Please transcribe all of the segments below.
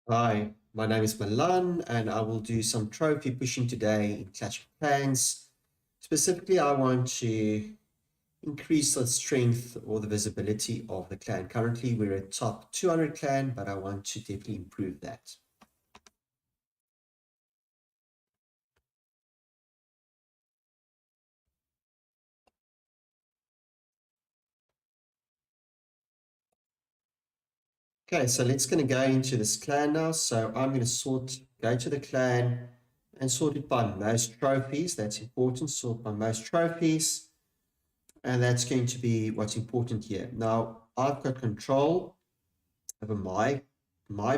Hi, my name is Milan and I will do some trophy pushing today in Clash of Clans. Specifically, I want to increase the strength or the visibility of the clan. Currently, we're a top 200 clan, but I want to definitely improve that. Okay, so let's going to go into this clan now. So I'm going to go to the clan and sort it by most trophies. That's important, sort by most trophies. And that's going to be what's important here. Now, I've got control over my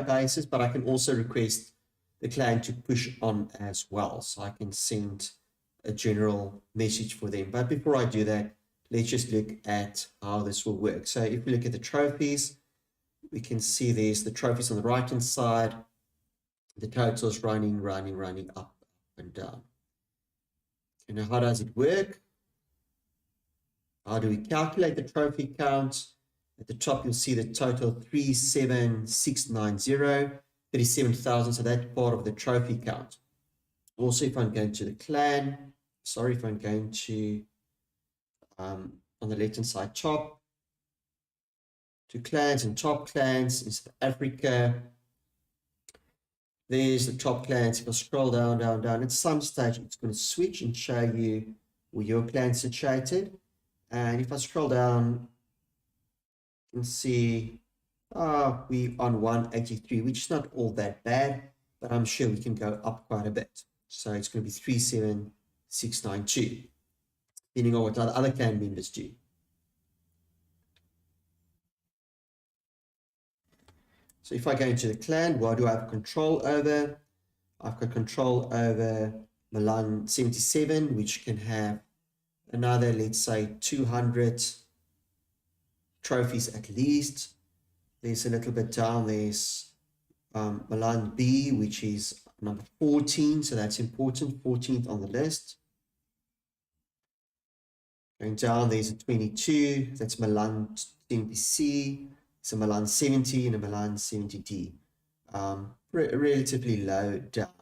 bases, but I can also request the clan to push on as well. So I can send a general message for them. But before I do that, let's just look at how this will work. So if we look at the trophies, we can see there's the trophies on the right hand side. The total is running up and down. And now how does it work? How do we calculate the trophy count? At the top, you'll see the total 37690, 37,000. So that's part of the trophy count. Also, if I'm going to the clan, if I'm going to on the left-hand side top, to clans and top clans in South Africa. There's the top clans. If I scroll down, at some stage, it's going to switch and show you where your clan's situated. And if I scroll down, you can see we on 183, which is not all that bad, but I'm sure we can go up quite a bit. So it's going to be 37692, depending on what other clan members do. So if I go into the clan, what do I have control over? I've got control over Milan 77, which can have another, let's say, 200 trophies at least. There's a little bit down, there's Milan B, which is number 14, so that's important, 14th on the list. Going down, there's a 22, that's Milan 70C, it's a Milan 70 and a Milan 70D. Relatively low down,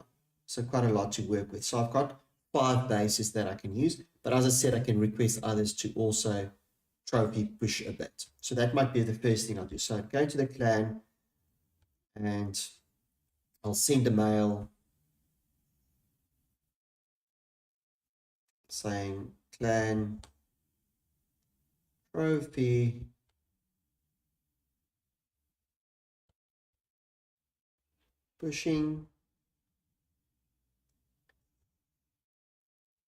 so quite a lot to work with. So I've got 5 bases that I can use, but as I said, I can request others to also trophy push a bit. So that might be the first thing I'll do. So I'd go to the clan and I'll send a mail saying clan trophy pushing.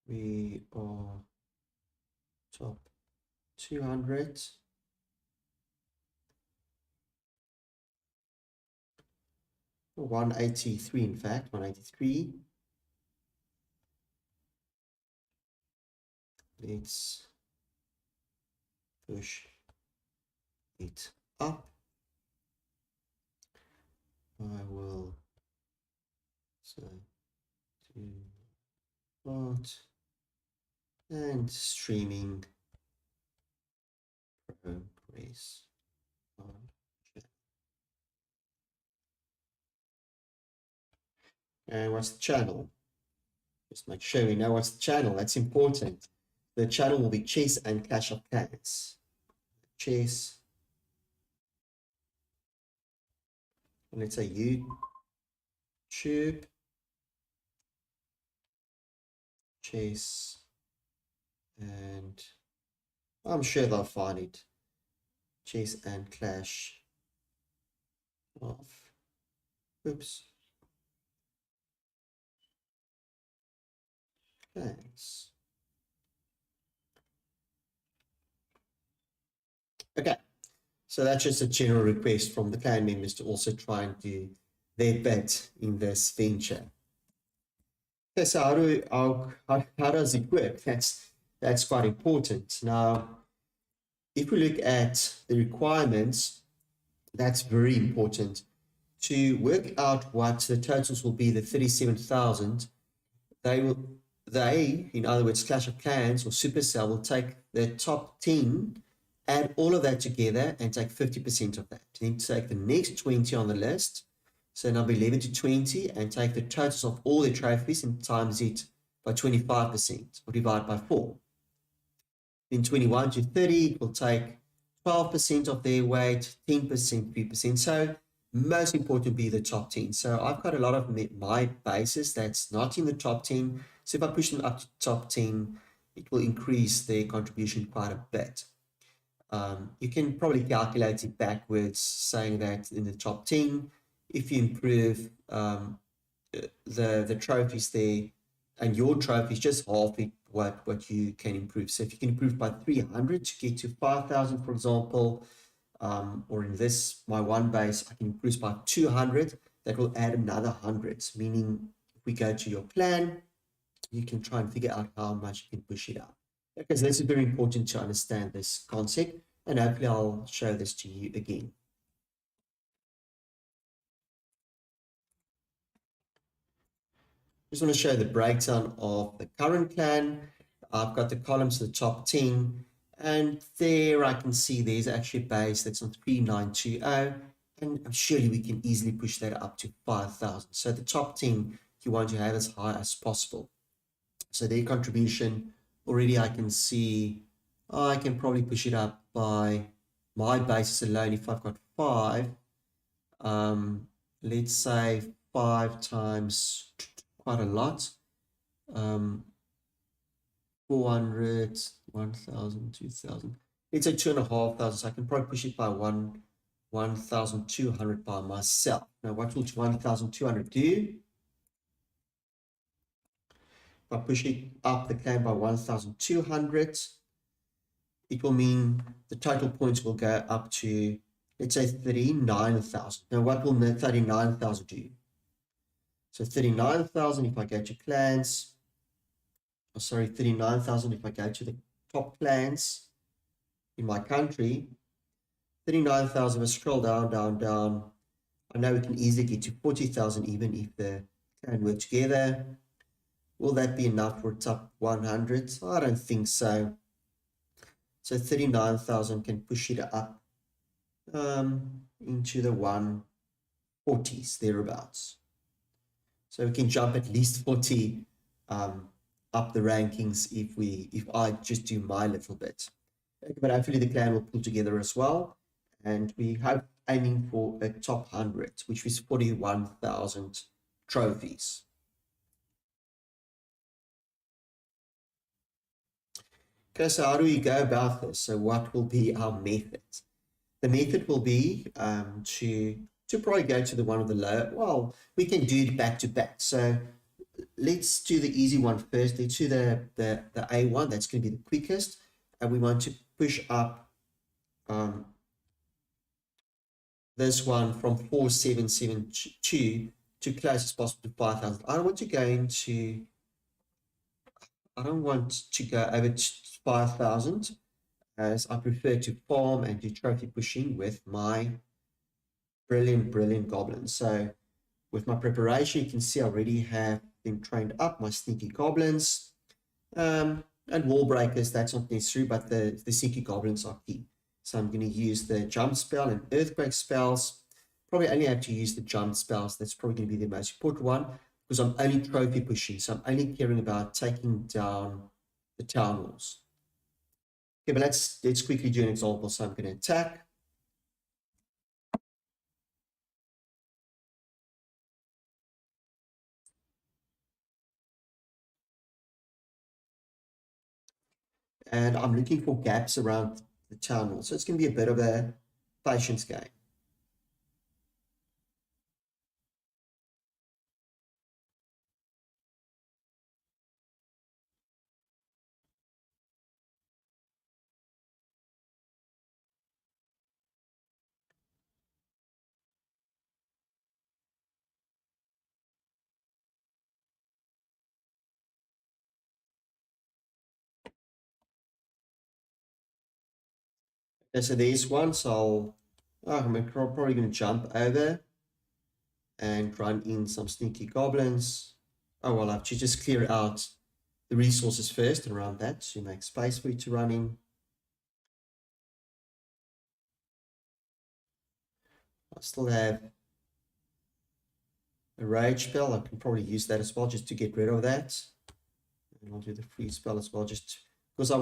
We are top 200. Or 183, in fact, 183. Let's push it up. I will say to start and streaming progress on chat. And what's the channel? Just make sure we know what's the channel. That's important. The channel will be Chess and Clash of Clans. Chess. And let's say YouTube. Chess. And I'm sure they'll find it. Chess and Clash of. Oops. Clans. Okay. So that's just a general request from the clan members to also try and do their bit in this venture. Okay, so how does it work? That's quite important. Now, if we look at the requirements, that's very important. To work out what the totals will be, the 37,000, in other words, Clash of Clans or Supercell will take the top 10, add all of that together and take 50% of that. Then take the next 20 on the list, So number 11 to 20, and take the totals of all the trophies and times it by 25% or divide by 4. Then 21 to 30, it will take 12% of their weight, 10%, 3%. So most important will be the top 10. So I've got a lot of my bases that's not in the top 10. So if I push them up to top 10, it will increase their contribution quite a bit. You can probably calculate it backwards, saying that in the top 10, if you improve the trophies there, and your trophies just half it what you can improve. So if you can improve by 300 to get to 5,000, for example, or in this, my one base, I can increase by 200, that will add another 100, meaning if we go to your plan, you can try and figure out how much you can push it up. Because this is very important to understand this concept, and hopefully I'll show this to you again. Just want to show the breakdown of the current clan. I've got the columns to the top 10, and there I can see there's actually a base that's on 3920, and surely we can easily push that up to 5,000. So the top 10 you want to have as high as possible. So their contribution, already I can see, I can probably push it up by my bases alone. If I've got 5, let's say 5 times quite a lot, 400, 1,000, 2,000, let's say 2,500. So I can probably push it by 1,200 by myself. Now what will 1,200 do? If I push it up the clan by 1,200, it will mean the total points will go up to, let's say, 39,000. Now what will 39,000 do? So 39,000, if I go to clans, 39,000 if I go to the top clans in my country, 39,000, I scroll down. I know we can easily get to 40,000 even if the clan work together. Will that be enough for top 100? I don't think so. So 39,000 can push it up into the 140s, thereabouts. So we can jump at least 40 up the rankings if I just do my little bit. But hopefully the clan will pull together as well. And we hope aiming for a top 100, which is 41,000 trophies. Okay, so how do we go about this? So what will be our method? The method will be to probably go to the one of the lower. Well, we can do it back to back. So let's do the easy one first. Let's do the A1. That's going to be the quickest. And we want to push up this one from 4,772 to close as possible to 5,000. I don't want to go over to 5,000, as I prefer to farm and do trophy pushing with my brilliant goblins. So with my preparation, you can see I already have them trained up, my sneaky goblins. And wall breakers, that's not necessary, but the sneaky goblins are key. So I'm going to use the jump spell and earthquake spells. Probably only have to use the jump spells. That's probably going to be the most important one, because I'm only trophy pushing. So I'm only caring about taking down the town walls. Okay, but let's quickly do an example. So I'm going to attack. And I'm looking for gaps around the town wall. So it's going to be a bit of a patience game. Okay, so there's one. So I'm probably going to jump over and run in some sneaky goblins. Oh, well, I have to just clear out the resources first around that to make space for you to run in. I still have a rage spell. I can probably use that as well just to get rid of that. And I'll do the freeze spell as well just because I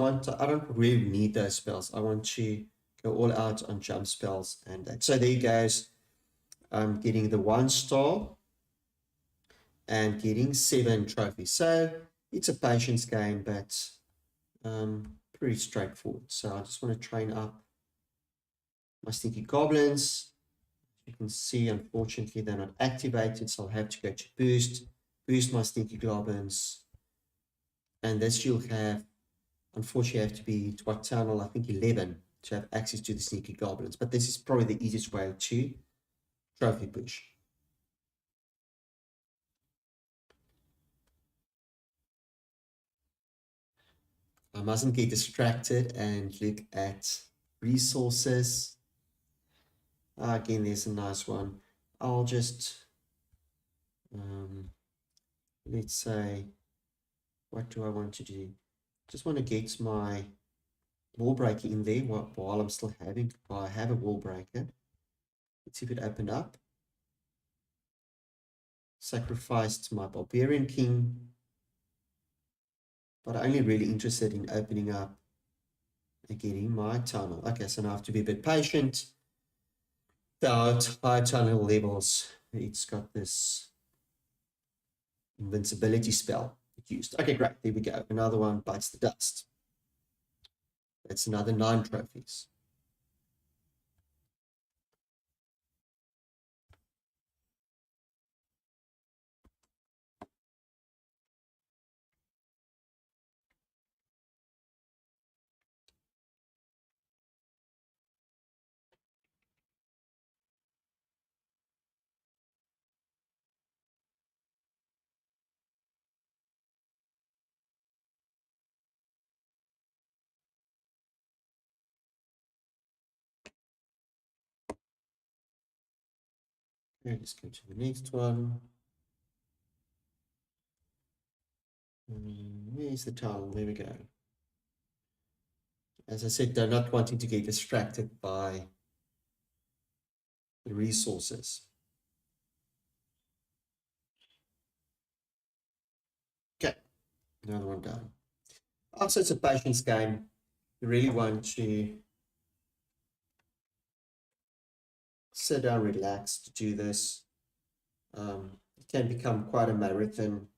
don't really need those spells. I want to go all out on jump spells and that. So there you guys. I'm getting the 1 star and getting 7 trophies. So it's a patience game, but pretty straightforward. So I just want to train up my sneaky goblins. You can see, unfortunately, they're not activated, so I'll have to go to boost my sneaky goblins. And this you'll have, unfortunately, have to be to what tunnel, I think 11, to have access to the sneaky goblins. But this is probably the easiest way to trophy push. I mustn't get distracted and look at resources. Again, there's a nice one. I'll just, let's say, what do I want to do? Just want to get my wall breaker in there while I'm still having, I have a wall breaker. Let's see if it opened up. Sacrificed my barbarian king, but I'm only really interested in opening up and getting my tunnel. Okay, so now I have to be a bit patient. Without high tunnel levels, it's got this invincibility spell used. Okay, great. There we go. Another one bites the dust. That's another 9 trophies. Okay, let's go to the next one. Where's the tunnel? There we go. As I said, they're not wanting to get distracted by the resources. Okay, another one done. Also, it's a patience game. You really want to sit down, relax to do this. It can become quite a marathon.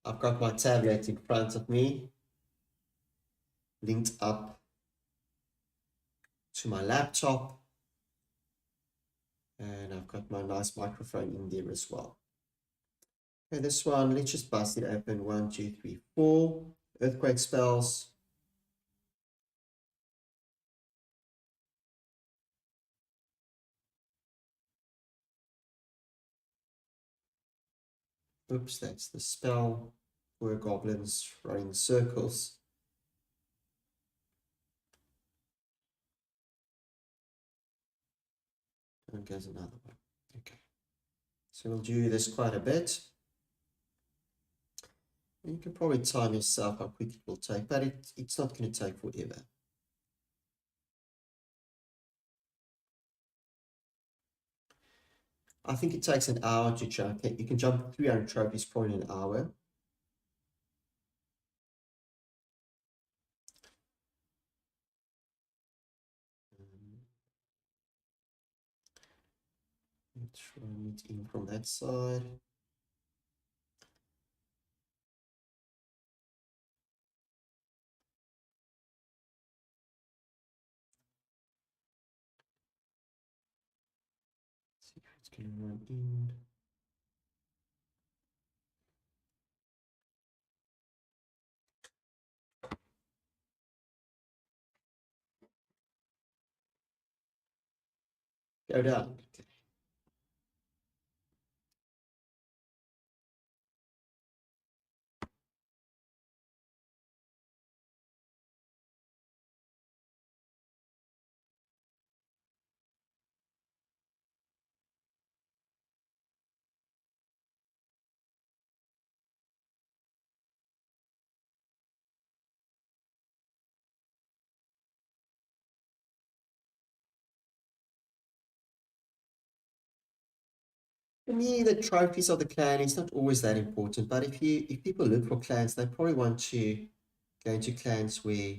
I've got my tablet in front of me, linked up to my laptop, and I've got my nice microphone in there as well. Okay, this one, let's just bust it open. 1, 2, 3, 4. Earthquake spells. Oops, that's the spell where goblins running circles. And goes another one. Okay. So we'll do this quite a bit. And you can probably time yourself how quick it will take, but it's not going to take forever. I think it takes an hour to jump. You can jump 300 trophies probably in an hour. Let's run it in from that side. See if it's going to run in. Go down. Okay. For me, the trophies of the clan is not always that important, but if people look for clans, they probably want to go into clans where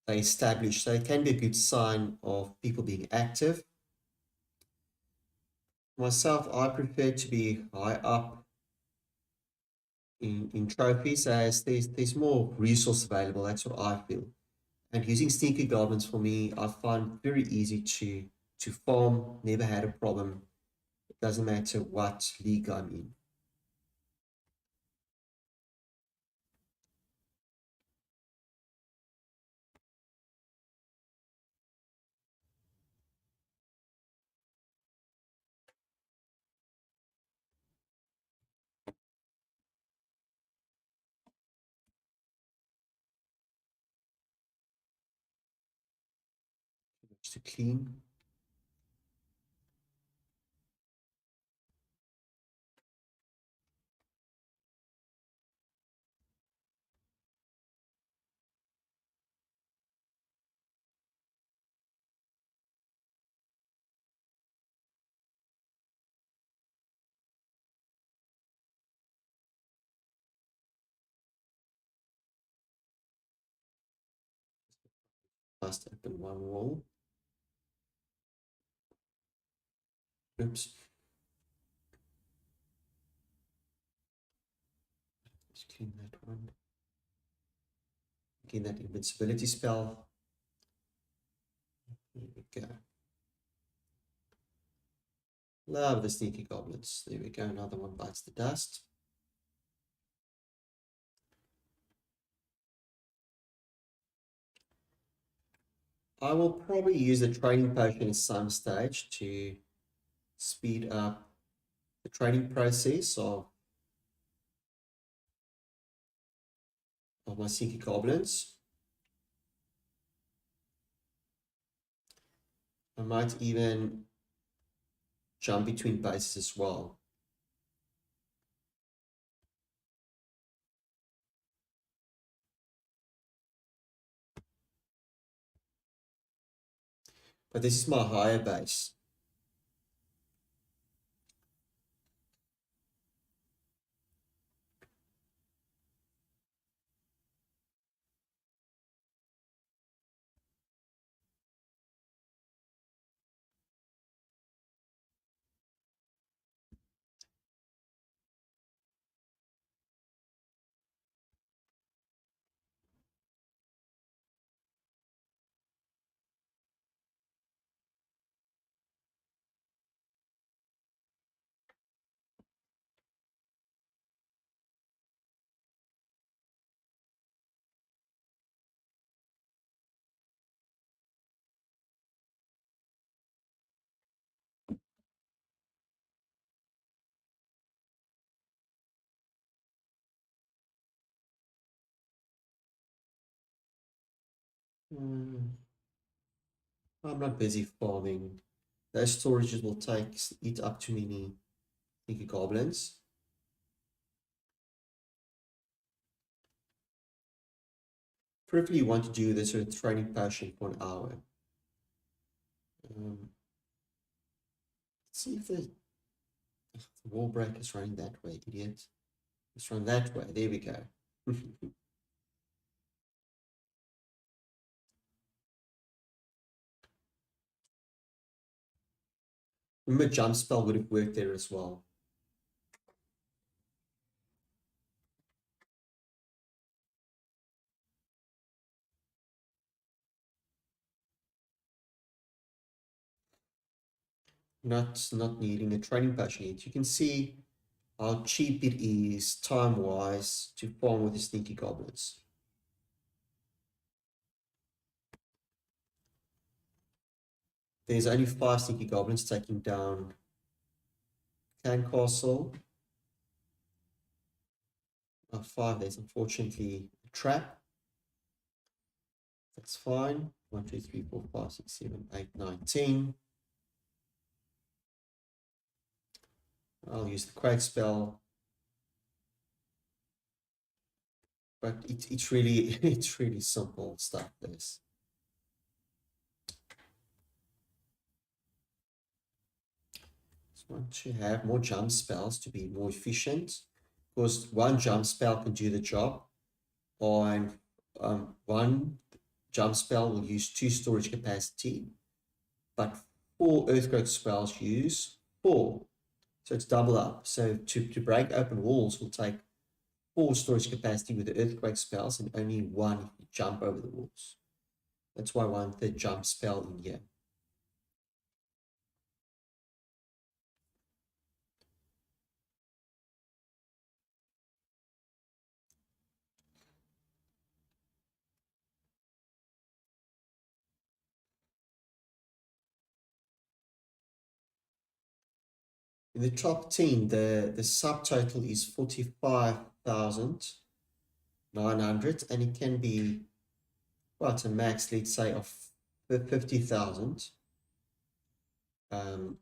they establish. So it can be a good sign of people being active. Myself, I prefer to be high up in trophies as there's more resource available. That's what I feel. And using sneaky goblins for me, I find very easy to farm. Never had a problem. It doesn't matter what league I'm in. Just to clean. Just open one wall. Oops. Just clean that one. Again, that invincibility spell. There we go. Love the sneaky goblins. There we go. Another one bites the dust. I will probably use the training potion at some stage to speed up the training process of my sneaky goblins. I might even jump between bases as well. But this is my higher base. I'm not busy farming. Those storages will eat up too many sneaky goblins. Preferably you want to do this with training potion for an hour. Let's see if the wall break is running that way, idiot. Let's run that way. There we go. Remember, jump spell would have worked there as well. Not needing a training potion yet. You can see how cheap it is time-wise to farm with the sneaky goblins. There's only 5 sneaky goblins taking down Clan Castle. 5, there's unfortunately a trap. That's fine. 1, 2, 3, 4, 5, 6, 7, 8, 9, 10. I'll use the Quake spell. But it's really it's really simple stuff, this. want to have more jump spells to be more efficient, because one jump spell can do the job, and one jump spell will use 2 storage capacity, but 4 earthquake spells use 4. So it's double up. So to break open walls will take 4 storage capacity with the earthquake spells and only 1 if you jump over the walls. That's why I want the jump spell in here. In the top 10, the subtotal is 45,900, and it can be, well, it's a max, let's say, of 50,000. And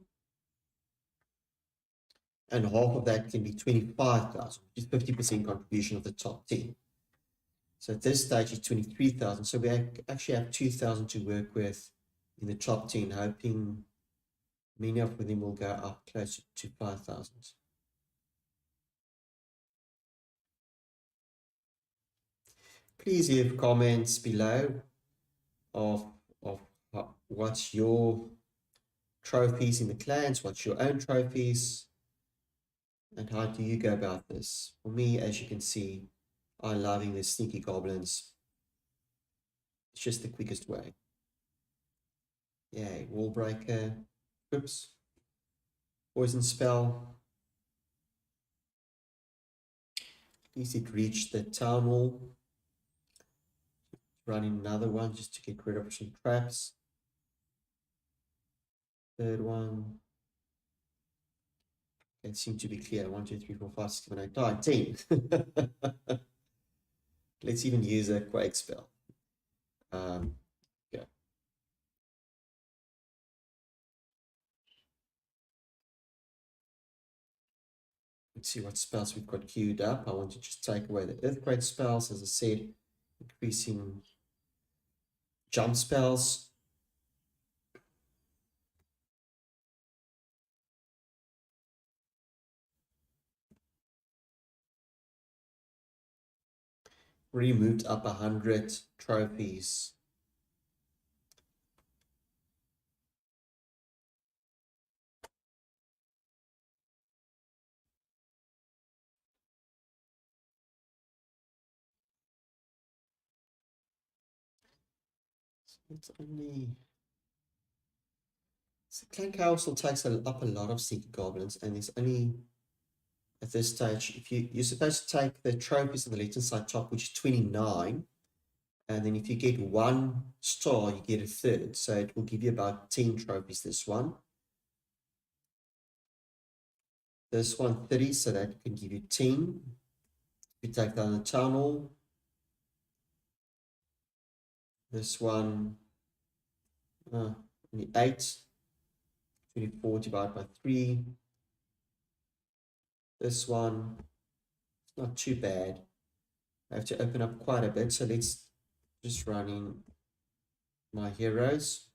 half of that can be 25,000, which is 50% contribution of the top 10. So at this stage, it's 23,000. So we actually have 2,000 to work with in the top 10, hoping many of them will go up closer to 5,000. Please leave comments below of what's your trophies in the clans, what's your own trophies, and how do you go about this? For me, as you can see, I'm loving the sneaky goblins. It's just the quickest way. Yay, wall breaker. Oops. Poison spell. At least it reached the town hall. Running another one just to get rid of some traps. Third one. It seemed to be clear. 1, 2, 3, 4, 5, 6, 7, 8, 9, 10. Let's even use a quake spell. Yeah. Let's see what spells we've got queued up. I want to just take away the earthquake spells, as I said, increasing jump spells. Already moved up 100 trophies. It's only, so Clan Council takes up a lot of Seeker Goblins, and it's only at this stage, if you're supposed to take the trophies on the left-hand side top, which is 29, and then if you get 1 star, you get a third. So it will give you about 10 trophies, this one. This one, 30, so that can give you 10. If you take down the town hall, this one, only 8. 24 divided by 3. This one, it's not too bad. I have to open up quite a bit, so let's just run in my heroes.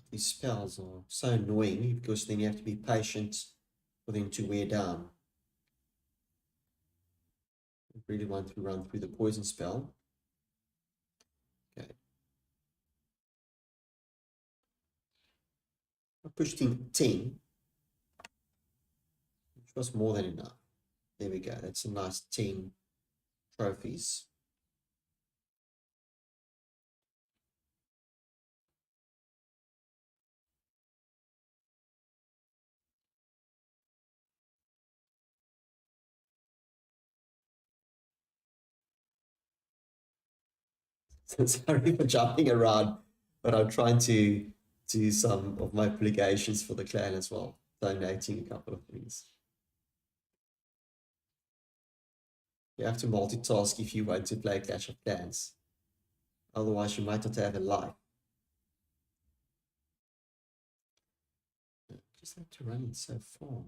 These spells are so annoying because then you have to be patient for them to wear down. I really want to run through the poison spell. Okay. I pushed in 10, which was more than enough. There we go. That's a nice 10 trophies. Sorry for jumping around, but I'm trying to do some of my obligations for the clan as well, donating a couple of things. You have to multitask if you want to play Clash of Clans. Otherwise, you might not have a life. Just have to run it so far.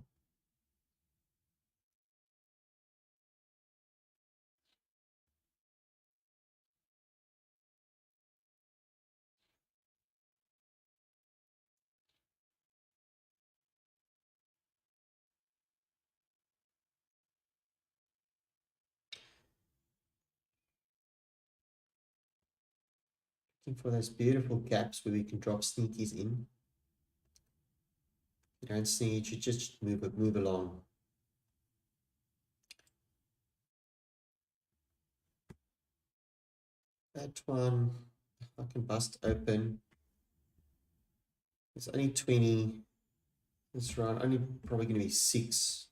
Looking for those beautiful gaps where we can drop sneakies in. You don't sneak, you just move along. That one, I can bust open. It's only 20. This round, only probably going to be 6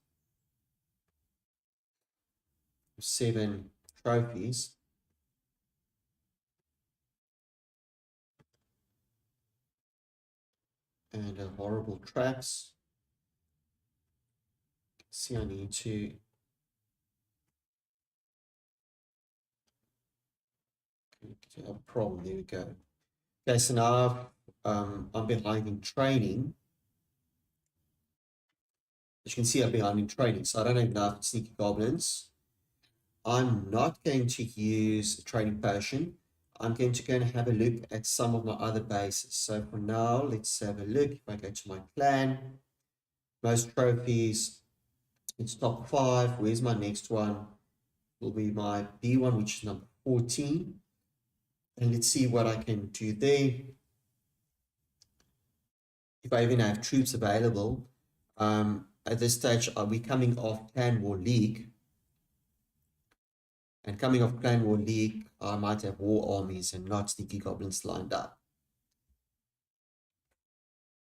or 7 trophies. And horrible traps. See, I need to a problem. There we go. Okay, so now I'm behind in training. As you can see, I'm behind in training, so I don't have enough sneaky goblins. I'm not going to use a training potion. I'm going to go and have a look at some of my other bases. So for now, let's have a look. If I go to my clan, most trophies, it's top 5. Where's my next one? Will be my B1, which is number 14. And let's see what I can do there. If I even have troops available. At this stage, are we coming off Clan War League? And coming off Clan War League, I might have war armies and not sneaky goblins lined up.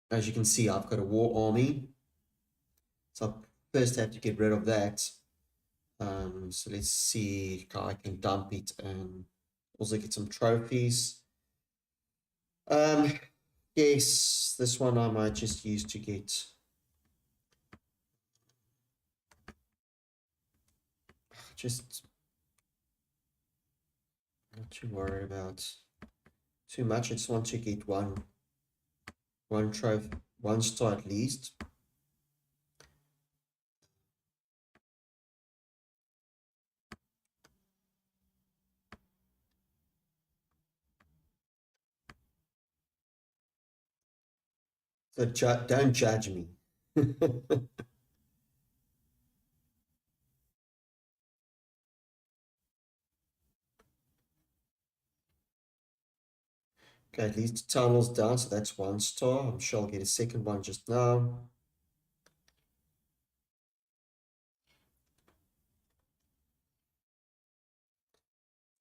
As you can see, I've got a war army. So I first have to get rid of that. So let's see how I can dump it and also get some trophies. Yes, this one I might just use to get just not to worry about too much. I just want to get one trophy, 1 star at least. So don't judge me. Okay, at least the tunnel's down, so that's 1 star. I'm sure I'll get a second one just now.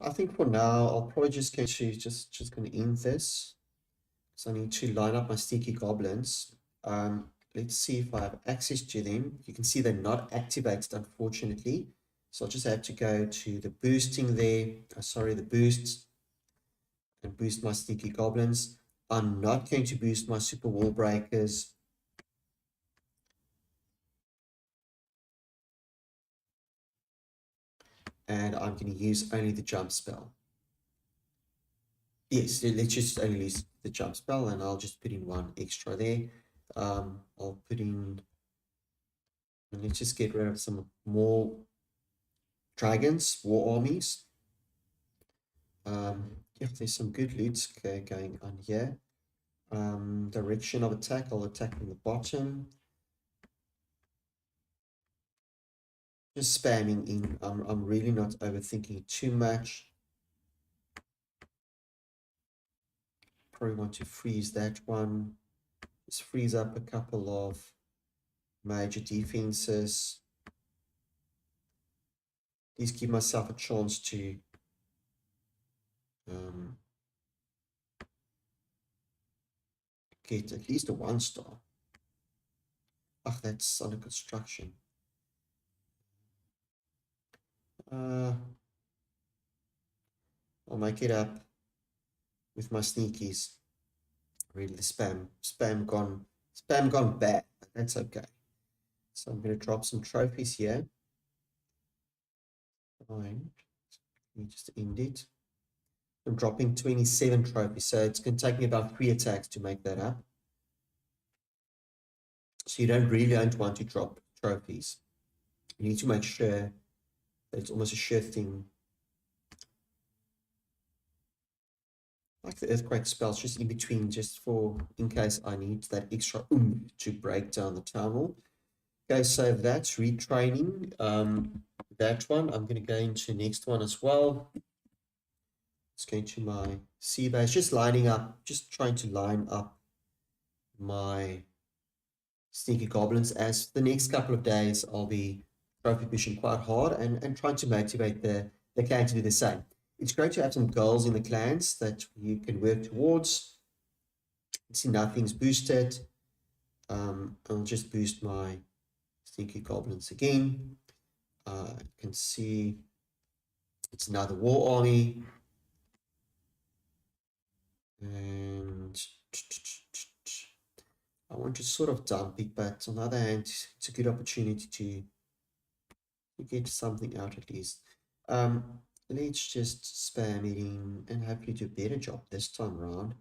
I think for now, I'll probably just going to just going to end this. So I need to line up my sneaky goblins. Let's see if I have access to them. You can see they're not activated, unfortunately. So I'll just have to go to the boosting there. The boosts. And boost my sneaky goblins. I'm not going to boost my super wall breakers. And I'm going to use only the jump spell. Yes, let's just only use the jump spell, and I'll just put in 1 extra there. I'll put in, and let's just get rid of some more dragons, war armies. Yeah, there's some good loot going on here. Direction of attack, I'll attack from the bottom. Just spamming in. I'm really not overthinking it too much. Probably want to freeze that one. Just freeze up a couple of major defenses. At least give myself a chance to get at least a 1 star. Oh, that's under construction. I'll make it up with my sneakies. Really, the spam gone bad, but that's okay. So I'm going to drop some trophies here. Fine. Let me just end it. I'm dropping 27 trophies, so it's going to take me about 3 attacks to make that up. So you don't want to drop trophies. You need to make sure that it's almost a sure thing. Like the earthquake spells, just in between, just in case I need that extra to break down the tunnel. Okay, so that's retraining. That one, I'm going to go into next one as well. Let's go to my C base, just lining up, just trying to line up my Sneaky Goblins, as the next couple of days I'll be trophy pushing quite hard and trying to motivate the clan to do the same. It's great to have some goals in the clans that you can work towards. See, nothing's boosted. I'll just boost my Sneaky Goblins again. You can see it's another war army. And I want to sort of dump it, but on the other hand, it's a good opportunity to get something out at least. Let's just spam it in and hopefully do a better job this time around.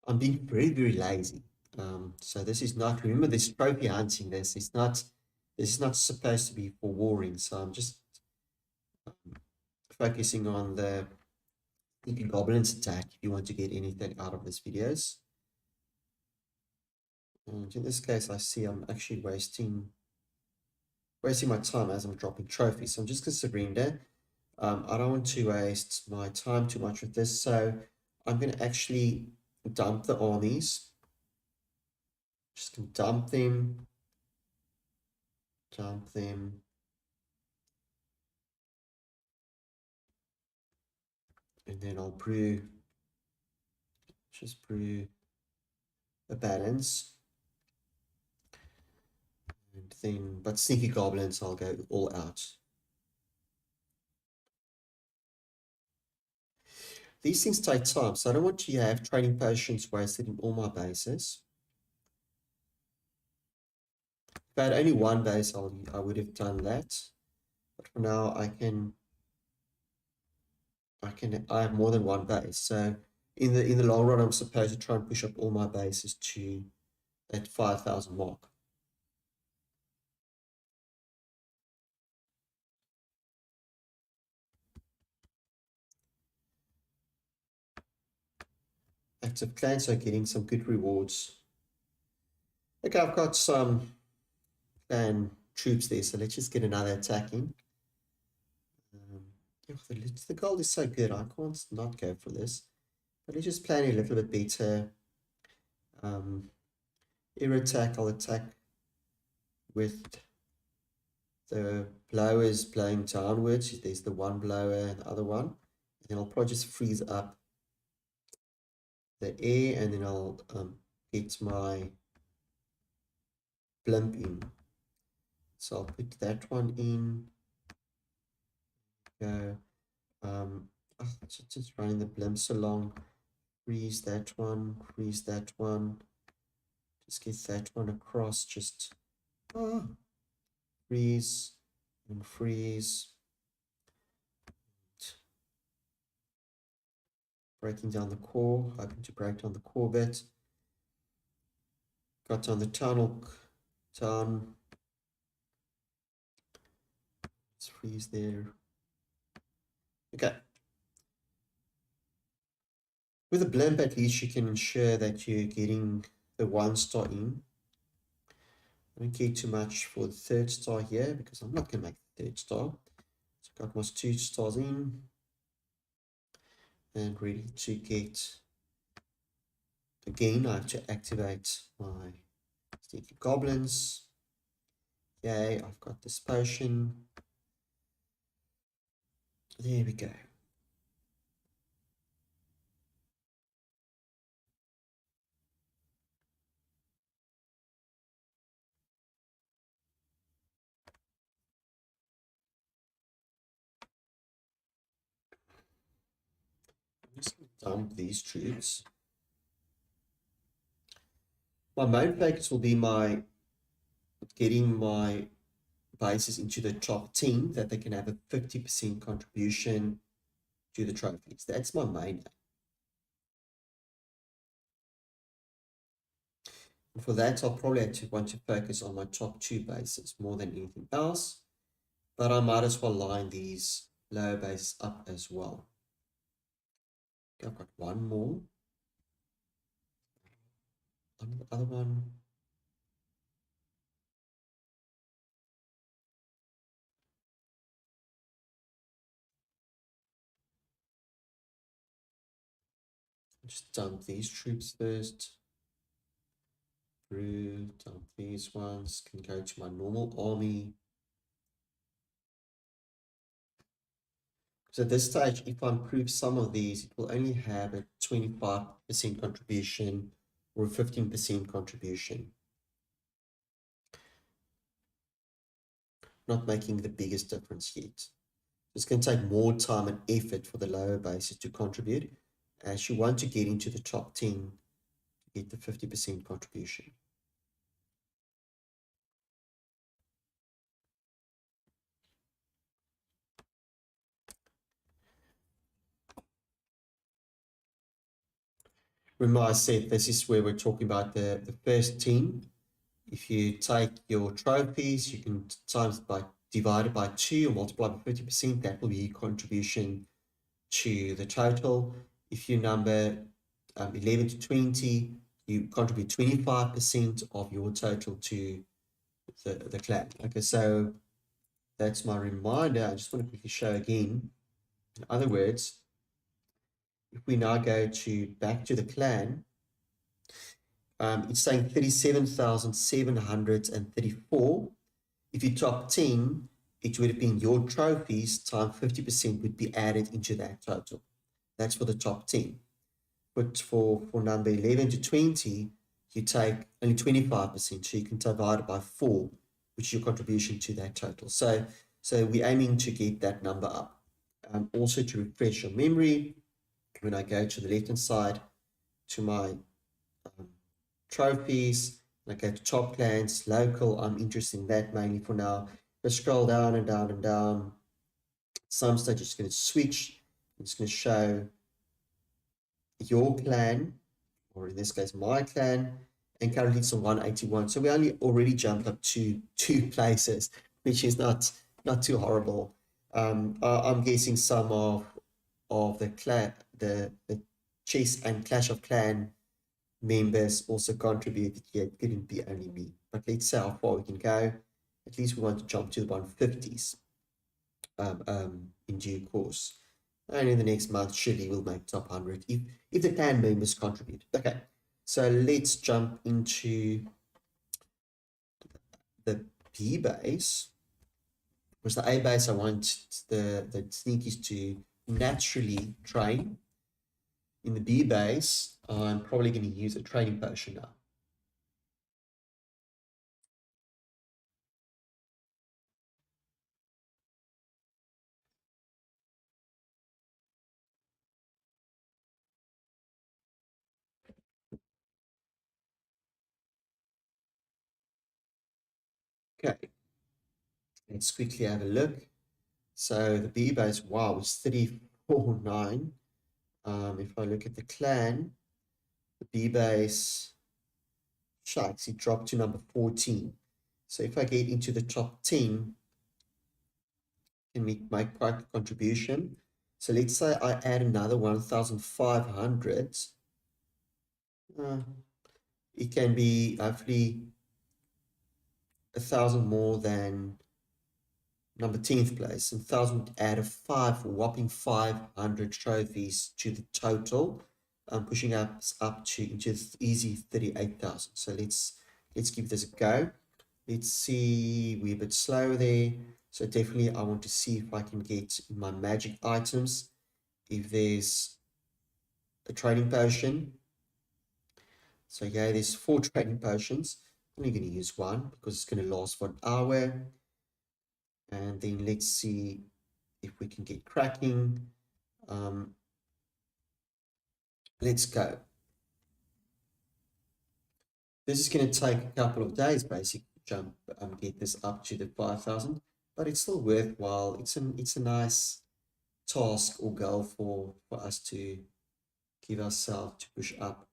I'm being very, very lazy. So this is not, remember this trophy hunting, this is not supposed to be for warring. So I'm just focusing on the Sneaky Goblins attack if you want to get anything out of this videos. And in this case, I see I'm actually wasting my time as I'm dropping trophies. So I'm just going to surrender. I don't want to waste my time too much with this. So I'm going to actually dump the armies. Just going to dump them. And then I'll just brew a balance. And then, but Sneaky Goblins, I'll go all out. These things take time, so I don't want to have training potions wasted in all my bases. If I had only one base, I would have done that. But for now, I have more than one base. So in the long run, I'm supposed to try and push up all my bases to that 5,000 mark. Active clans are getting some good rewards. Okay, I've got some clan troops there, so let's just get another attacking. The gold is so good, I can't not go for this. But let's just plan a little bit better. Air attack, I'll attack with the blowers blowing downwards. There's the one blower and the other one. And then I'll probably just freeze up the air, and then I'll get my blimp in. So I'll put that one in. Go. Just running the blimps along. Freeze that one. Freeze that one. Just get that one across. Just freeze and freeze. Breaking down the core. Hoping to break down the core bit. Got down the tunnel. Down. Let's freeze there. Okay. With a blimp, at least you can ensure that you're getting the 1-star in. I don't care too much for the 3rd star here because I'm not going to make the 3rd star. So I got my 2 stars in and ready to get. Again, I have to activate my Sneaky Goblins. Yay, I've got this potion. There we go. I'm just going to dump these troops. My main focus will be getting my bases into the top 10, that they can have a 50% contribution to the trophies. That's my main aim. And for that, I'll probably want to focus on my top two bases more than anything else, but I might as well line these lower bases up as well. Okay, I've got one more. And the other one. Just dump these troops first. Through, dump these ones. Can go to my normal army. So at this stage, if I improve some of these, it will only have a 25% contribution or a 15% contribution. Not making the biggest difference yet. It's going to take more time and effort for the lower bases to contribute, as you want to get into the top 10 to get the 50% contribution. Remember I said this is where we're talking about the first team. If you take your trophies, you can times by divide it by 2 or multiply by 50%. That will be your contribution to the total. If you number 11 to 20, you contribute 25% of your total to the clan. Okay, so that's my reminder. I just want to quickly show again. In other words, if we now go to back to the clan, it's saying 37,734. If you top 10, it would have been your trophies times 50% would be added into that total. That's for the top 10. But for number 11 to 20, you take only 25%, so you can divide it by 4, which is your contribution to that total. So we're aiming to get that number up. Also to refresh your memory, when I go to the left-hand side to my trophies, I go to top clans, local, I'm interested in that mainly for now. Let's scroll down and down and down. Some stage it's going to switch. It's going to show your clan, or in this case my clan, and currently it's on 181. So we only already jumped up to 2 places, which is not too horrible. I'm guessing some of the clan, the chess and Clash of Clan members also contributed. Yet it couldn't be only me. But let's see how far we can go. At least we want to jump to the 150s in due course. And in the next month, surely we'll make top 100 if the clan members contribute. Okay, so let's jump into the B base. Because the A base, I want the sneakies to naturally train. In the B base, I'm probably going to use a training potion now. Okay, let's quickly have a look. So the B base, wow, it's 34.9. If I look at the clan, the B base, shucks, it dropped to number 14. So if I get into the top 10, can we make quite a contribution? So let's say I add another 1,500. It can be hopefully 1,000 more than number 10th place. And 1,000 would add a whopping 500 trophies to the total, pushing us up to into easy 38,000. So let's give this a go. Let's see, we're a bit slow there. So definitely I want to see if I can get in my magic items, if there's a trading potion. So yeah, there's 4 trading potions. I'm only going to use one because it's going to last for an hour. And then let's see if we can get cracking. Let's go. This is going to take a couple of days, basically, to get this up to the 5,000, but it's still worthwhile. It's a nice task or goal for us to give ourselves to push up.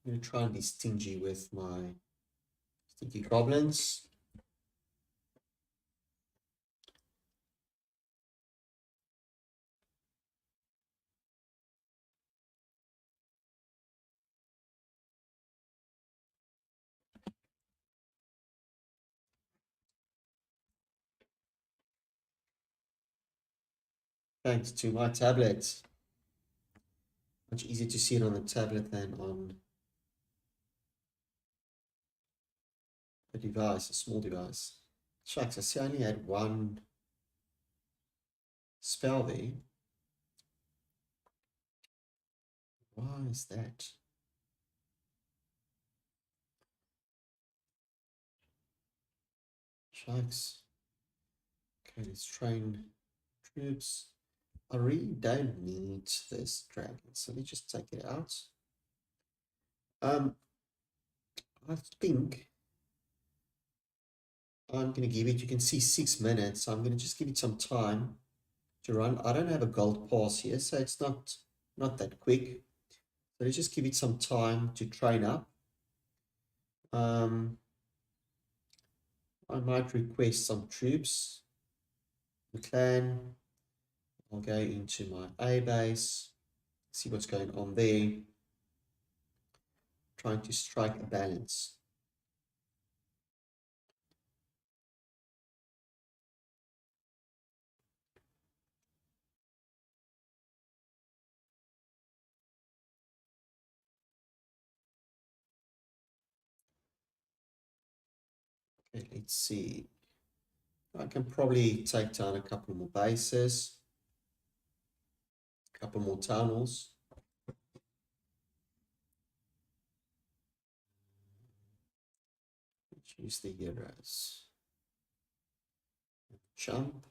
I'm going to try and be stingy with my stinky goblins. Thanks to my tablet. Much easier to see it on the tablet than on a device, a small device. Shucks, I see I only had one spell there. Why is that? Shucks. Okay, let's train troops. I really don't need this dragon, so let's just take it out. I think I'm going to give it, you can see 6 minutes. So I'm going to just give it some time to run. I don't have a gold pass here, so it's not that quick. So let's just give it some time to train up. I might request some troops. The clan. I'll go into my A base, see what's going on there. Trying to strike a balance. Okay, let's see. I can probably take down a couple more bases, a couple more tunnels. Use the heroes. Jump.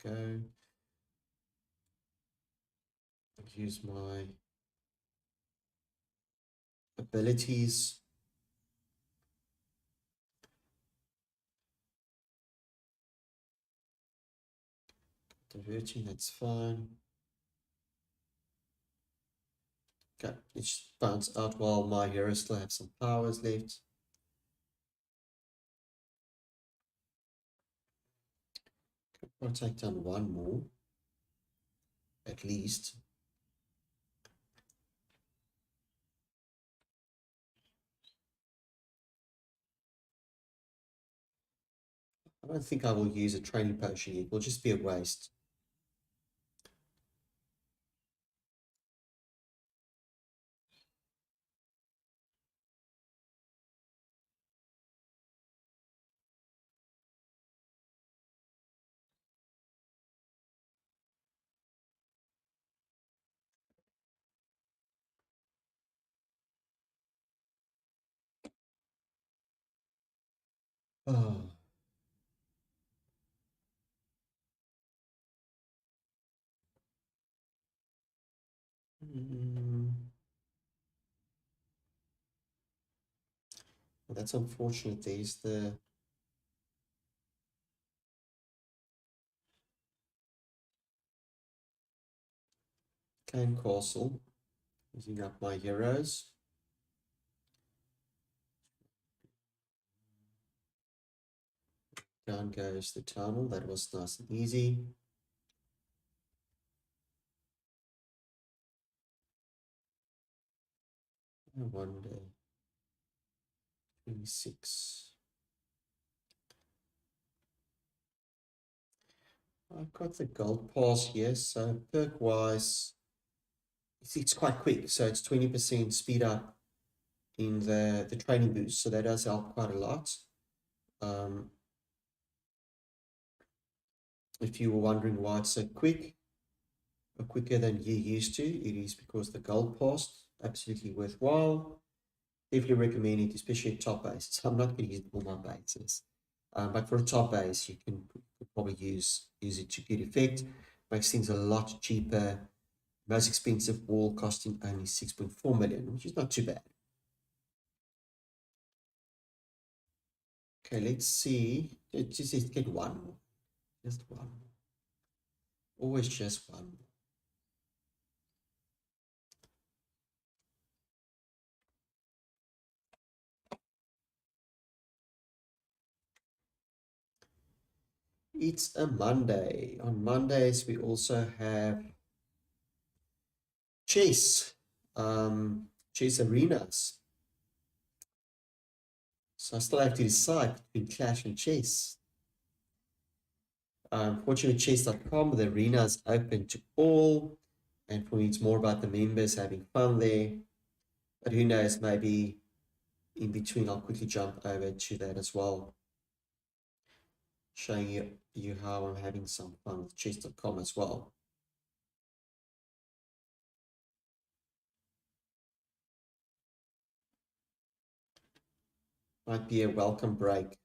Go. Use my abilities. Diverting, that's fine. Okay, let's bounce out while my heroes still have some powers left. I'll take down one more, at least. I don't think I will use a training potion. It will just be a waste. Oh. Well, that's unfortunate. There's the Cane Castle. Using up my heroes. Down goes the tunnel. That was nice and easy. I wonder. 26. I've got the gold pass here, so perk wise, it's quite quick. So it's 20% speed up in the training boost. So that does help quite a lot. If you were wondering why it's so quick, or quicker than you're used to, it is because the gold pass, absolutely worthwhile. Definitely recommend it, especially at top bases. I'm not going to use all my bases. But for a top base, you can probably use it to good effect. Makes things a lot cheaper. Most expensive wall costing only 6.4 million, which is not too bad. Okay, let's see. Let's just get one more. Just one more. always just one. It's a Monday. On Mondays, we also have chess, chess arenas. So I still have to decide between Clash and chess. Fortunately, chess.com, the arena is open to all. And for me, it's more about the members having fun there. But who knows, maybe in between, I'll quickly jump over to that as well, showing you how I'm having some fun with chess.com as well. Might be a welcome break.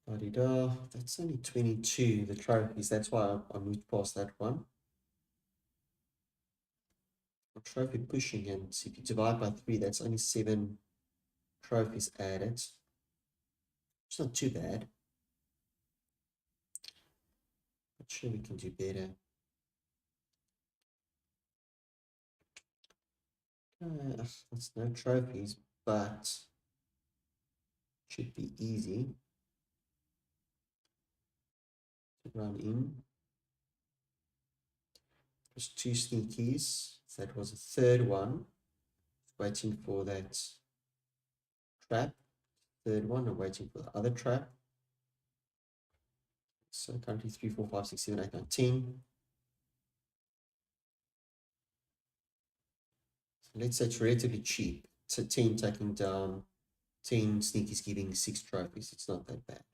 Da-de-da. That's only 22, the trophies. That's why I moved past that one. Trophy pushing, and if you divide by 3, that's only 7 trophies added. It's not too bad. I'm sure we can do better. That's no trophies, but should be easy to run in. There's 2 sneakies. That was a third one. Waiting for that trap. Third one, I'm waiting for the other trap. So currently 3, 4, 5, 6, 7, 8, 9, 10. So let's say it's relatively cheap. So 10 taking down 10 sneakies, giving 6 trophies. It's not that bad.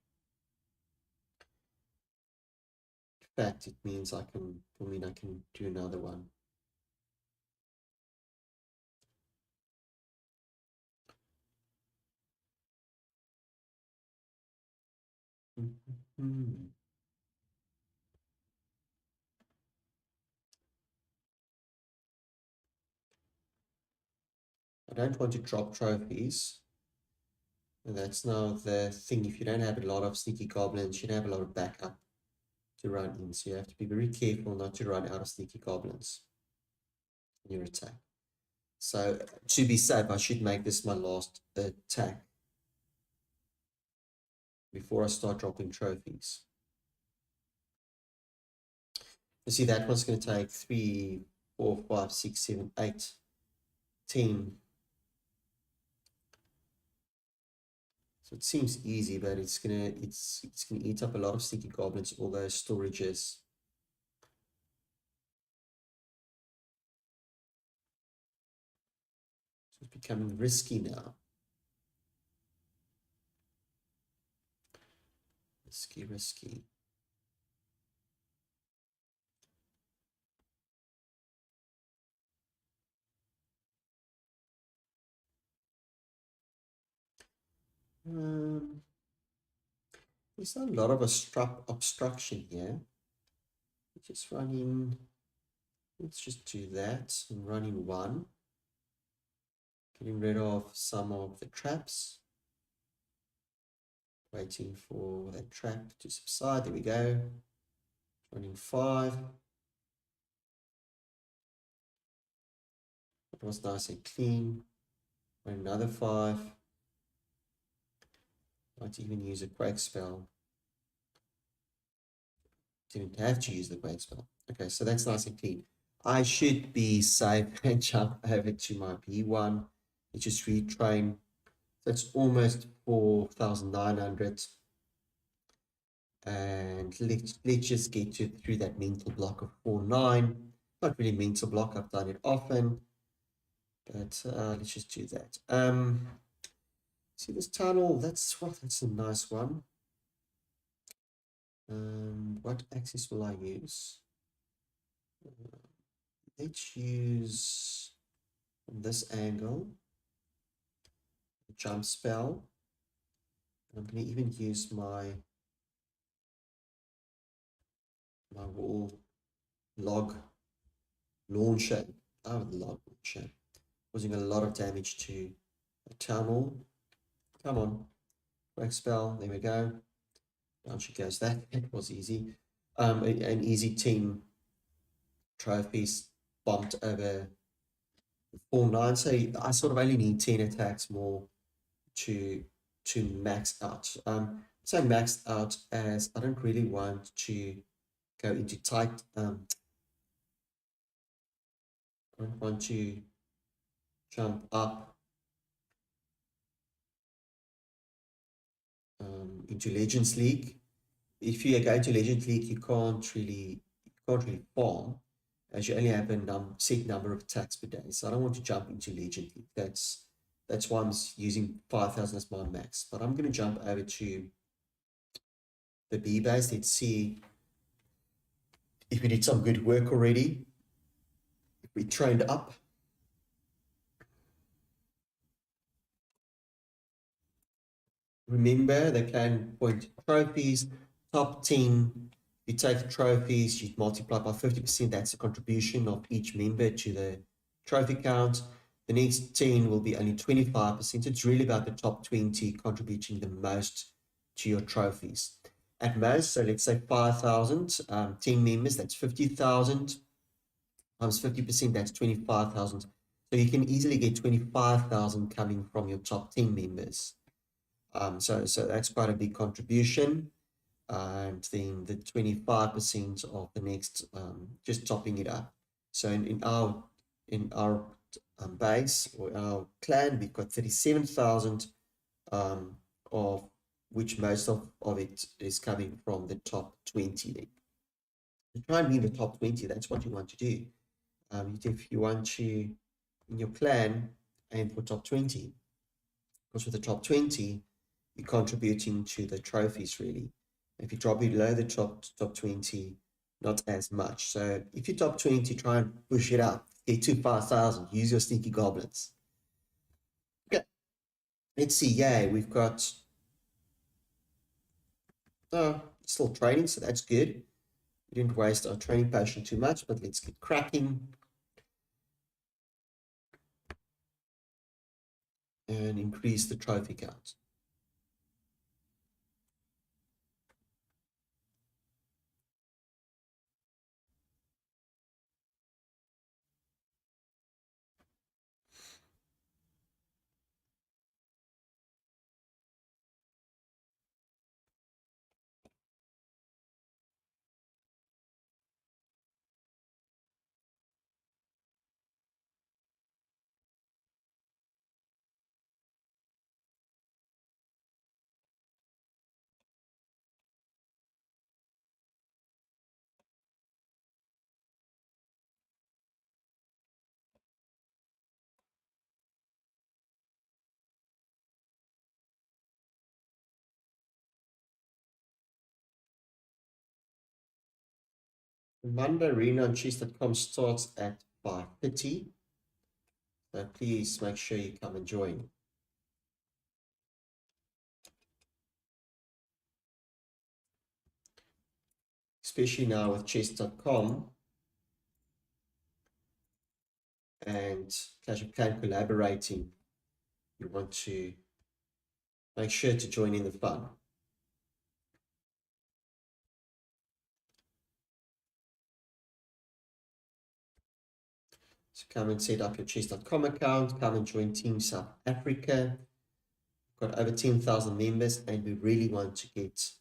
In fact, it means I can do another one. I don't want to drop trophies. And that's now the thing. If you don't have a lot of sneaky goblins, you don't have a lot of backup to run in. So you have to be very careful not to run out of sneaky goblins in your attack. So to be safe, I should make this my last attack before I start dropping trophies. You see, that one's going to take 3, 4, 5, 6, 7, 8, 10. So it seems easy, but it's gonna eat up a lot of sneaky goblins, all those storages. So it's becoming risky now. Risky. There's not a lot of obstruction here. Just running, let's just do that. I'm running 1. Getting rid of some of the traps. Waiting for that trap to subside. There we go. Running 5. That was nice and clean. Run another 5. Might even use a quake spell. Didn't have to use the quake spell. Okay, so that's nice and clean. I should be safe and jump over to my B1. Let's just retrain. That's almost 4,900. And let's just get through that mental block of 4-9. Not really mental block, I've done it often. But let's just do that. See this tunnel, that's a nice one. What axis will I use? Let's use from this angle a jump spell. I'm going to even use my wall log launcher. Oh, the log launcher. Causing a lot of damage to a town hall. Come on. Break spell. There we go. Down she goes. That was easy. An easy team trophies bumped over 4-9. So I sort of only need 10 attacks more to max out. So maxed out as I don't really want to go into tight. I don't want to jump up into Legends League. If you go to Legends League, you can't really farm, as you only have a set number of attacks per day. So I don't want to jump into Legend League. That's why I'm using 5,000 as my max. But I'm going to jump over to the B base. Let's see if we did some good work already. If we trained up. Remember the clan point trophies, top 10. You take the trophies, you multiply by 50%. That's the contribution of each member to the trophy count. The next 10 will be only 25%. It's really about the top 20 contributing the most to your trophies. At most, so let's say 5,000, 10 members, that's 50,000 times 50%, that's 25,000. So you can easily get 25,000 coming from your top 10 members. So that's quite a big contribution. And then the 25% of the next, just topping it up. So in our base or our clan, we've got 37,000, of which most of it is coming from the top 20. Then to try and be in the top 20, that's what you want to do. If you want to in your clan aim for top 20, because with the top 20 you're contributing to the trophies really. If you drop below the top 20, not as much. So if you top 20, try and push it up. Get to 5,000. Use your sneaky goblins. Okay. Let's see. Yeah, we've got still training, so that's good. We didn't waste our training potion too much, but let's get cracking. And increase the trophy count. Monday Arena on chess.com starts at 5:30. So please make sure you come and join. Especially now with chess.com and Clash of Clans collaborating, you want to make sure to join in the fun. So come and set up your chess.com account, come and join Team South Africa. We've got over 10,000 members and we really want to get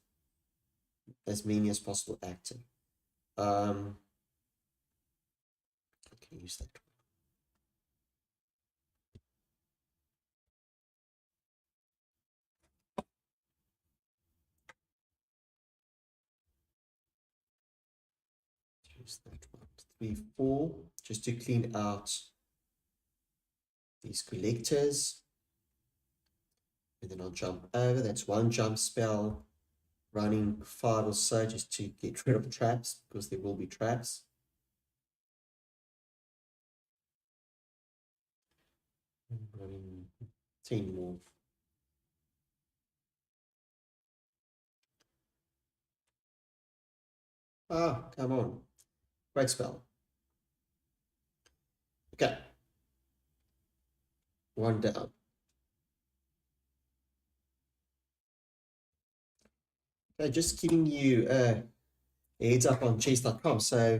as many as possible active. I can use that. Use that 1, 2, 3, 4, just to clean out these collectors. And then I'll jump over. That's one jump spell, running 5 or so just to get rid of traps, because there will be traps. Running 10 more. Ah, come on. Great spell. Okay. One down. Okay, just giving you a heads up on chess.com. So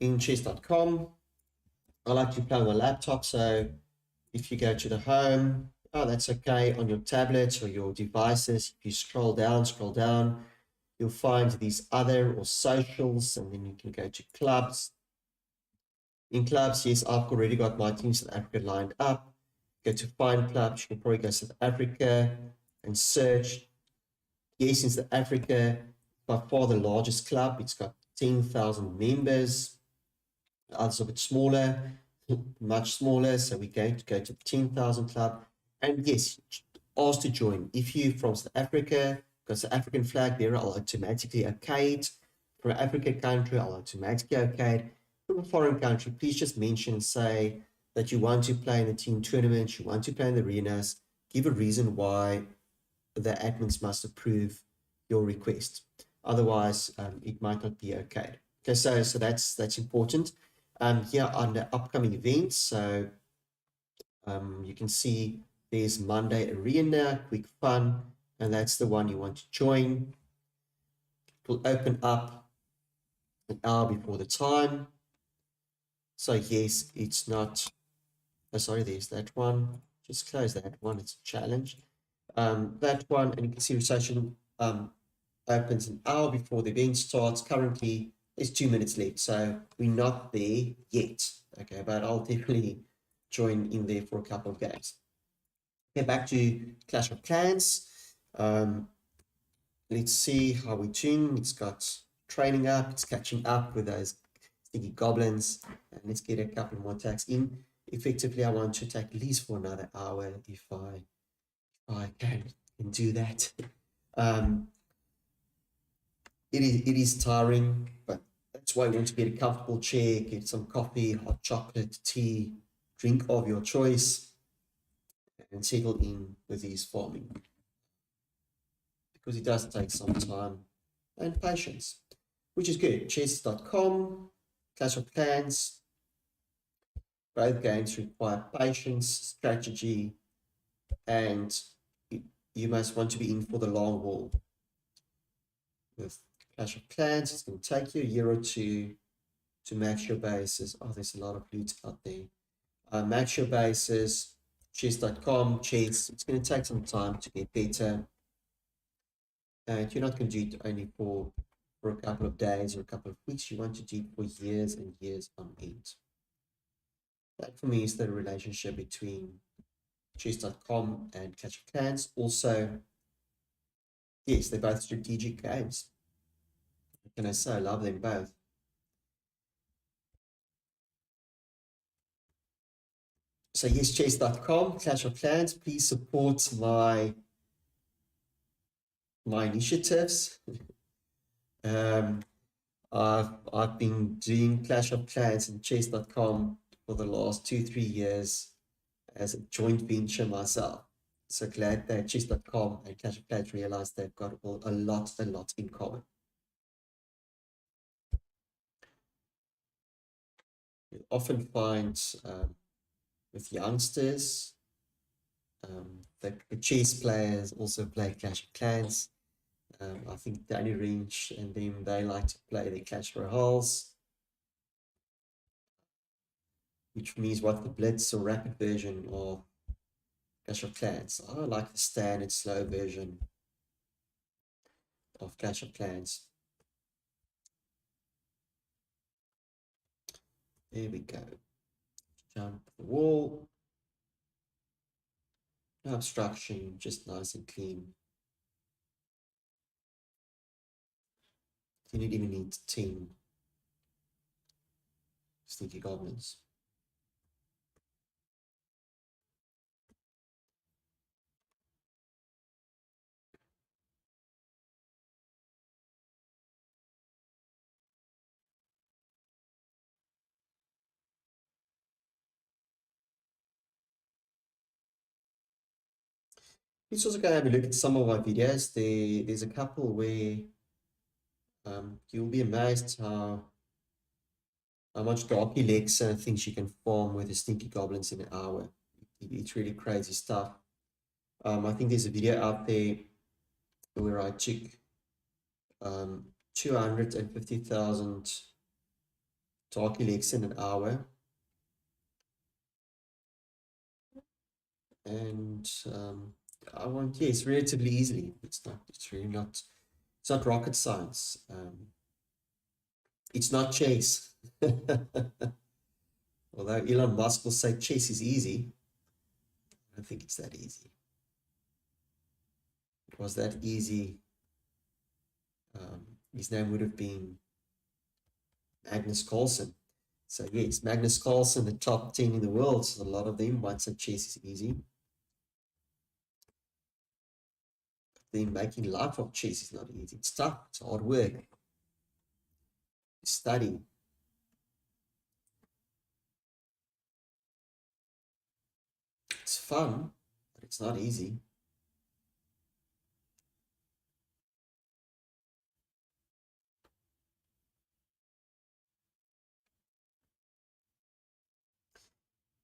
in chess.com, I like to play on my laptop. So if you go to the home, oh, that's okay. On your tablets or your devices, if you scroll down, you'll find these other or socials, and then you can go to clubs. In clubs, yes, I've already got my Team South Africa lined up. Go to find clubs, you can probably go South Africa and search. Yes, in South Africa, by far the largest club. It's got 10,000 members. Others are a bit smaller, much smaller. So we're going to go to the 10,000 club. And yes, ask to join. If you're from South Africa, because the African flag bearer, I'll automatically okay it. From an African country, I'll automatically okay it. From a foreign country, please just mention and say that you want to play in the team tournaments, you want to play in the arenas. Give a reason why the admins must approve your request. Otherwise, it might not be okay. Okay, so that's important. Here on the upcoming events, so you can see there's Monday Arena, Quick Fun, and that's the one you want to join. It will open up an hour before the time. So yes, it's not, oh, sorry, there's that one. Just close that one, it's a challenge. That one, and you can see registration opens an hour before the event starts. Currently, there's 2 minutes left, so we're not there yet. Okay, but I'll definitely join in there for a couple of games. Okay, back to Clash of Clans. Let's see how we're doing. It's got training up, it's catching up with those sticky goblins. And let's get a couple more attacks in. Effectively, I want to attack at least for another hour if I can do that. It is tiring, but that's why you want to get a comfortable chair, get some coffee, hot chocolate, tea, drink of your choice, and settle in with these farming. Because it does take some time and patience, which is good. Chess.com, Clash of Clans, both games require patience, strategy, and you must want to be in for the long haul. With Clash of Clans, it's going to take you a year or two to max your bases. Oh, there's a lot of loot out there. Max your bases, chess.com, chess. It's going to take some time to get better. And you're not going to do it only for a couple of days or a couple of weeks. You want to do it for years and years on end. That for me is the relationship between chess.com and Clash of Clans. Also, yes, they're both strategic games. What can I say? I love them both. So yes, chess.com, Clash of Clans, please support my initiatives. I've been doing Clash of Clans and chess.com for the last 2-3 years as a joint venture myself. So glad that chess.com and Clash of Clans realized they've got a lot in common. You often find with youngsters, the chess players also play Clash of Clans. I think Danny Range and them, they like to play the Clash Royales, which means what the blitz or rapid version of Clash of Clans. I like the standard slow version of Clash of Clans. There we go. Jump the wall. No obstruction, just nice and clean. You don't even need 10 sneaky goblins. Let's also go have a look at some of my videos. There's a couple where you'll be amazed how how much Dark Elixir thinks you can farm with the Stinky Goblins in an hour. It's really crazy stuff. I think there's a video out there where I took 250,000 Dark Elixir in an hour. And I want, yes, relatively easily. It's really not, it's not rocket science. It's not chess. Although Elon Musk will say chess is easy, I don't think it's that easy. If it was that easy, his name would have been Magnus Carlsen. So yes, Magnus Carlsen, the top 10 in the world, so a lot of them might say chess is easy. Then making life of chess is not easy. It's tough, it's hard work. Study. It's fun, but it's not easy.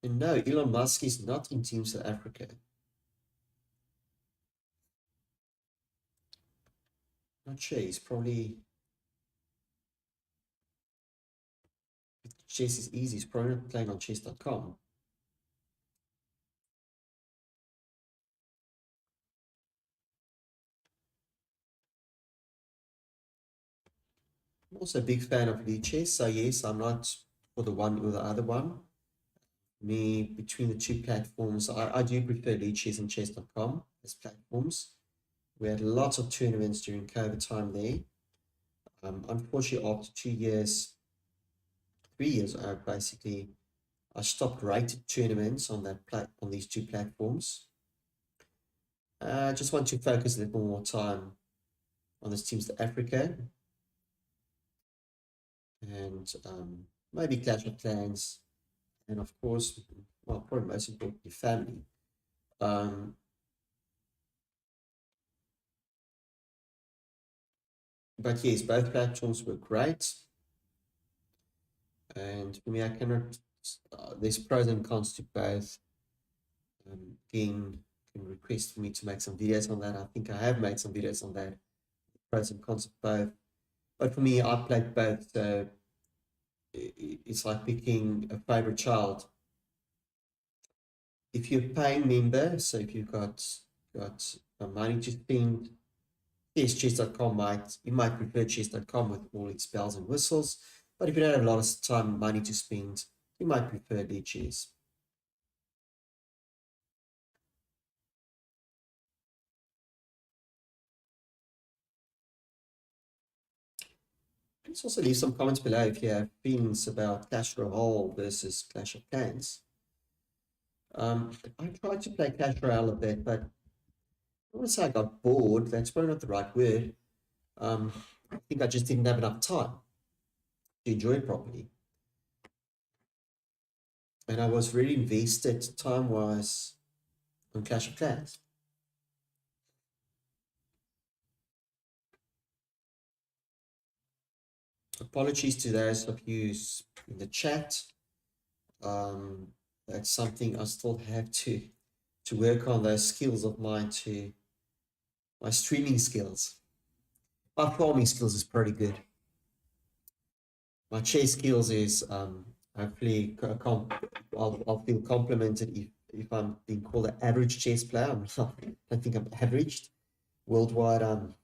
And no, Elon Musk is not in Team South Africa. Not sure, he's probably, if chess is easy, he's probably not playing on chess.com. I'm also a big fan of Lichess, so yes, I'm not for the one or the other one. Me, between the two platforms, I do prefer Lichess and chess.com as platforms. We had lots of tournaments during COVID time there. Unfortunately, after 2 years, 3 years, basically, I stopped rated tournaments on on these two platforms. I just want to focus a little more time on this Team South Africa and maybe Clash of Clans, and of course, well, probably most importantly, family. But yes, both platforms were great. And for me, I cannot, there's pros and cons to both. Again, can request for me to make some videos on that. I think I have made some videos on that, pros and cons of both. But for me, I played both, so it's like picking a favorite child. If you're a paying member, so if you've got money to spend, yes, chess.com you might prefer chess.com with all its bells and whistles. But if you don't have a lot of time, money to spend, you might prefer Lichess. Please also leave some comments below if you have feelings about Clash Royale versus Clash of Clans. I tried to play Clash Royale a bit, but I want to say I got bored. That's probably not the right word. I think I just didn't have enough time to enjoy it properly. And I was really invested time-wise on Clash of Clans. Apologies to those of you in the chat. That's something I still have to work on, those skills of mine, to my streaming skills. My farming skills is pretty good. My chess skills is hopefully I'll feel complimented if I'm being called an average chess player. I don't think I'm averaged. Worldwide, I'm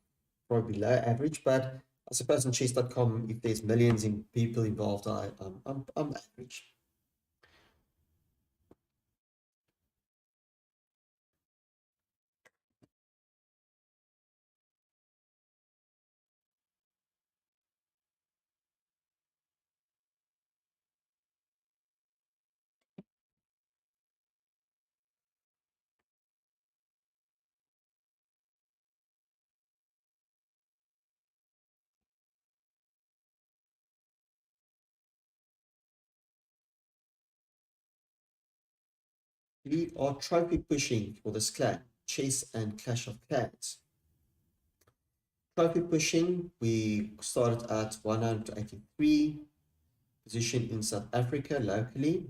probably below average, but I suppose on chess.com, if there's millions in people involved, I'm average. We are trophy pushing for this clan, Chess and Clash of Clans. Trophy pushing, we started at 183. position in South Africa locally.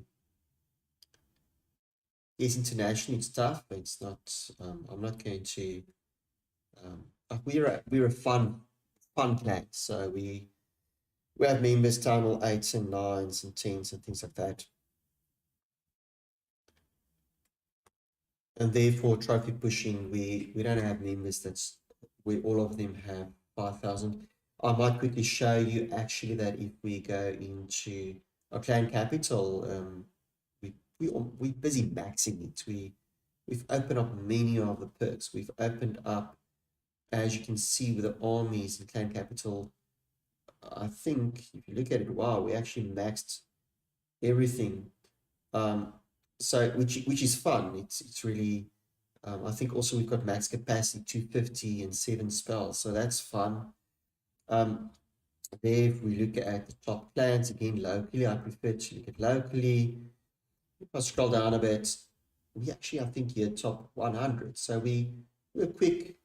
Yes, internationally it's tough, but it's not. I'm not going to. We're a fun clan, so we have members town hall 8s and 9s and 10s and things like that. And therefore, trophy pushing, we don't have members that's where all of them have 5,000. I might quickly show you actually that if we go into our clan capital, we're busy maxing it. We've opened up many of the perks. We've opened up, as you can see with the armies in clan capital, I think if you look at it, wow, we actually maxed everything. So which is fun. It's really I think also we've got max capacity 250 and 7 spells, so that's fun. There, if we look at the top clans again locally, I prefer to look at locally. If I scroll down a bit, we actually I think here top 100. So we're quick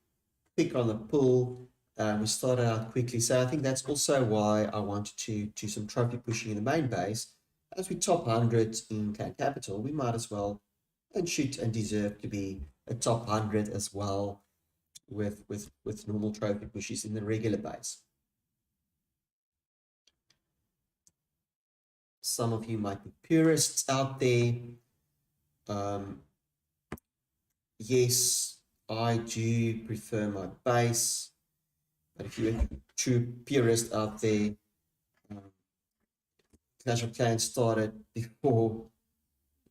on the pull. We started out quickly, so I think that's also why I wanted to do some trophy pushing in the main base. As we top 100 in clan capital, we might as well and should and deserve to be a top 100 as well with normal trophy pushes in the regular base. Some of you might be purists out there. Yes, I do prefer my base, but if you're a true purist out there, Clash of Clans started before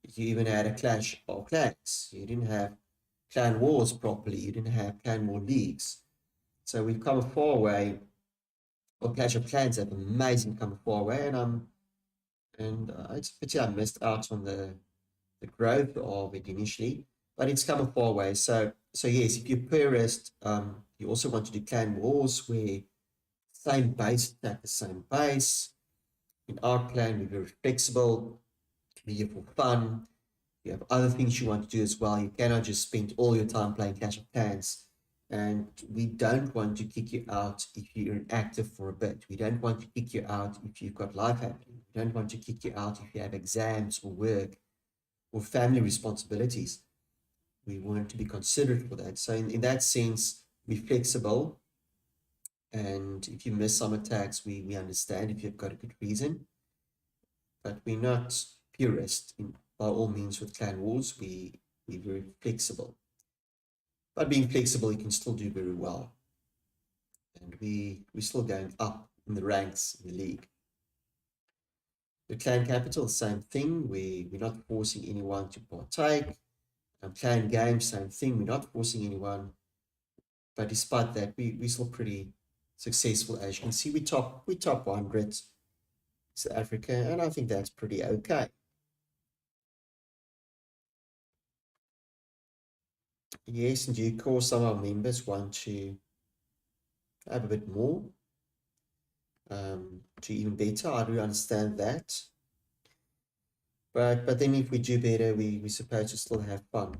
you even had a Clash of Clans. You didn't have clan wars properly. You didn't have clan war leagues. So we've come a far way. Well, Clash of Clans have amazing come a far way, and it's a pity I missed out on the growth of it initially, but it's come a far way. So yes, if you're purist, you also want to do clan wars where same base attack the same base. In our clan, we're very flexible. We're here for fun. You have other things you want to do as well. You cannot just spend all your time playing Clash of Clans. And we don't want to kick you out if you're inactive for a bit. We don't want to kick you out if you've got life happening. We don't want to kick you out if you have exams or work or family responsibilities. We want to be considerate for that. So in that sense, we're flexible. And if you miss some attacks, we understand if you've got a good reason. But we're not purist by all means with clan wars. We're very flexible. But being flexible, you can still do very well. And we're still going up in the ranks in the league. The clan capital, same thing. We're not forcing anyone to partake. Clan games, same thing. We're not forcing anyone. But despite that, we're still pretty successful. As you can see, we top 100 South Africa, and I think that's pretty okay. Yes, in due course, some of our members want to have a bit more, to even better. I do understand that. But then if we do better, we're supposed to still have fun.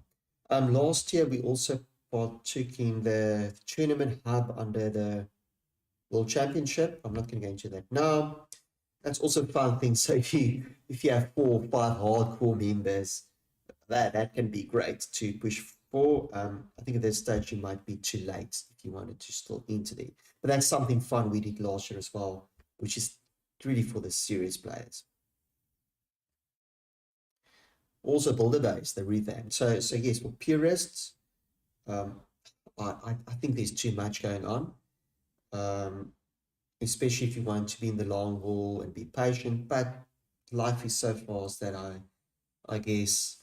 Last year, we also partook in the tournament hub under the World Championship. I'm not going to go into that now. That's also a fun thing. So if you have 4 or 5 hardcore members, that can be great to push for. I think at this stage you might be too late if you wanted to still enter there. But that's something fun we did last year as well, which is really for the serious players. Also Builder Days, the revamp. So yes, for purists, I think there's too much going on. Especially if you want to be in the long haul and be patient, but life is so fast that I guess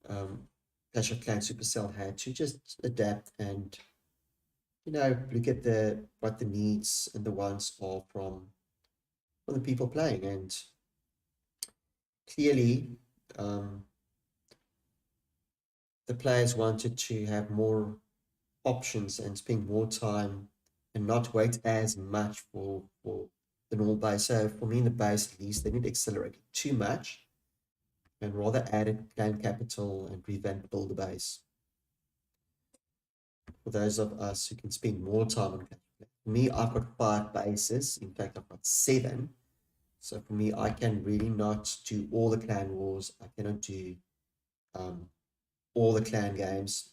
Clash of Clans Supercell had to just adapt and look at what the needs and the wants are from the people playing, and clearly the players wanted to have more options and spend more time and not wait as much for the normal base. So for me in the base at least, they didn't accelerate it too much and rather added clan capital and revamp Builder Base. For those of us who can spend more time on clan. For me, I've got 5 bases. In fact, I've got 7. So for me, I can really not do all the clan wars. I cannot do um, all the clan games.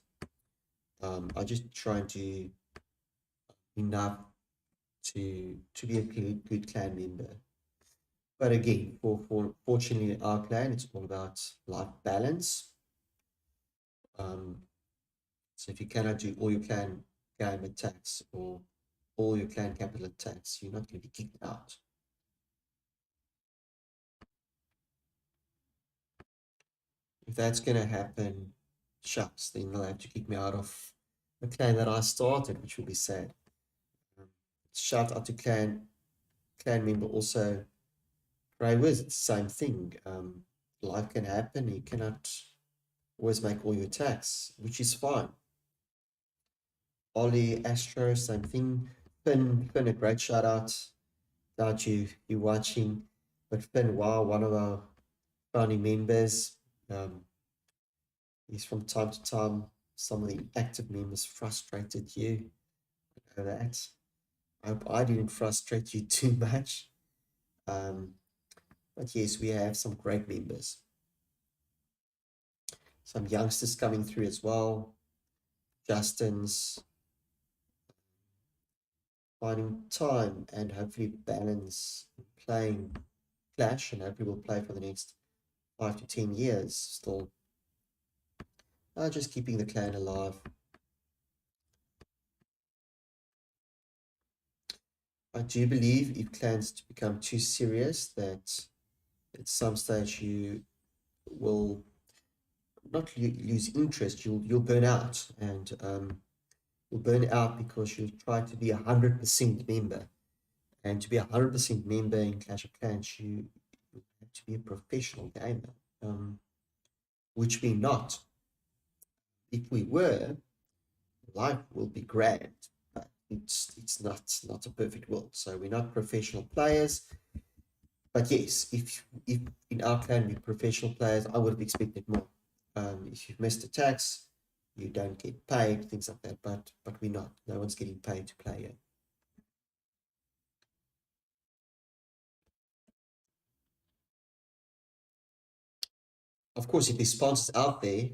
I just try and do enough to be a good clan member. But again, for fortunately in our clan, it's all about life balance. Um, so if you cannot do all your clan game attacks or all your clan capital attacks, you're not going to be kicked out. If that's going to happen, shucks, then they'll have to kick me out of the clan that I started, which will be sad. Um, Shout out to clan member also. Grey Wizards, same thing. Life can happen. You cannot always make all your attacks, which is fine. Ollie, Astro, same thing. Finn, a great shout out. Doubt you watching. But Finn, wow, one of our founding members. Um, he's from time to time, some of the active members frustrated you. I know that. I hope I didn't frustrate you too much. Um, but yes, we have some great members. Some youngsters coming through as well. Justin's finding time and hopefully balance playing Clash, and hopefully we'll play for the next 5 to 10 years still. Just keeping the clan alive. I do believe if clans become too serious, that at some stage you will not lose interest. You'll burn out, and you'll burn out because you try to be 100% member, and to be 100% member in Clash of Clans, you have to be a professional gamer, which we're not. If we were, life will be grand, but it's not a perfect world. So we're not professional players. But yes, if in our clan we're professional players, I would have expected more. If you've missed attacks, you don't get paid, things like that. But we're not. No one's getting paid to play it. Of course, if there's sponsors out there,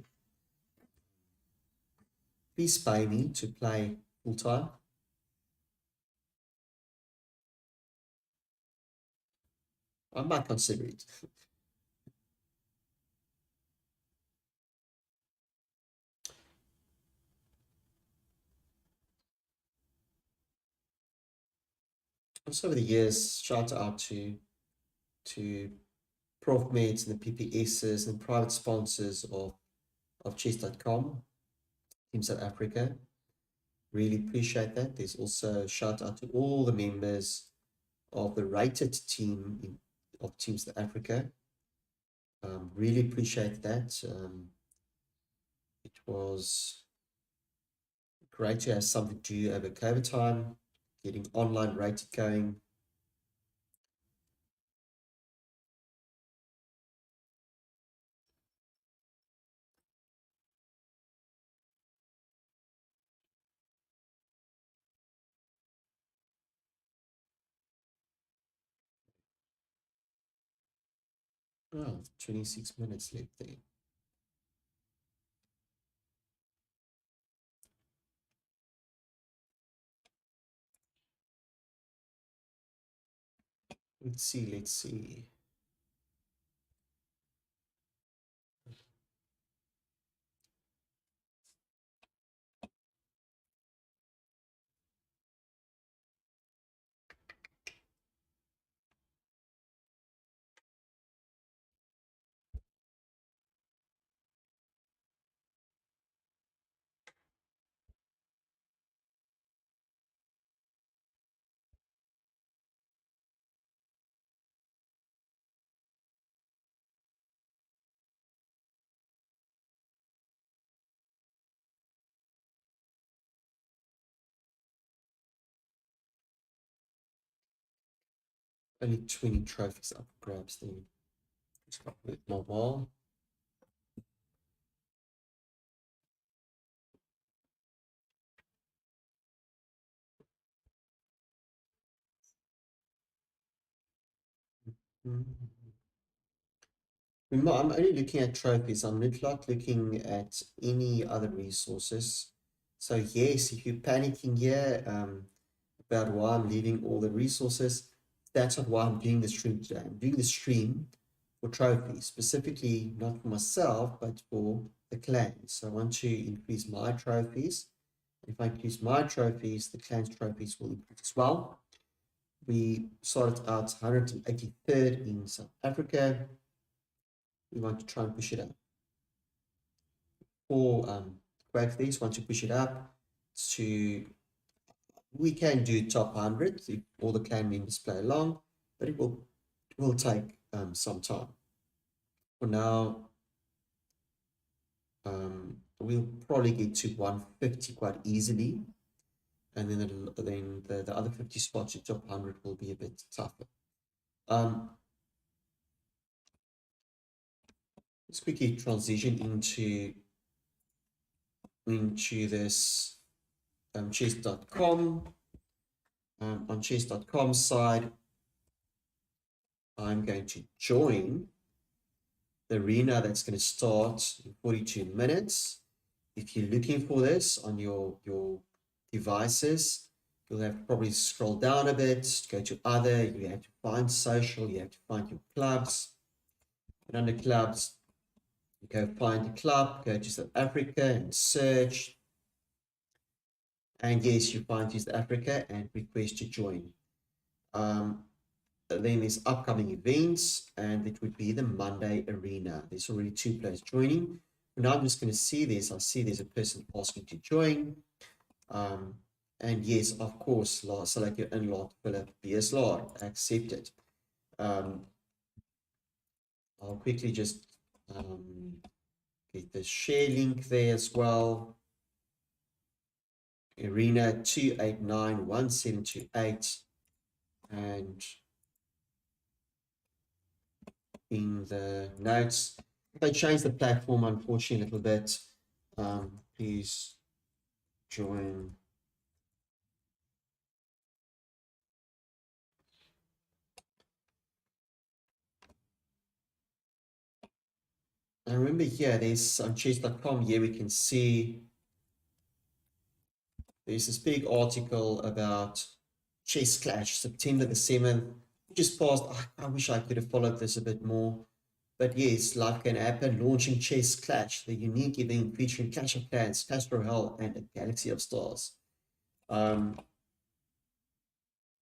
please pay me to play full time. I might consider it. Also, over the years, shout out to prof mates and the PPSs and private sponsors of chess.com, Team South Africa. Really appreciate that. There's also a shout out to all the members of the rated team of Team South Africa. Really appreciate that. It was great to have something to do over COVID time, getting online rated going. Oh, 26 minutes left there. Let's see, let's see. Only 20 trophies up for grabs there. It's got with mobile. Remember, I'm only looking at trophies. I'm not looking at any other resources. So yes, if you're panicking here about why I'm leaving all the resources, that's not why I'm doing the stream today. I'm doing the stream for trophies, specifically not for myself, but for the clan. So I want to increase my trophies. If I increase my trophies, the clan's trophies will increase as well. We started out 183rd in South Africa. We want to try and push it up. For grab these, once you push it up to, we can do top 100 if all the clan members play along, but it will take some time. For now, we'll probably get to 150 quite easily, and then the other 50 spots to top 100 will be a bit tougher. Let's quickly transition into this chess.com. On chess.com side, I'm going to join the arena that's going to start in 42 minutes. If you're looking for this on your devices, you'll have to probably scroll down a bit, go to other, you have to find social, you have to find your clubs. And under clubs, you go find a club, go to South Africa and search. And yes, you find South Africa and request to join. Then there's upcoming events, and it would be the Monday Arena. There's already 2 players joining. Now I'm just going to see this. I see there's a person asking to join. And yes, of course, select your unlocked Philip BSLR. Accept it. I'll quickly just get the share link there as well. Arena 2891728. And in the notes, I changed the platform unfortunately a little bit. Please join. And remember here, there's on chess.com, here we can see there's this big article about Chess Clash, September the 7th. Just passed. I wish I could have followed this a bit more. But yes, life can happen. Launching Chess Clash, the unique event featuring Clash of Clans, Clash Royale, and a Galaxy of Stars. By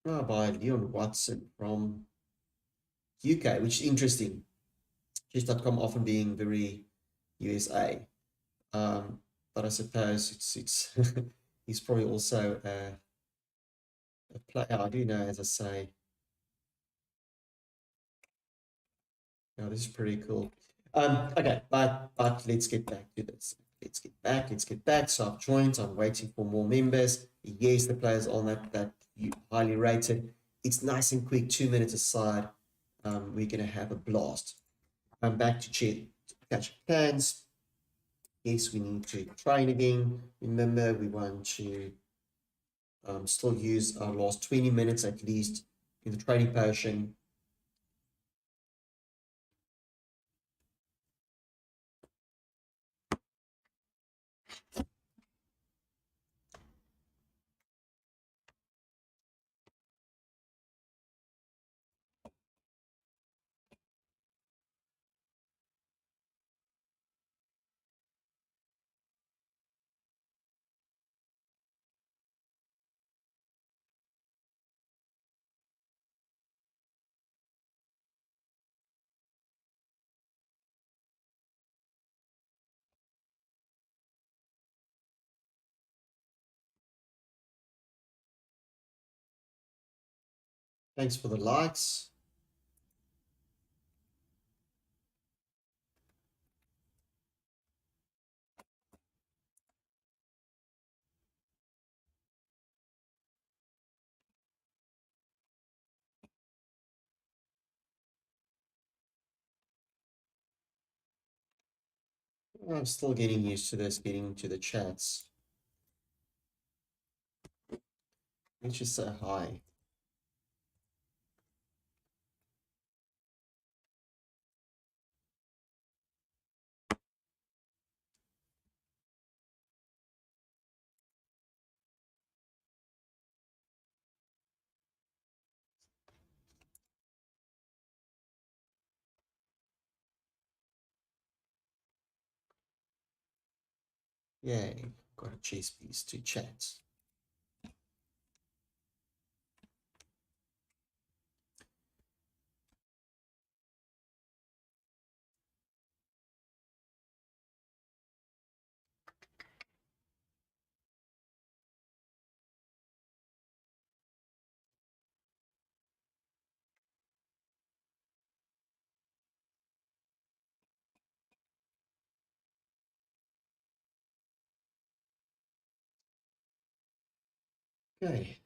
Leon Watson from UK, which is interesting. Chess.com often being very USA. But I suppose it's he's probably also a player. I do know, as I say. Oh, this is pretty cool. Okay, but let's get back to this. Let's get back. So I've joined. I'm waiting for more members. Yes, the players on that you highly rated. It's nice and quick. 2 minutes aside. We're gonna have a blast. I'm back to catch plans. Yes, we need to train again. Remember, we want to still use our last 20 minutes at least in the training potion. Thanks for the likes. I'm still getting used to this, getting to the chats. Let's just say hi. Yay, got a chess piece to chat. Okay.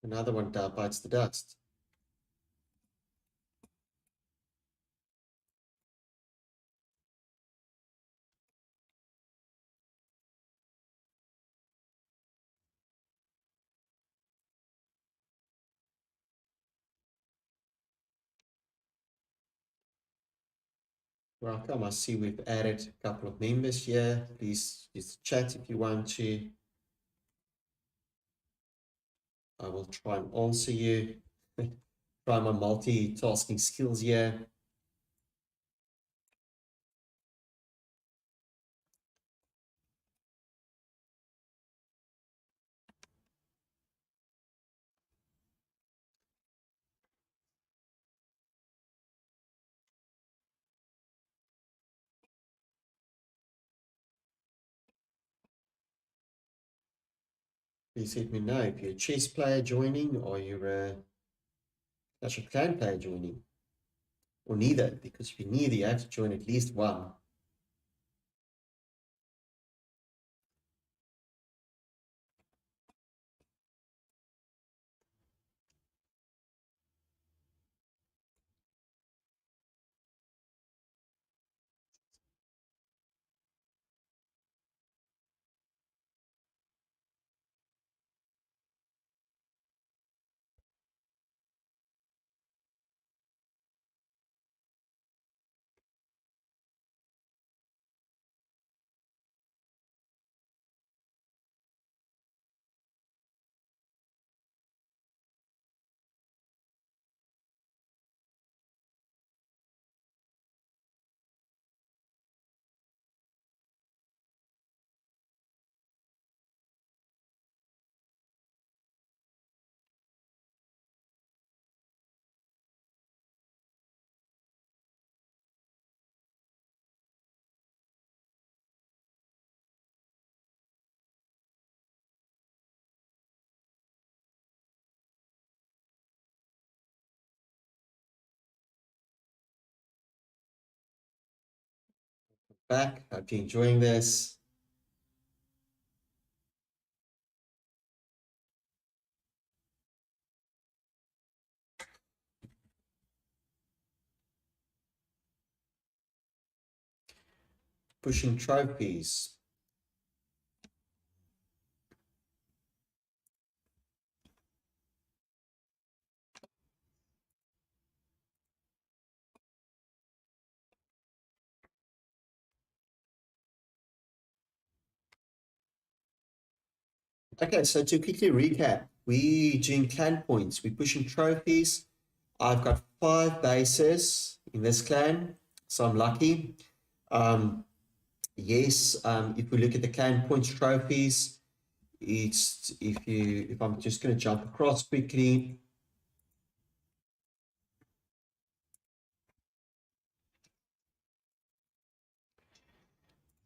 Another one bites the dust. Welcome. I see we've added a couple of members here. Please just chat if you want to. I will try and answer you. Try my multitasking skills here. Please let me know if you're a chess player joining or you're a Clash of Clans player joining. Or neither, because if you're neither, you have to join at least one. Back. Hope you're enjoying this. Pushing trophies. Okay, so to quickly recap, we're doing clan points. We're pushing trophies. I've got 5 bases in this clan, so I'm lucky. Yes, if we look at the clan points trophies, it's if I'm just going to jump across quickly.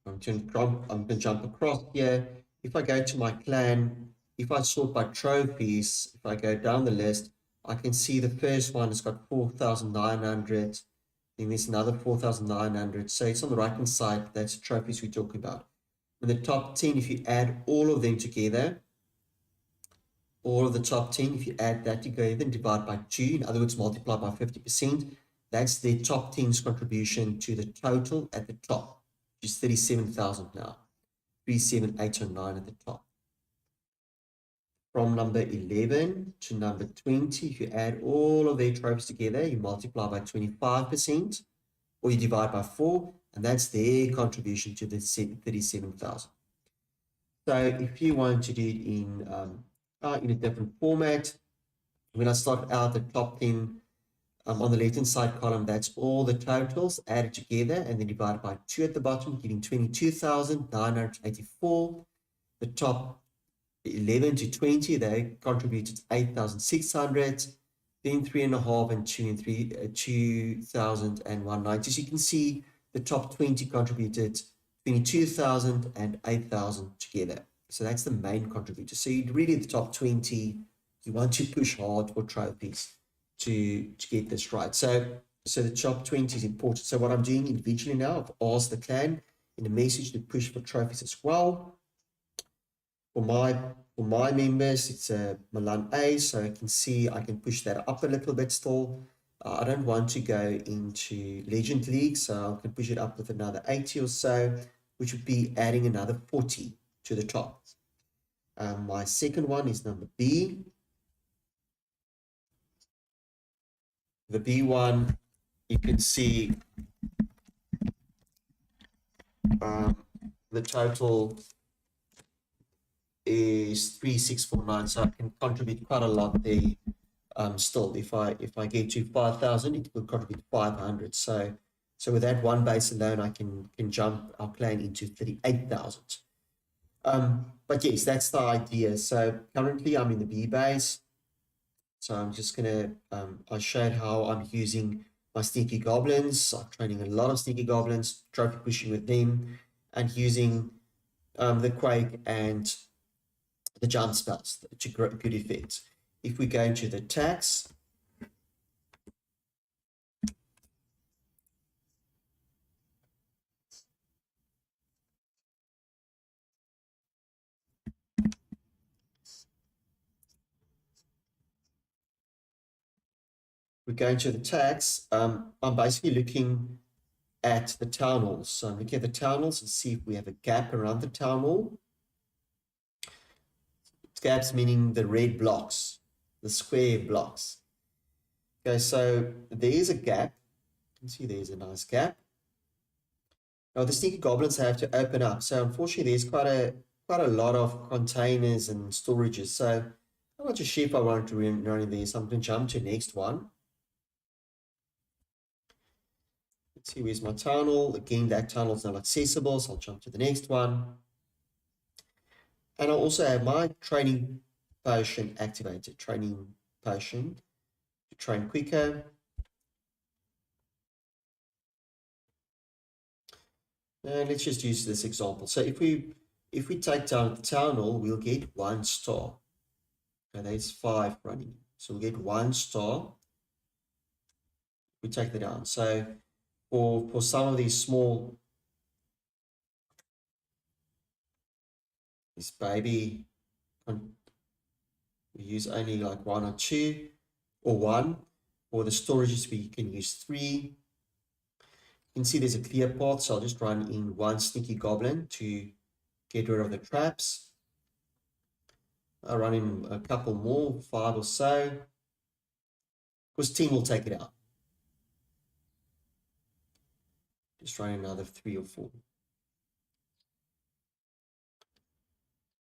I'm going to jump across here. If I go to my clan, if I sort by trophies, if I go down the list, I can see the first one has got 4,900. Then there's another 4,900. So it's on the right-hand side. That's the trophies we're talking about. In the top 10, if you add all of them together, all of the top 10, if you add that together and divide by 2, in other words, multiply by 50%, that's their top 10's contribution to the total at the top, which is 37,000 now. 37,809 at the top. from number 11 to number 20, if you add all of their trophies together, you multiply by 25%, or you divide by 4, and that's their contribution to the 37,000. So if you want to do it in a different format, when I start out the top 10, on the left-hand side column, that's all the totals added together and then divided by 2 at the bottom, giving 22,984. The top 11 to 20, they contributed 8,600. Then 3.5 and 2 and 3, 2,190. So you can see the top 20 contributed 22,000 and 8,000 together. So that's the main contributor. So you really, the top 20, you want to push hard for trophies to get this right. So the top 20 is important. So what I'm doing individually now, I've asked the clan in a message to push for trophies as well. For my members, it's a Milan A, so I can see I can push that up a little bit still. I don't want to go into Legend League, so I can push it up with another 80 or so, which would be adding another 40 to the top. My second one is number B. The B one, you can see the total is 3,649, so I can contribute quite a lot there. Still, if I get to 5,000, it will contribute 500. So with that one base alone, I can jump our clan into 38,000. But yes, that's the idea. So currently I'm in the B base. So I'm just gonna, I showed how I'm using my sneaky goblins. I'm training a lot of sneaky goblins, trophy pushing with them, and using the Quake and the jump spells to good effect. If we go into the tax, we go into the tax, I'm basically looking at the town halls. So I'm looking at the town halls and see if we have a gap around the town hall. Gaps meaning the red blocks, the square blocks. Okay, so there is a gap. You can see there's a nice gap. Now the sneaky goblins have to open up. So unfortunately, there's quite a lot of containers and storages. So I'm not just sure if I want to run in there. So I'm going to jump to the next one. Let's see, where's my tunnel? Again, that tunnel is not accessible, so I'll jump to the next one. And I'll also have my training potion activated, training potion to train quicker. And let's just use this example. So if we take down the town hall, we'll get 1 star. And there's 5 running. So we'll get 1 star. We take that down. So for some of these small, this baby, we use only like 1 or 2 or 1. For the storages, we can use 3. You can see there's a clear path, so I'll just run in 1 sneaky goblin to get rid of the traps. I'll run in a couple more, 5 or so, because 10 will take it out. Just run another 3 or 4.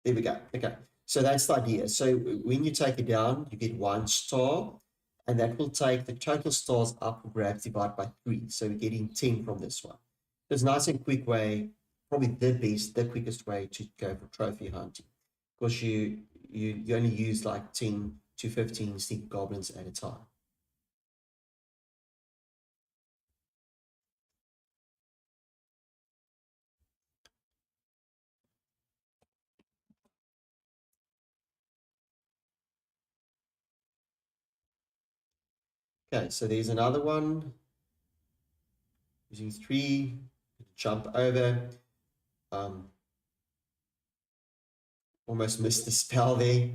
There we go. Okay, so that's the idea. So when you take it down, you get 1 star, and that will take the total stars up for grabs divided by 3. So we're getting 10 from this one. It's a nice and quick way, probably the quickest way to go for trophy hunting, because you only use like 10 to 15 sneaky goblins at a time. Okay, so there's another one. Using 3, jump over. Almost missed the spell there.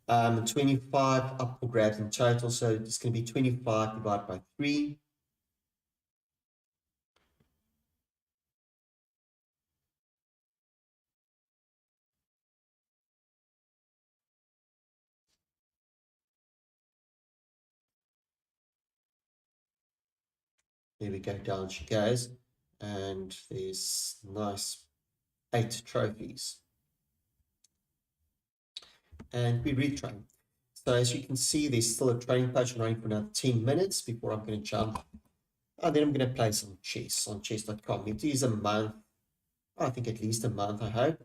25 up for grabs in total, so it's going to be 25 divided by 3. Here we go, down she goes. And there's nice 8 trophies. And we retrain. So as you can see, there's still a training page running for another 10 minutes before I'm going to jump. And then I'm going to play some chess on chess.com. It is a month, I think at least a month, I hope,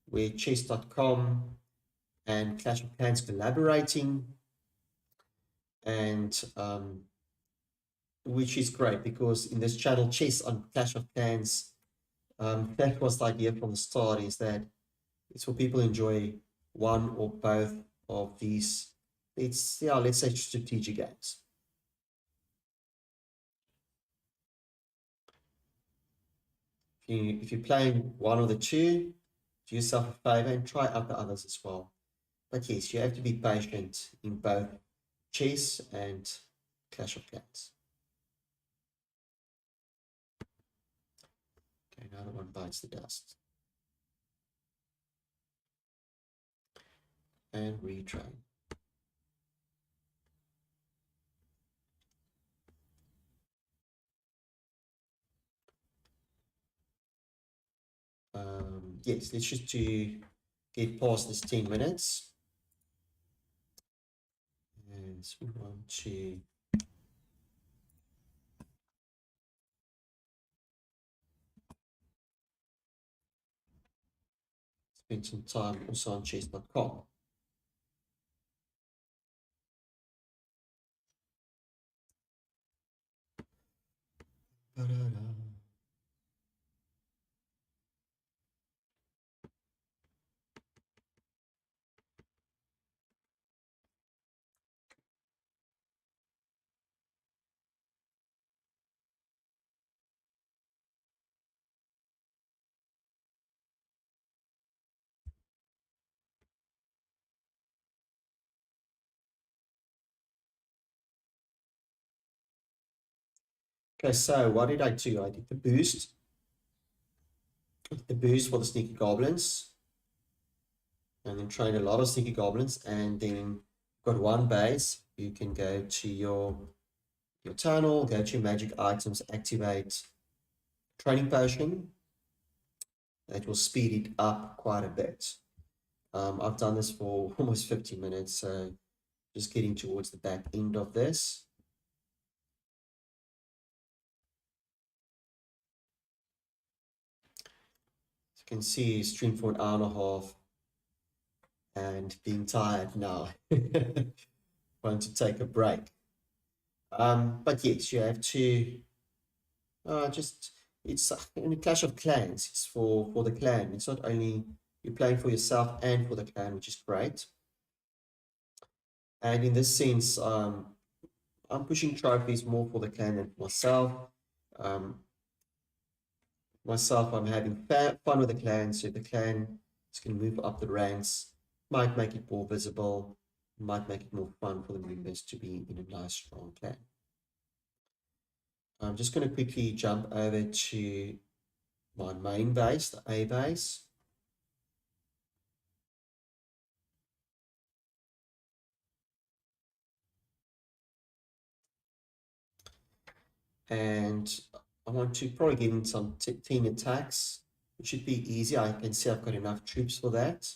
where chess.com and Clash of Clans collaborating, and which is great because in this channel, Chess on Clash of Clans, that was the idea from the start, is that it's for people who enjoy one or both of these, it's, yeah, let's say strategic games. If you're playing one of the two, do yourself a favor and try out the others as well. But yes, you have to be patient in both chess and Clash of Clans. Okay, another one bites the dust. And retrain. Yes, let's just get past this 10 minutes. And so we want to spend some time also on chess.com. Okay, so what did I do? I did the boost for the sneaky goblins, and then trained a lot of sneaky goblins, and then got one base. You can go to your tunnel, go to your magic items, activate training potion. That will speed it up quite a bit. I've done this for almost 50 minutes, so just getting towards the back end of this. As you can see, stream for an hour and a half and being tired now. Want to take a break. But yes, you have to just, it's in a Clash of Clans, it's for the clan. It's not only you're playing for yourself and for the clan, which is great. And in this sense, I'm pushing trophies more for the clan than for myself. Um, I'm having fun with the clan, so the clan is going to move up the ranks, might make it more visible, might make it more fun for the members to be in a nice, strong clan. I'm just going to quickly jump over to my main base, the A base. And I want to probably get in some team attacks. It should be easy. I can see I've got enough troops for that.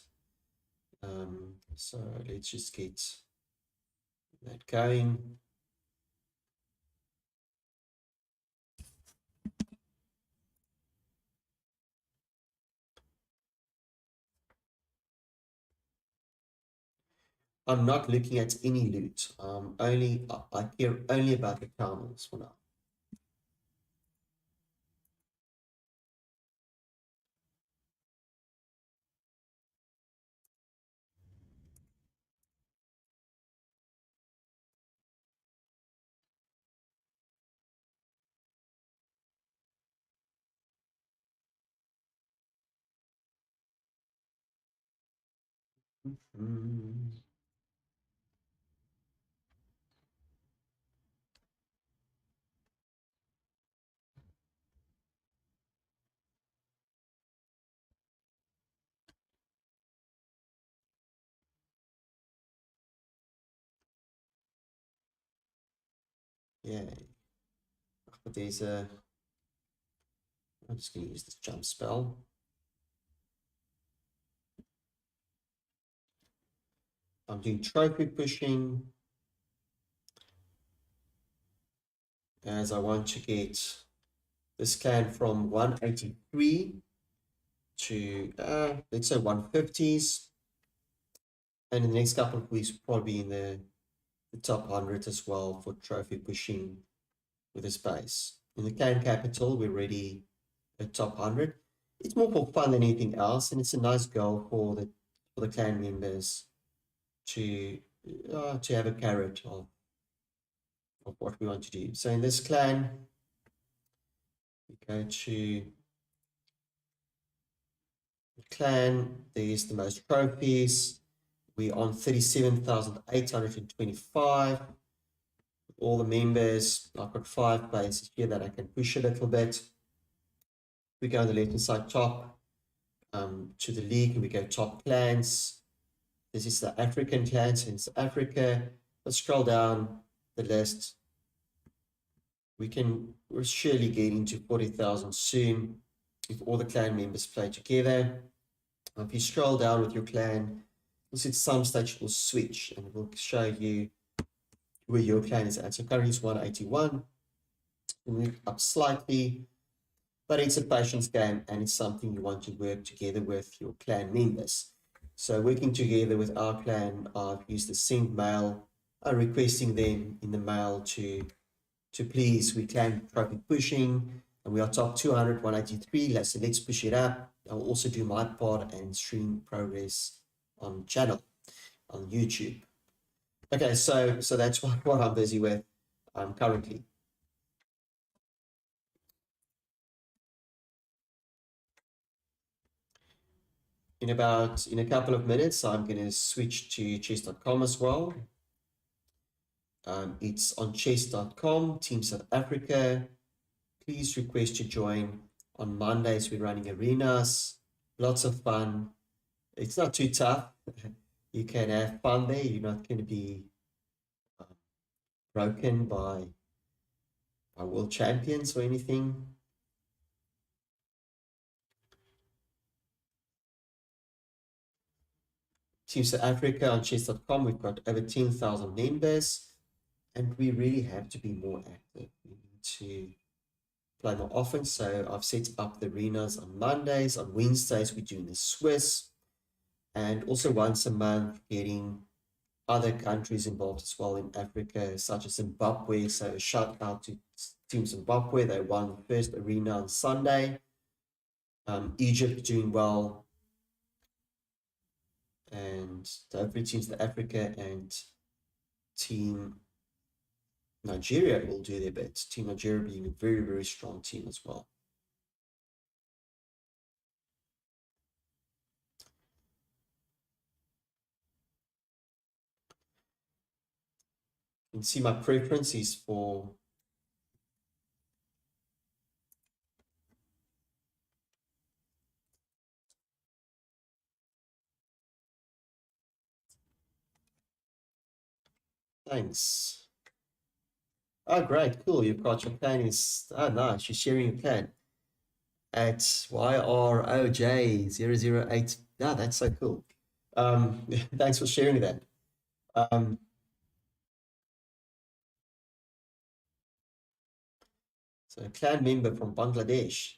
So let's just get that going. I'm not looking at any loot. I care only about the camels for now. Mm. Yay. but I'm just going to use this jump spell. I'm doing trophy pushing as I want to get this clan from 183 to let's say 150s, and in the next couple of weeks probably in the top 100 as well for trophy pushing with this base. In the clan capital we're already at top 100. It's more for fun than anything else, and it's a nice goal for the clan members to have a carrot of what we want to do. So in this clan we go to clan, there's the most trophies. We're on 37,825. All the members, I've got 5 places here that I can push a little bit. We go on the left-hand side top to the league, and we go top clans. This is the African clans in South Africa. Let's scroll down the list. We're surely getting into 40,000 soon if all the clan members play together. If you scroll down with your clan, you'll see at some stage it will switch and it will show you where your clan is at. So currently it's 181. We'll move up slightly, but it's a patience game and it's something you want to work together with your clan members. So working together with our clan, I've used the send mail, requesting them in the mail to please, we clan trophy pushing, and we are top 200, 183. So let's push it up. I'll also do my part and stream progress on channel, on YouTube. Okay, so that's what I'm busy with currently. In a couple of minutes, I'm going to switch to chess.com as well. It's on chess.com, Team South Africa. Please request to join. On Mondays, we're running arenas. Lots of fun. It's not too tough. You can have fun there. You're not going to be broken by world champions or anything. Team South Africa on chess.com, we've got over 10,000 members, and we really have to be more active. We need to play more often. So I've set up the arenas on Mondays. On Wednesdays, we're doing the Swiss, and also once a month getting other countries involved as well in Africa, such as Zimbabwe. So a shout out to Team Zimbabwe. They won the first arena on Sunday. Egypt doing well, and the other teams, the Africa and Team Nigeria, will do their bit. Team Nigeria being a very, very strong team as well. You can see my preference is for thanks. Oh, great, cool. You've got your plan is nice. You're sharing your plan at YROJ008. Ah, that's so cool. Thanks for sharing that. So a clan member from Bangladesh.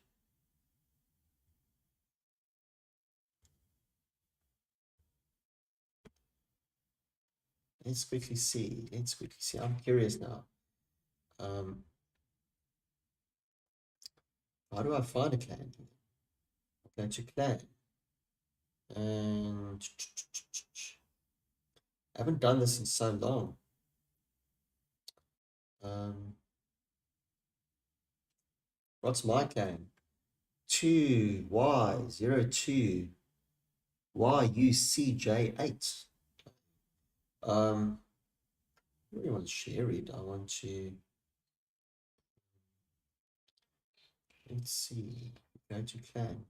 Let's quickly see. I'm curious now. How do I find a clan? Go to clan. And I haven't done this in so long. What's my clan? 2Y02 YUCJ8. I really want to share it. I want to, let's see, go to clan.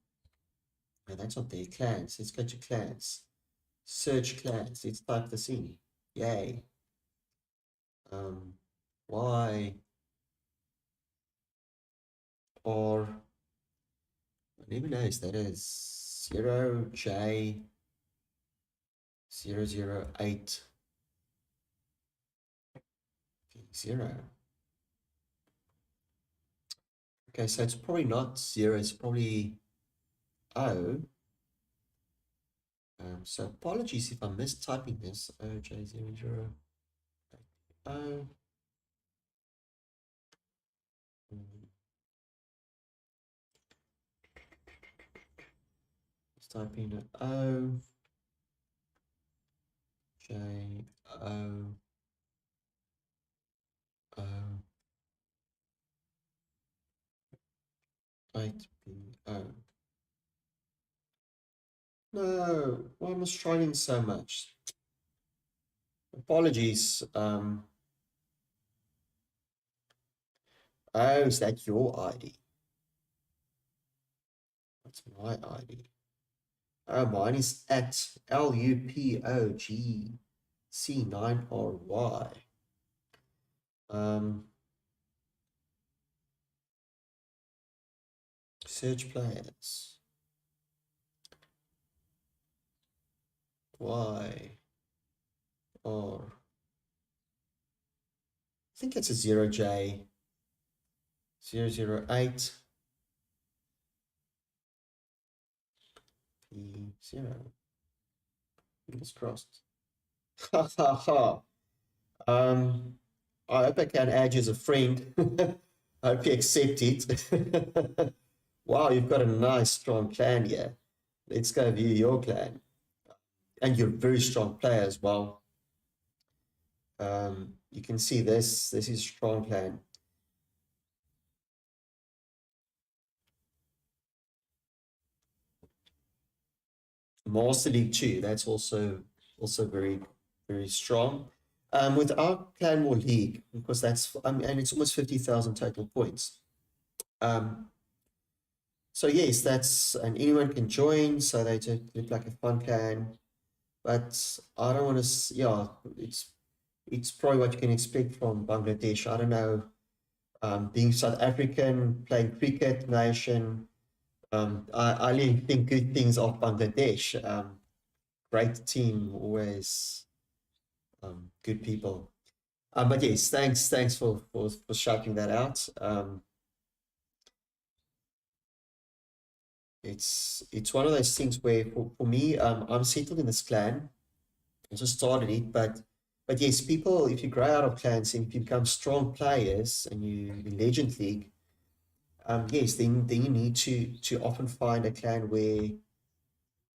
No, that's not there. Clans. Let's go to clans. Search clans. Let's type this in. Yay. Y or I don't even know, is that a 0J008 0? Okay, so it's probably not 0, it's probably O. So apologies if I'm mistyping this. OJ00. O. Let's type in O. J. O. O. 8B. No, why am I struggling so much? Apologies. Oh, is that your ID? That's my ID. Oh, mine is at LUPOGC9RY. Search players. Y. Or. I think it's a 0J. 008. P0. Fingers crossed. Ha ha ha. I hope I can add you as a friend. I hope you accept it. Wow, you've got a nice, strong clan here. Let's go view your clan. And you're a very strong player as well. You can see this. This is strong clan. Master League 2, that's also very, very strong. With our Clan War League, because that's, and it's almost 50,000 total points. So yes, that's, and anyone can join, so they just look like a fun clan. But I don't want to, yeah, it's probably what you can expect from Bangladesh. I don't know, being South African, playing cricket nation, I only think good things of Bangladesh. Great team, always good people. But yes, thanks for shouting that out. It's one of those things where for me, I'm settled in this clan. I just started it, but yes, people, if you grow out of clans and if you become strong players and you in Legend League, yes, then you need to often find a clan where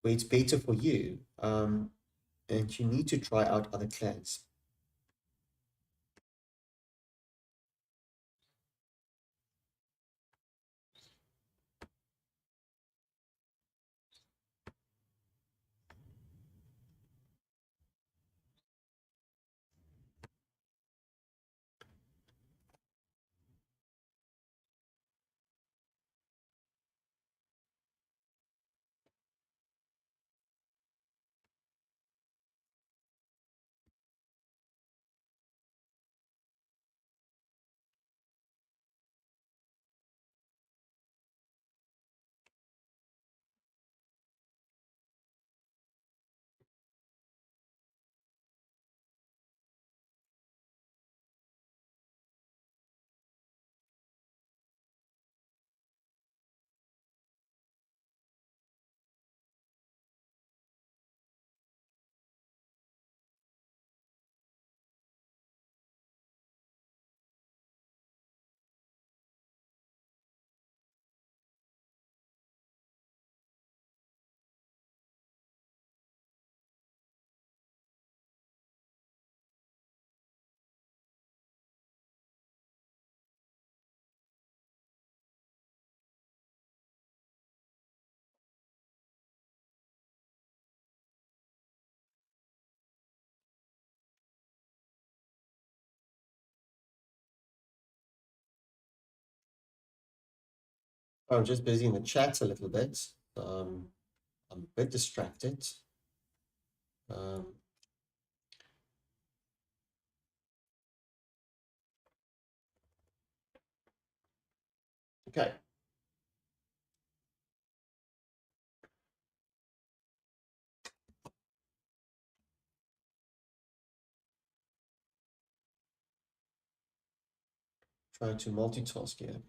it's better for you. And you need to try out other clans. I'm just busy in the chat a little bit. I'm a bit distracted. Okay, Trying to multitask here.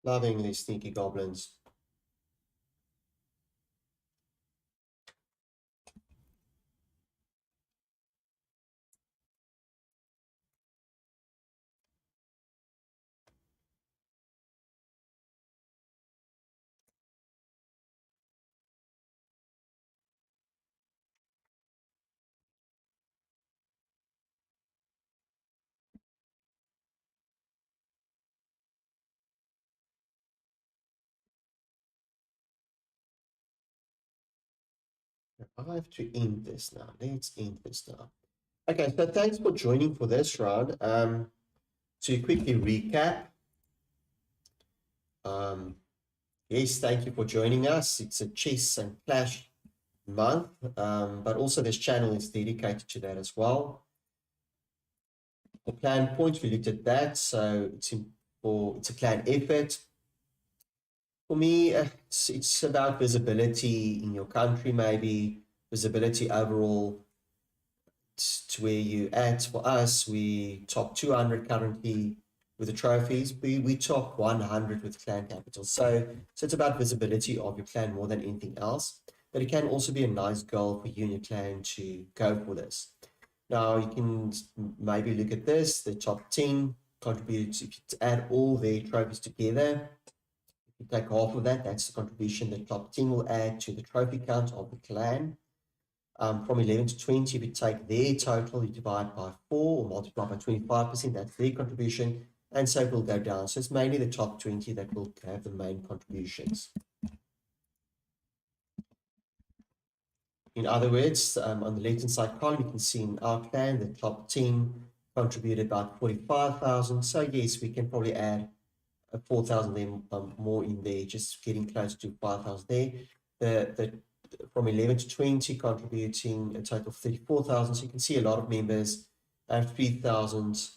Loving these sneaky goblins. I have to end this now. Let's end this now. Okay, so thanks for joining for this round. To quickly recap, yes, thank you for joining us. It's a chess and clash month, but also this channel is dedicated to that as well. The clan points, we looked at that, so it's a clan effort. For me, it's about visibility in your country, maybe visibility overall to where you at. For us, we top 200 currently with the trophies. We top 100 with clan capital. So it's about visibility of your clan more than anything else. But it can also be a nice goal for you and your clan to go for this. Now you can maybe look at this, the top 10 contributors. If you add all their trophies together, if you take half of that, that's the contribution the top 10 will add to the trophy count of the clan. From 11 to 20, if you take their total, you divide by 4 or multiply by 25%, that's their contribution, and so it will go down. So it's mainly the top 20 that will have the main contributions. In other words, on the left-hand side column, you can see in our clan, the top 10 contributed about 45,000. So yes, we can probably add 4,000 more in there, just getting close to 5,000 there. From 11 to 20 contributing a total of 34,000. So you can see a lot of members have 3,000,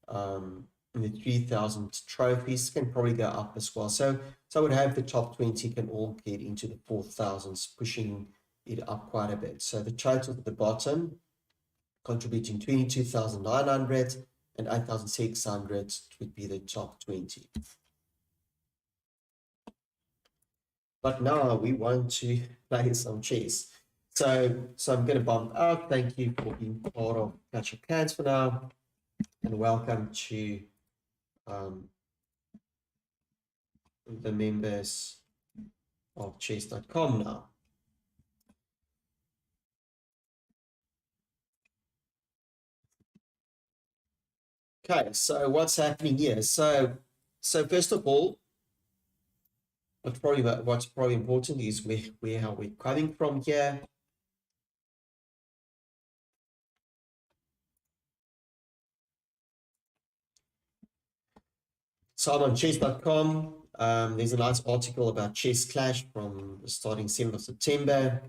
the 3,000 trophies can probably go up as well. So I would have the top 20 can all get into the 4,000s, pushing it up quite a bit. So the total at the bottom contributing 22,900 and 8,600 would be the top 20. But now we want to play some chess. So I'm going to bump out. Thank you for being part of Clash of Clans for now. And welcome to the members of chess.com now. Okay, so what's happening here? So first of all, what's probably important is where are we coming from here. So I'm on chess.com. There's a nice article about Chess Clash from starting 7th of September.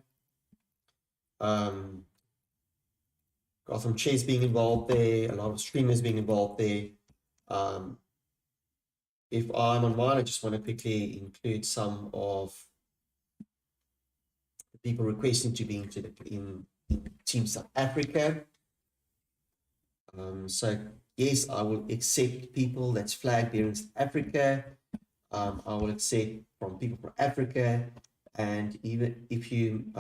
Gotham Chess being involved there, a lot of streamers being involved there. If I'm on mine, I just want to quickly include some of the people requesting to be in Team South Africa. So yes, I will accept people that's flag bearing South Africa. I will accept from people from Africa, and even if you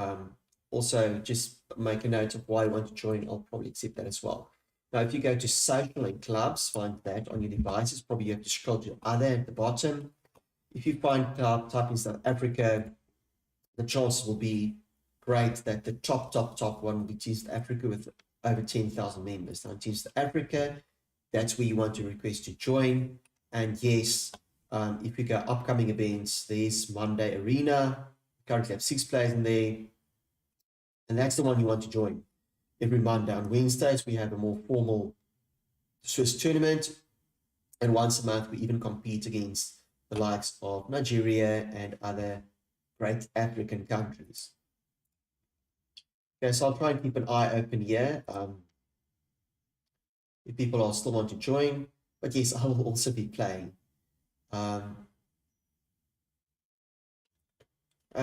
also just make a note of why you want to join, I'll probably accept that as well. Now, if you go to social and clubs, find that on your devices, probably you have to scroll to other at the bottom. If you find club, type in South Africa, the chances will be great that the top one will be Team South Africa with over 10,000 members. Now, Team South Africa that's where you want to request to join. And yes, if you go upcoming events, there's Monday Arena. Currently have 6 players in there, and that's the one you want to join. Every Monday. On Wednesdays, we have a more formal Swiss tournament, and once a month we even compete against the likes of Nigeria and other great African countries. Okay, so I'll try and keep an eye open here if people are still want to join. But yes, I will also be playing. Oh,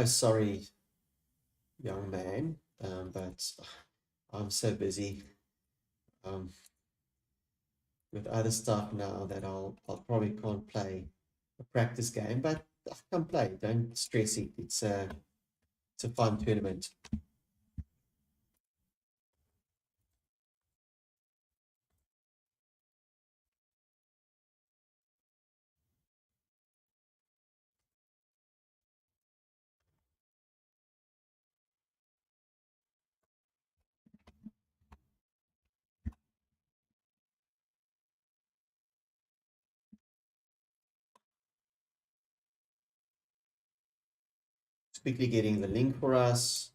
sorry, young man, but I'm so busy with other stuff now that I'll probably can't play a practice game, but I can play. Don't stress it. It's a fun tournament. Just quickly getting the link for us.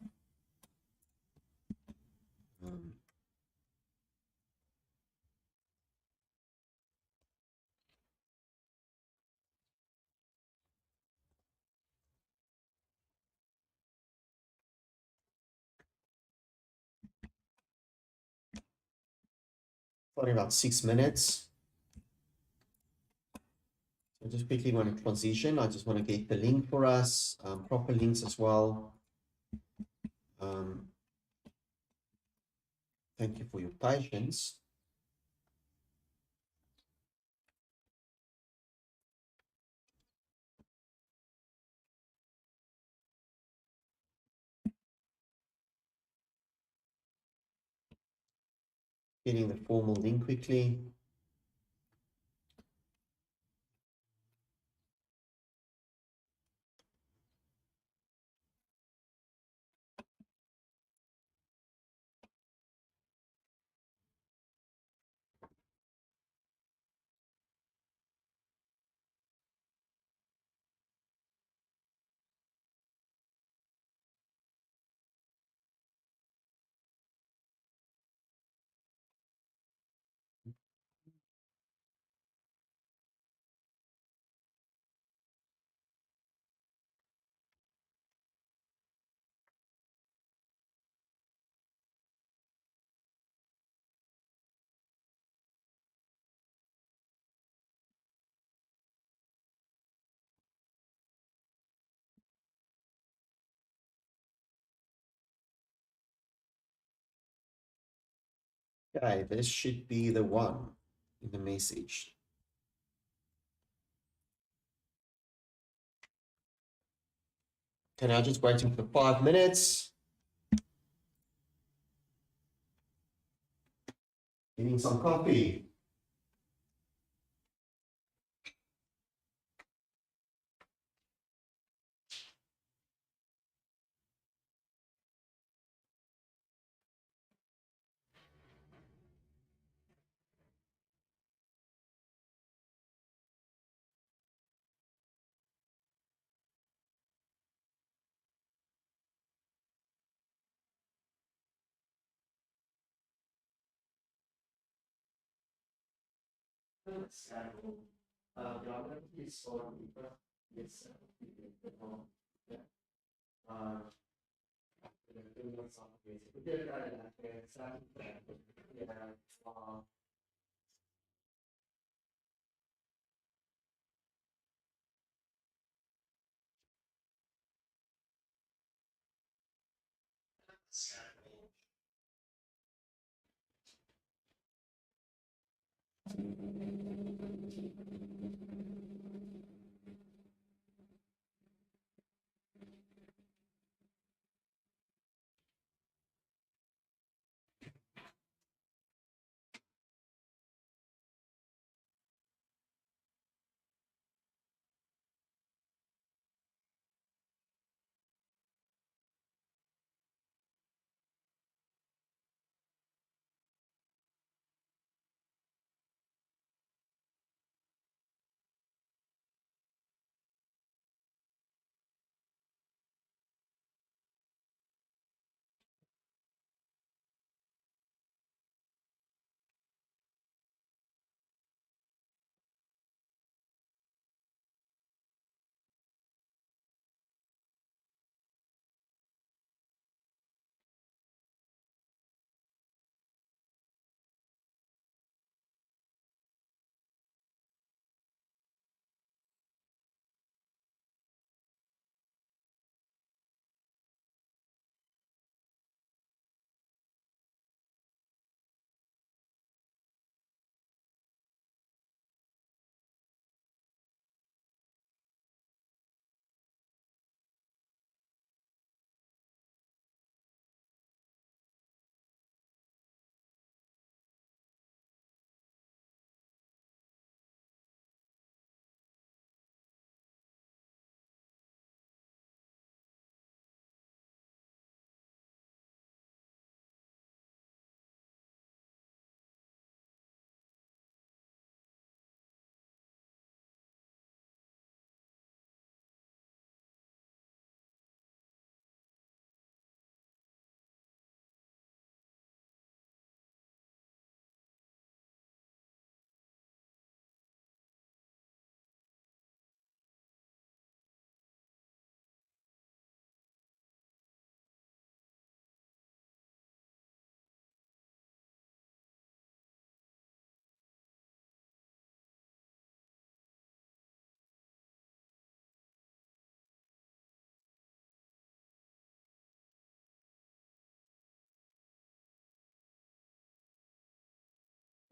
Probably about 6 minutes. I just quickly want to transition. I just want to get the link for us, proper links as well. Thank you for your patience. Getting the formal link quickly. Okay, this should be the one in the message. Okay, now just waiting for 5 minutes. Getting some coffee.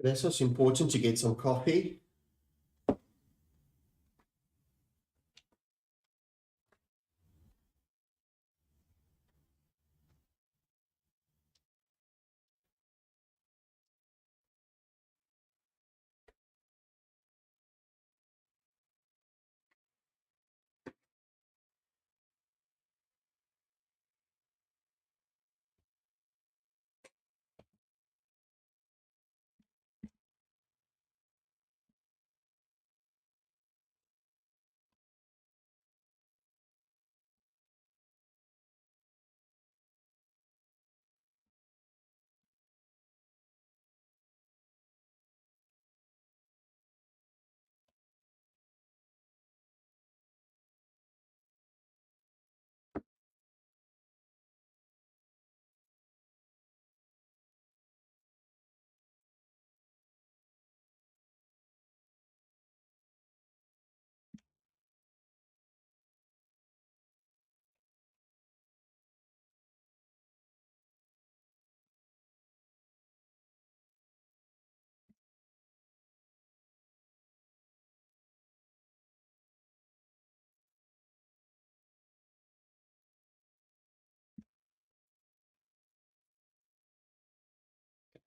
It's also important to get some coffee.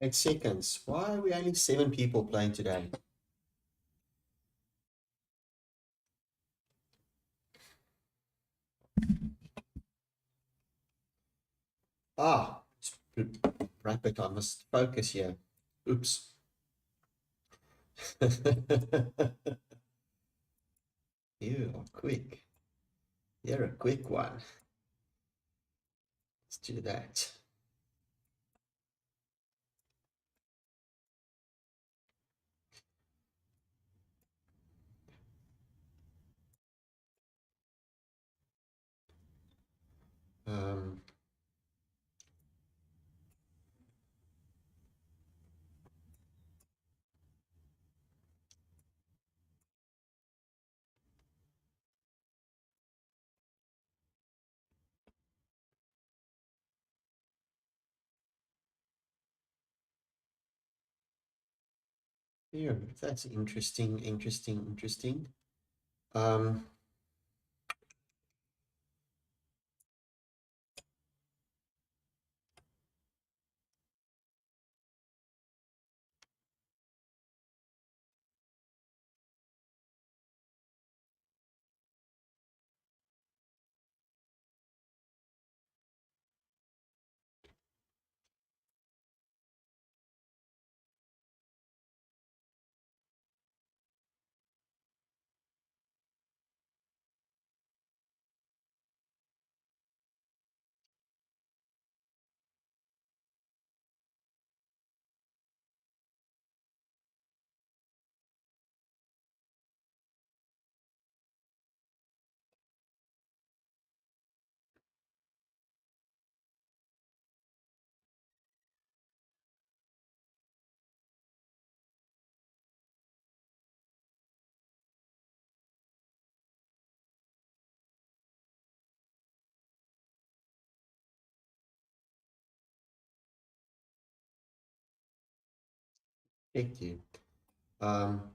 Eight seconds. Why are we only 7 people playing today? Ah, rapid. I must focus here. Oops. You are quick. You're a quick one. Let's do that. Um, yeah, that's interesting, interesting. Um, Thank you. Um,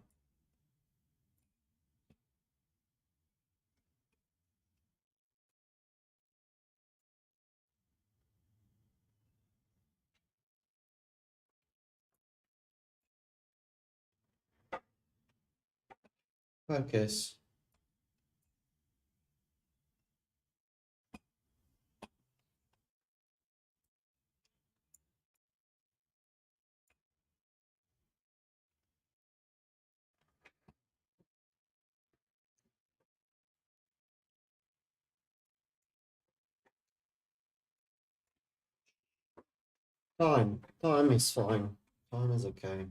focus. Time. Time is fine. Time is okay.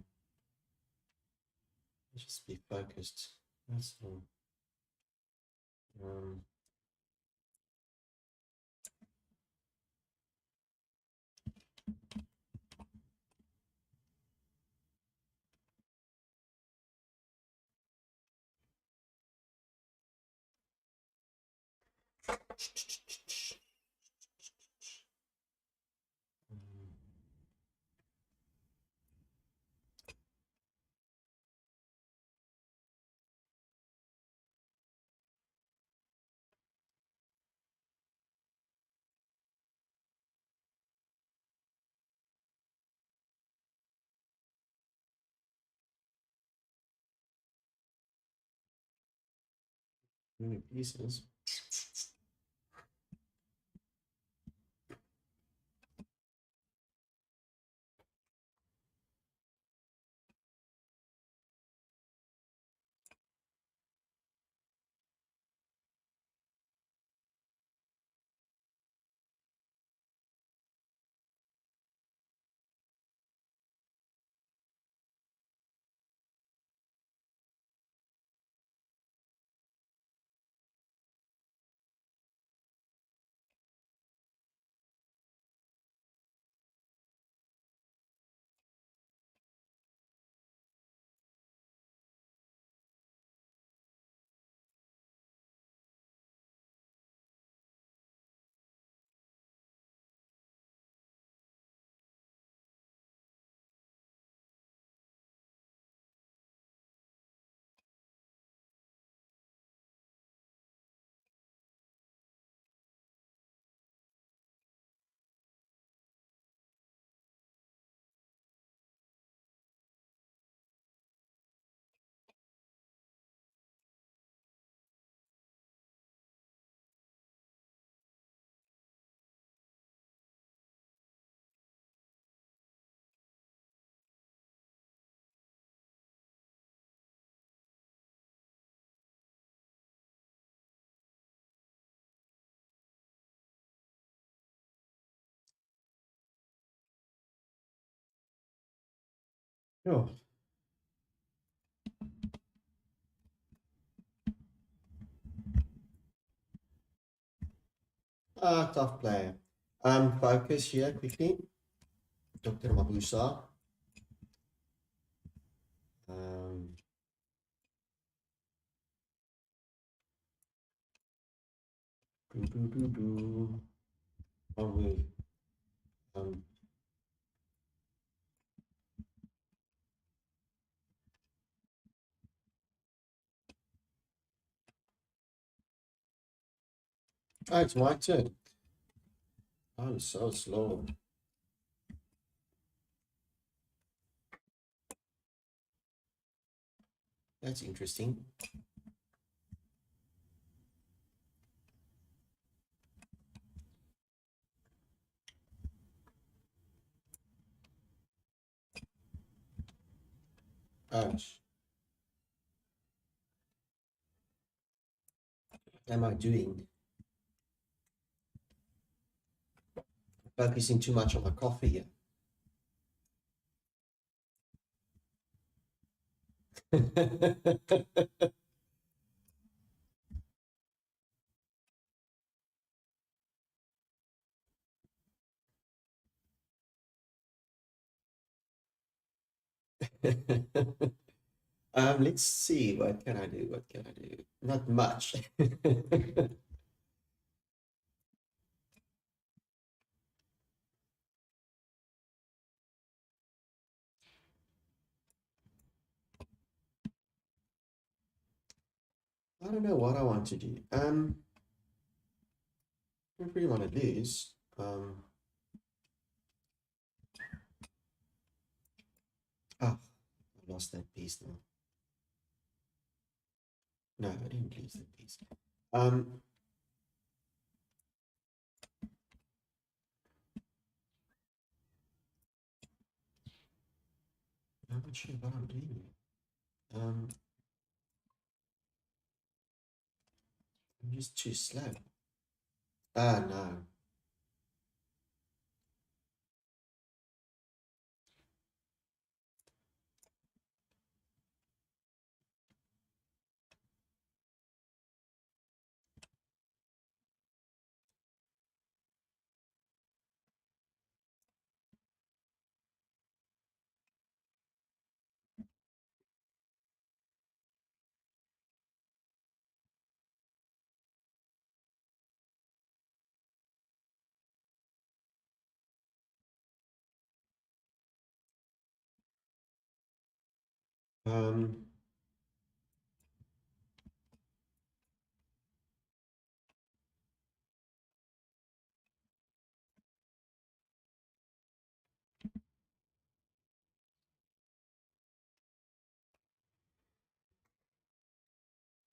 Just be focused. That's all. Um, Many pieces. Oh, tough player. Focus here quickly. Dr. Mabusa. Um, do, do, do, do. Oh, wait. Um, oh, it's my turn. I'm so slow. That's interesting. Ouch. Am I doing? Focusing too much on my coffee here. Let's see. What can I do? What can I do? Not much. I don't know what I want to do. I don't really want to lose. I lost that piece now. No, I didn't lose that piece. Um, I'm not sure what I'm doing. I'm just too slow. Ah, no. Um,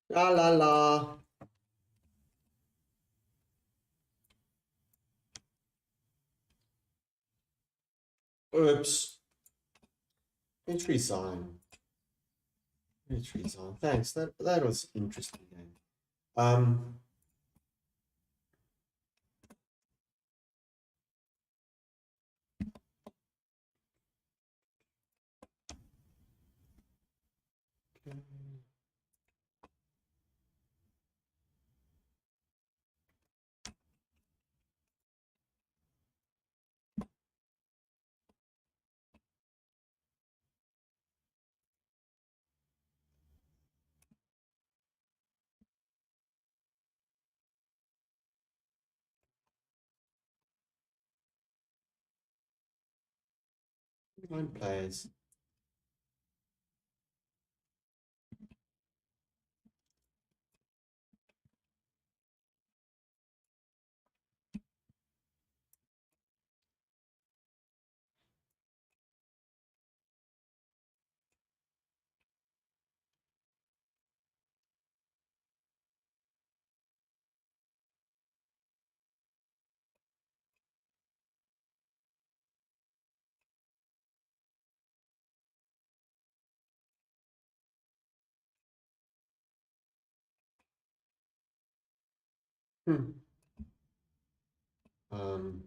la la la. Oops. Let's resign. Let's resign. Thanks. That was interesting game. Okay. Nine players. Hmm. Um,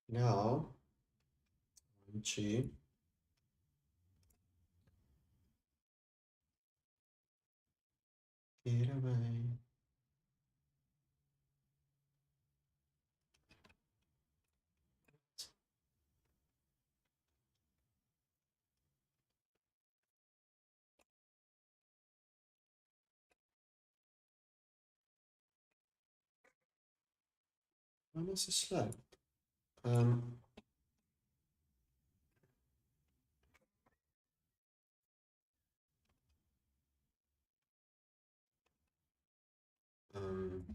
Now, I want to get away. Why am I so slow? Um, um,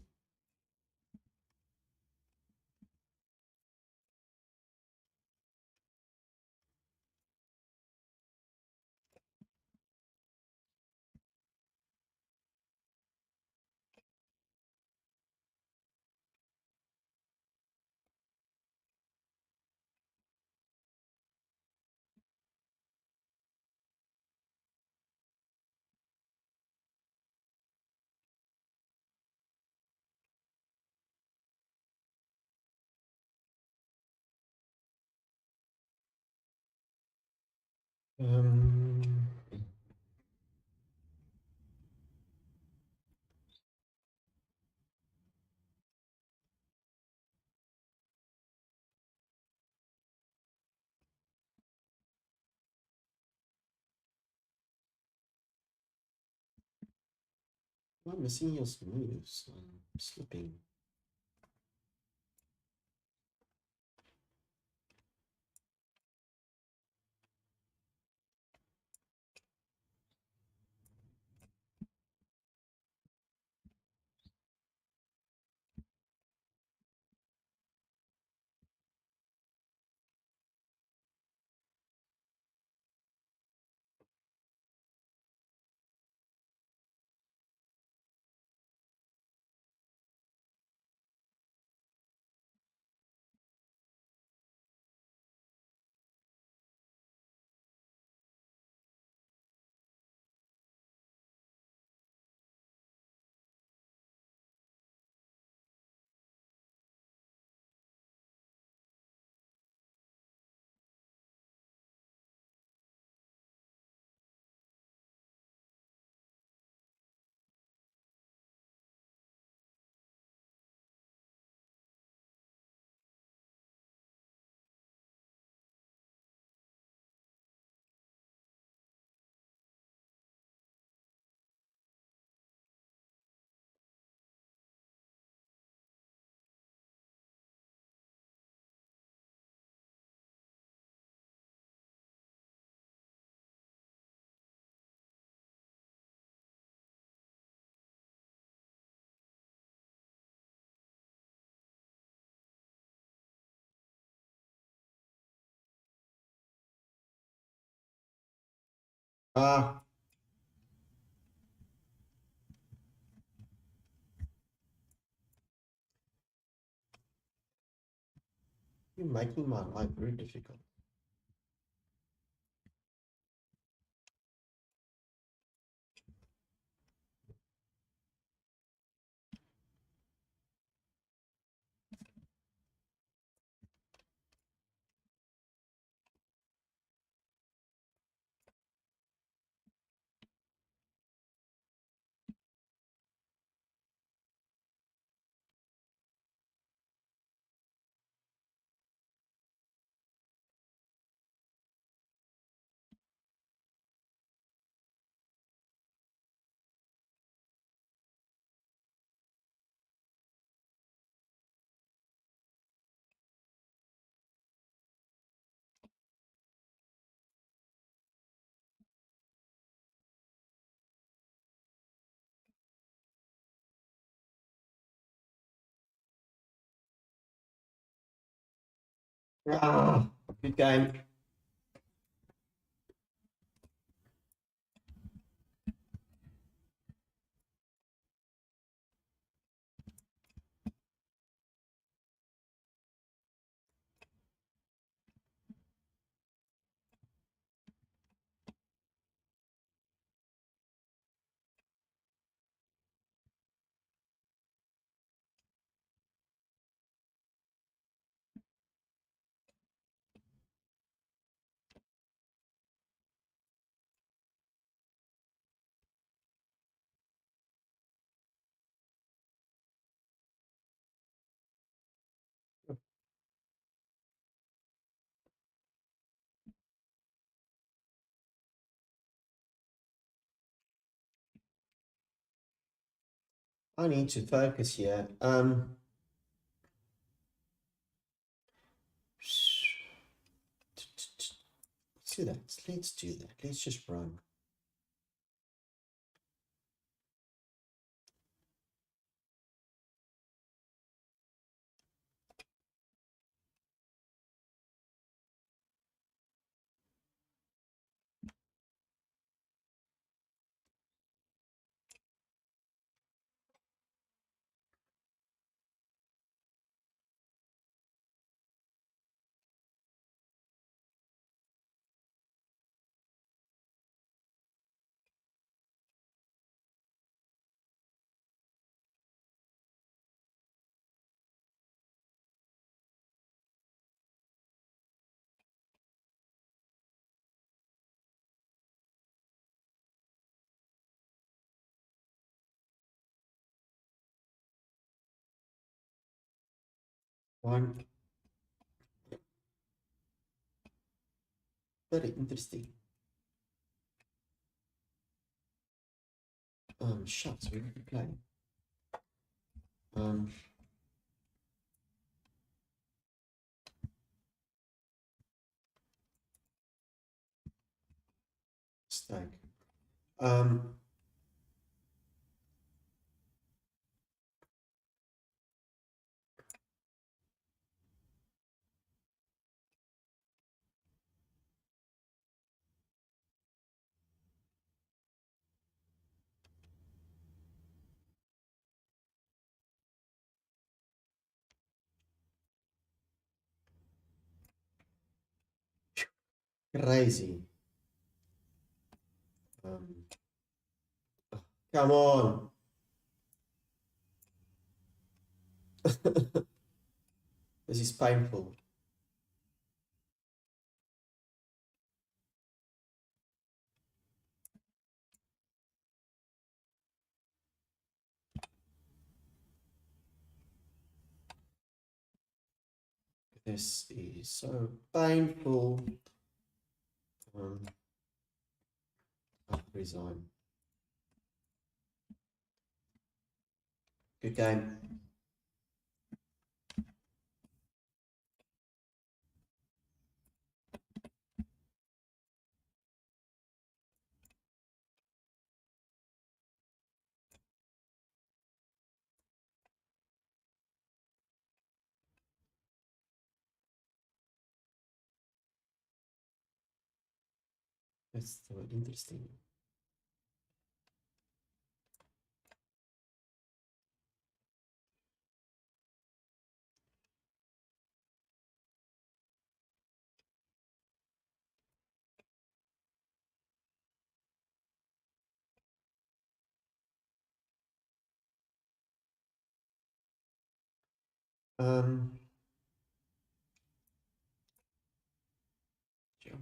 um, why am I missing your moves? I'm slipping. Ah, you're making my life very difficult. Ah, good game. I need to focus here. Let's do that. Let's do that. Let's just run. One. Very interesting. Shucks, we can play. Um, Stag. Um, Crazy. Um, Come on. This is painful. This is so painful. Um, I'll resign. Good game. That's the word, interesting. Um, yeah.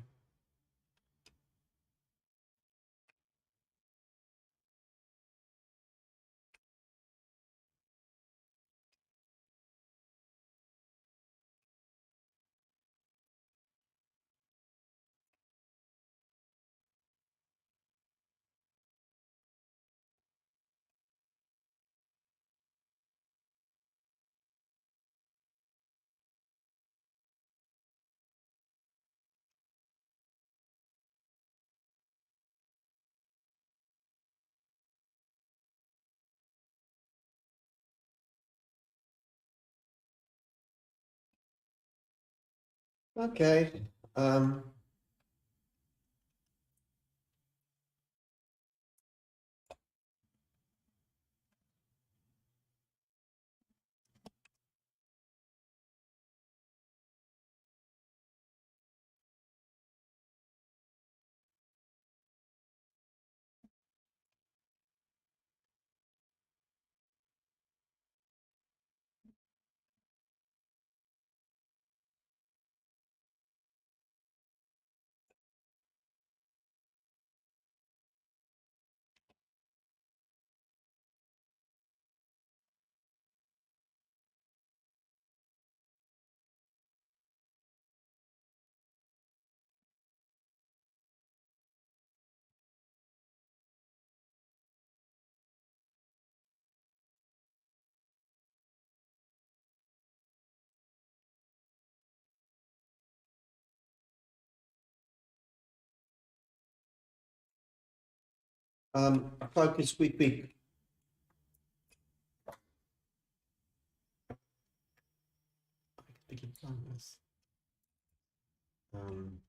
Okay. Focus, quick, quick. Um,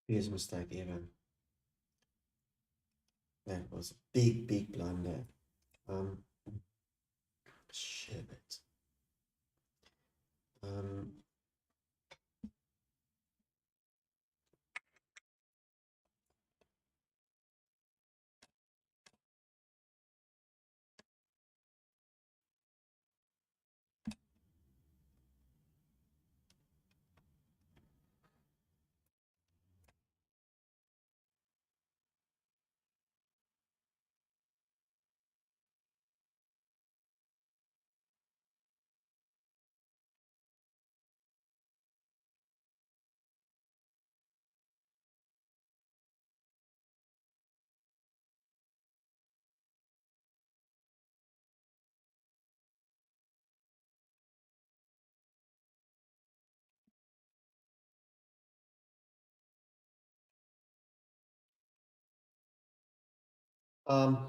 Biggest mistake ever. That was a big, big blunder. Shit. Um,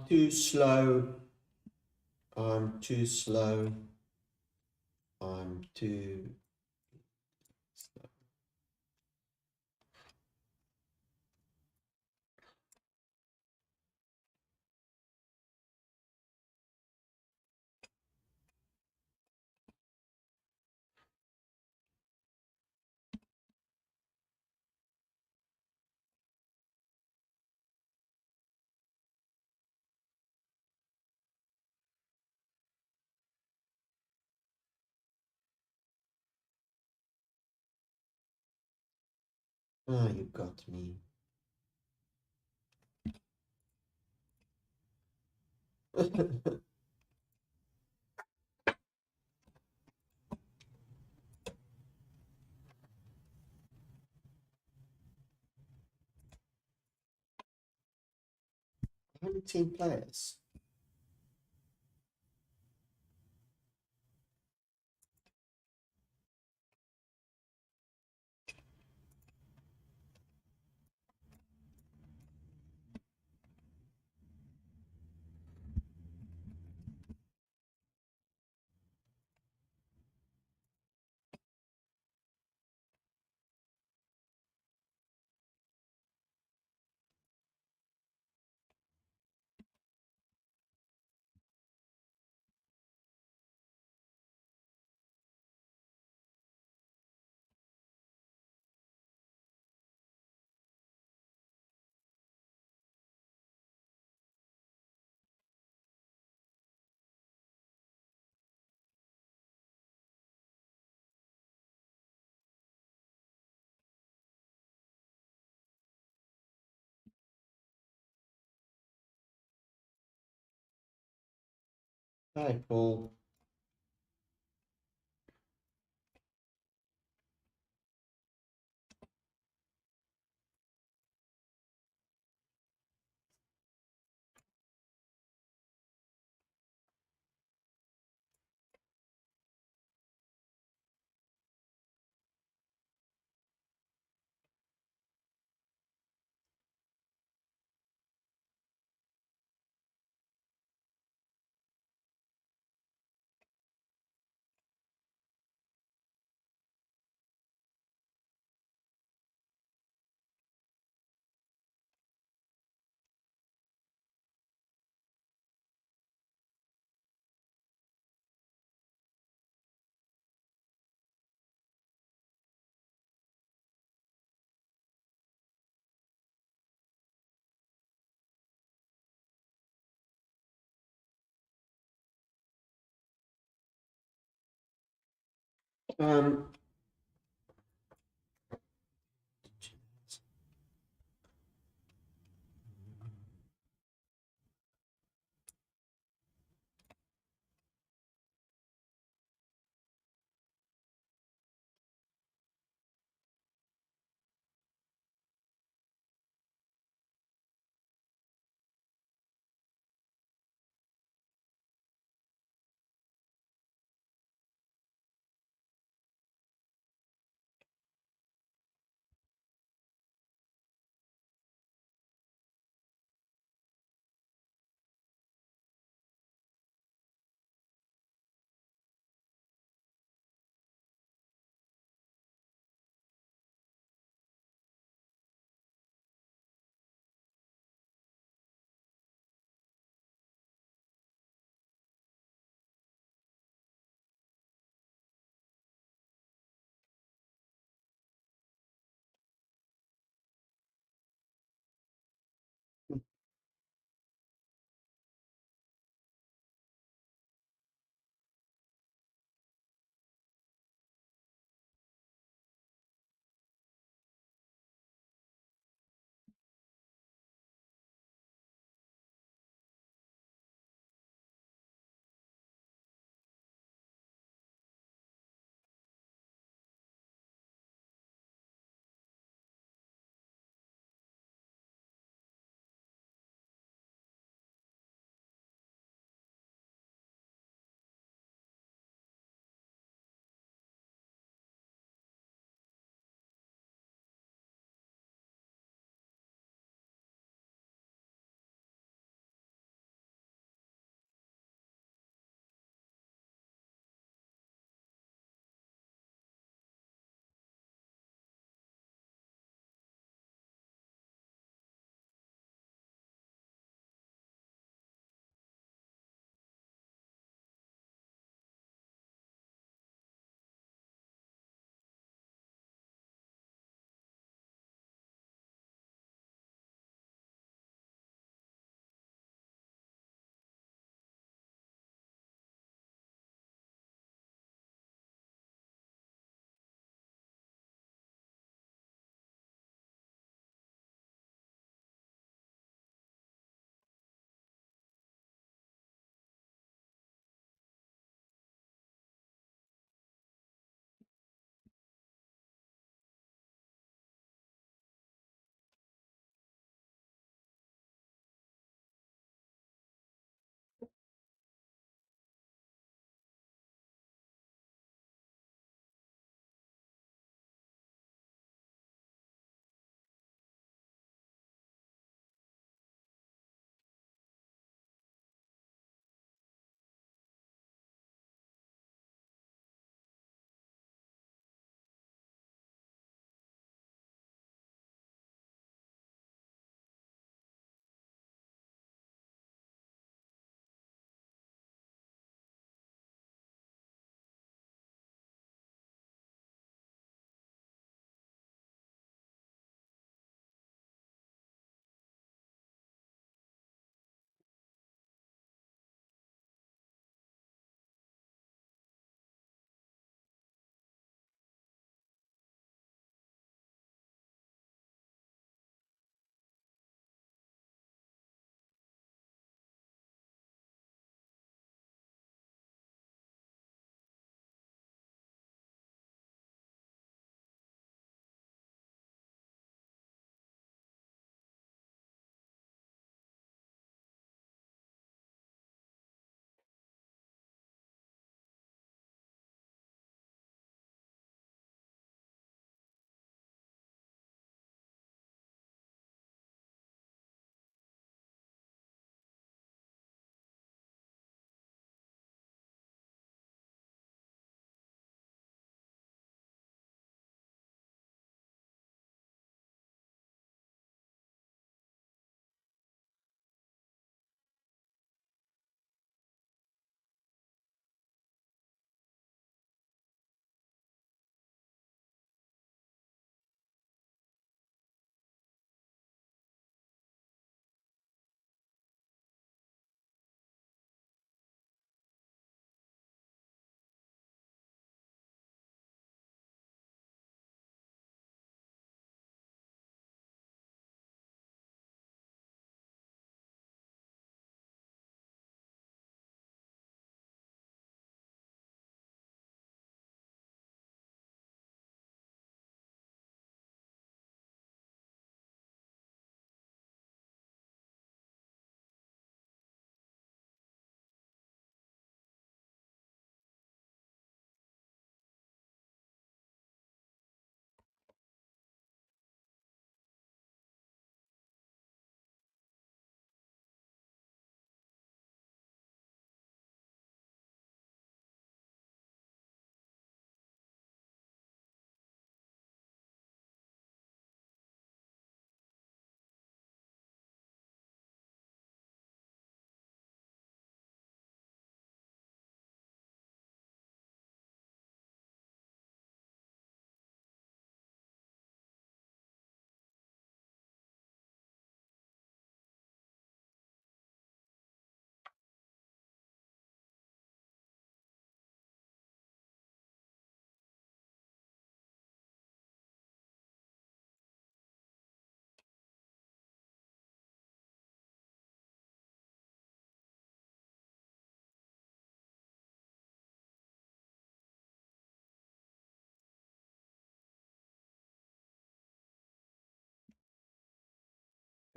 too slow. I'm too slow. I'm too slow. Ah, you got me. Only 10 players. Hi, Paul. Um,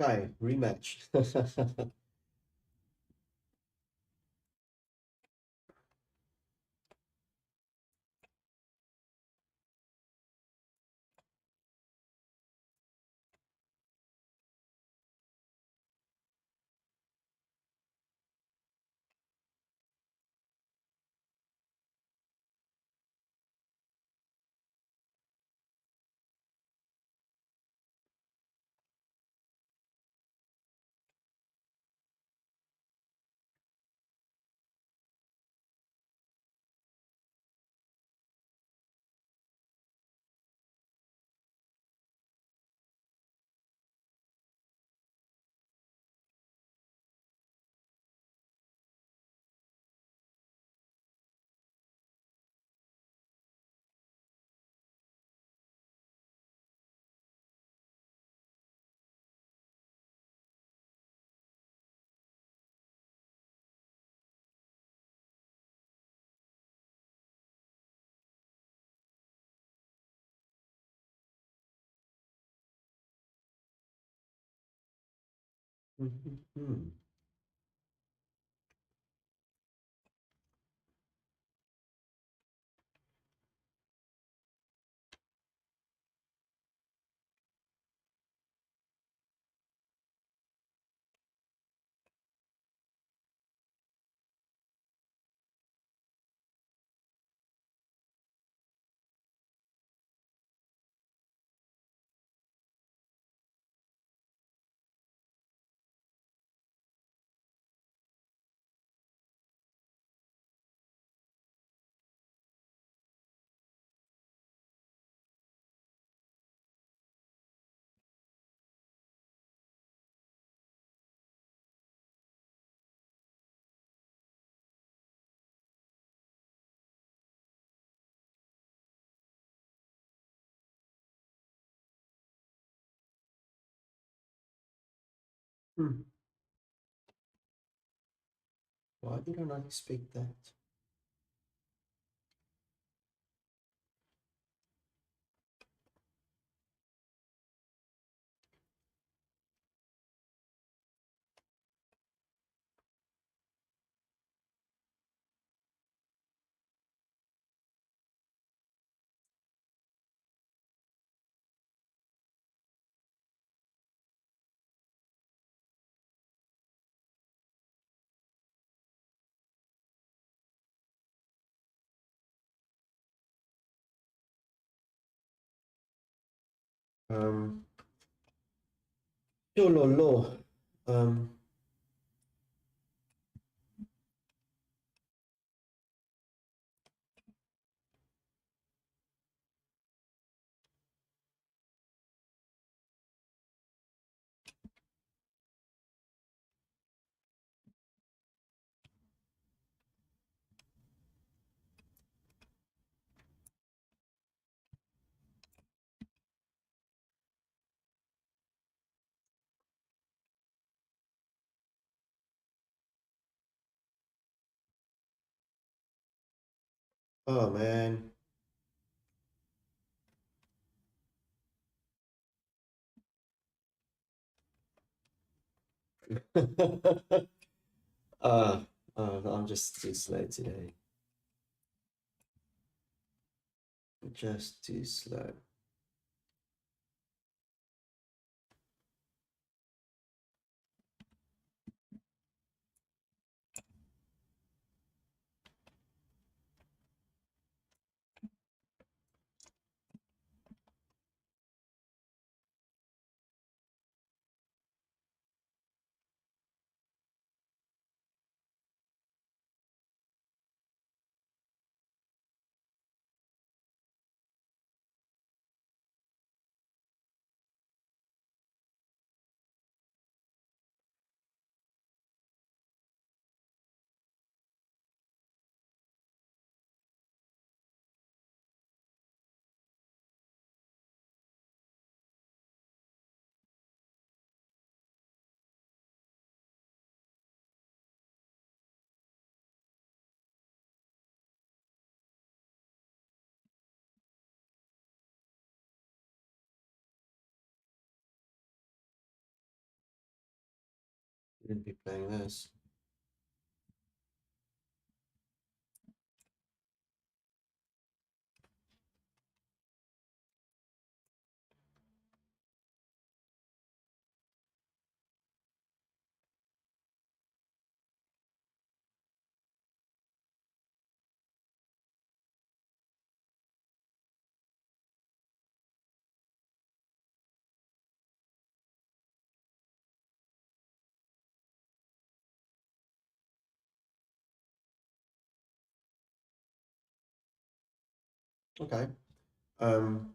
Okay, rematch. Mhm. Hmm. Why did I not expect that? Um, Yololo. Um, oh man. uh, I'm just too slow today. Just too slow. Shouldn't be playing this. Okay. Um,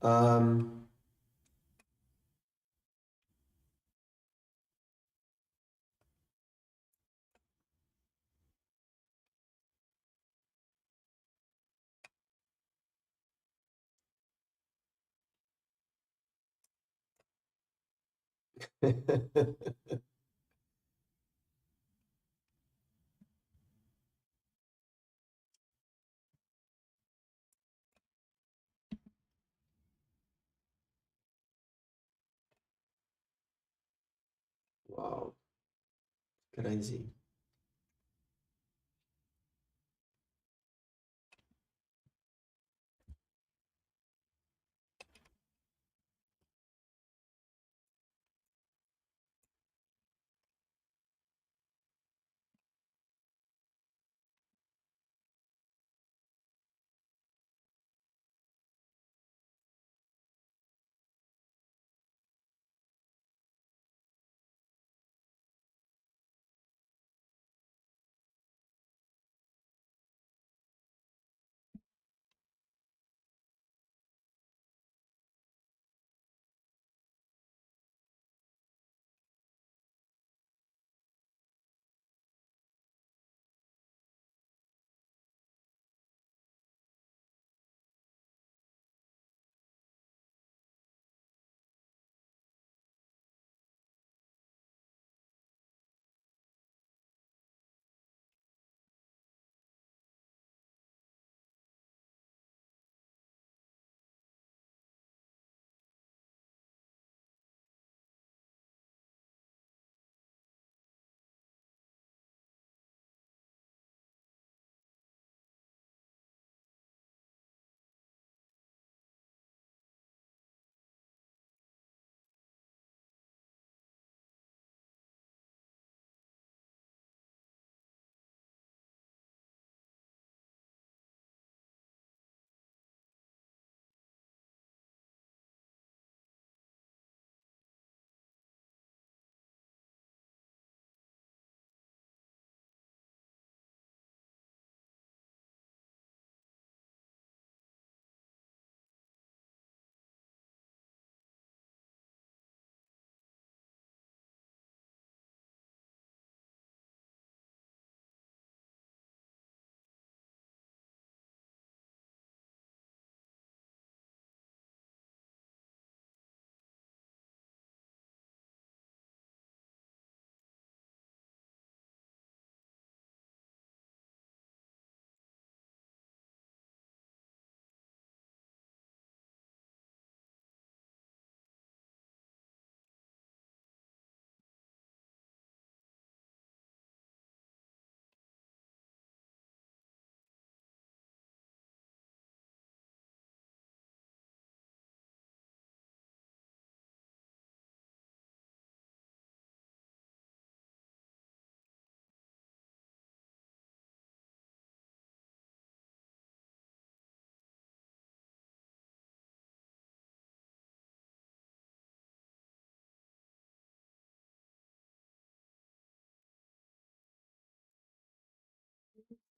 um, wow, crazy.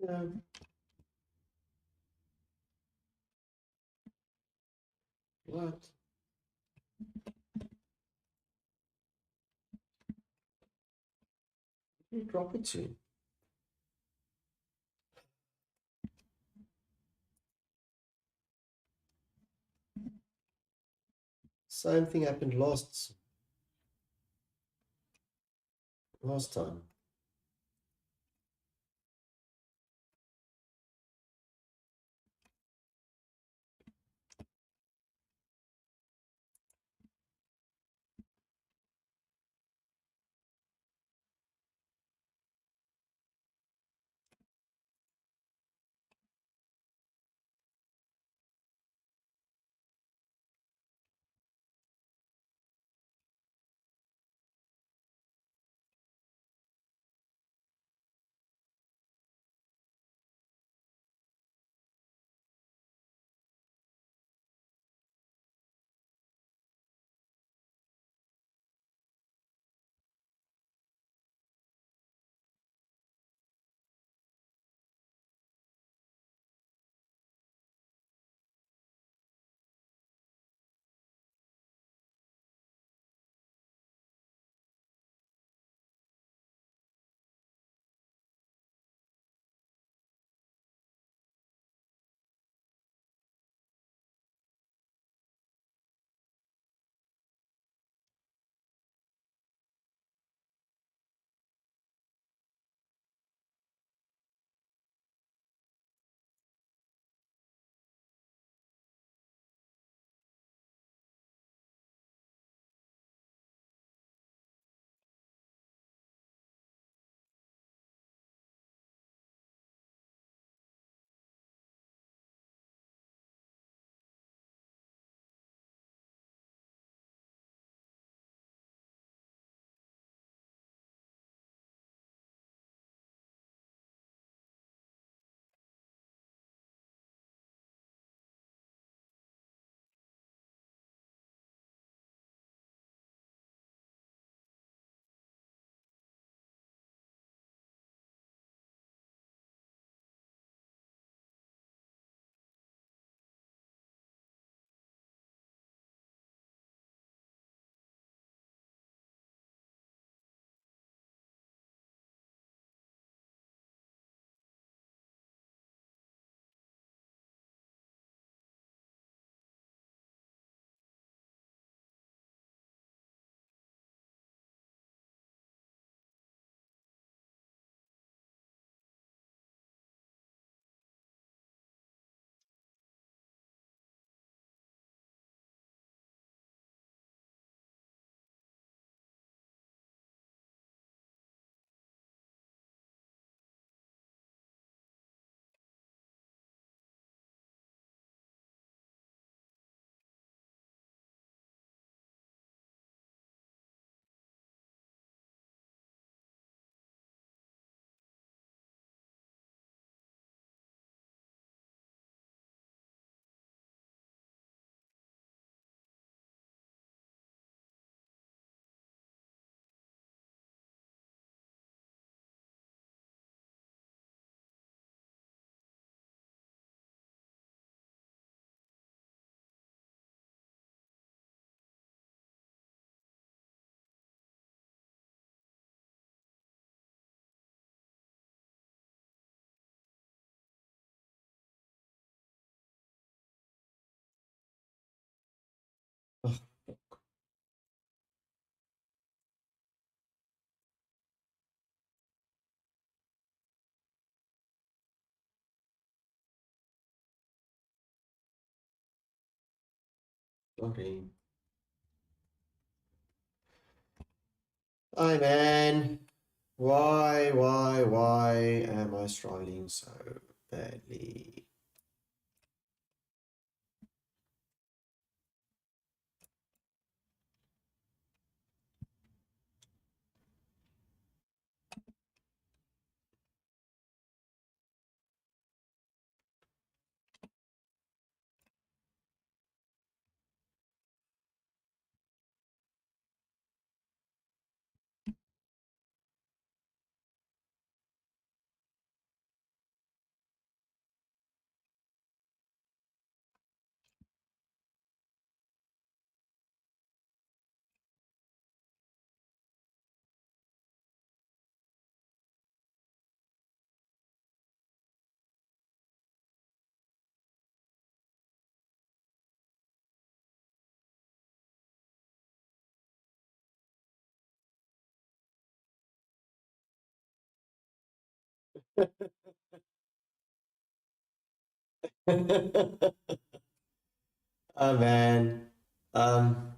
Um, what? you drop it to? Same thing happened last time. Oh, sorry. Hi, man. Why am I struggling so badly? Oh man. Um,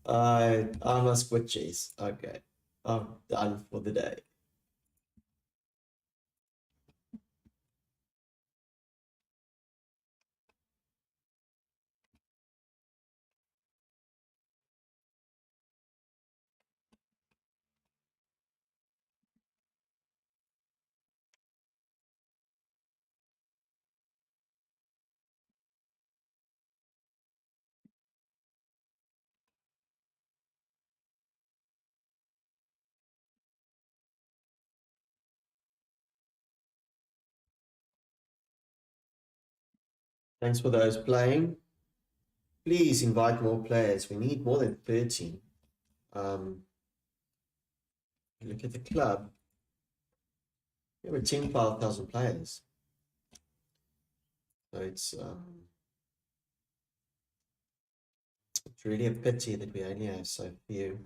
I must quit cheese. Okay. I'm done for the day. Thanks for those playing. Please invite more players. We need more than 13. Um, look at the club. We have 10,000 players. So it's really a pity that we only have so few.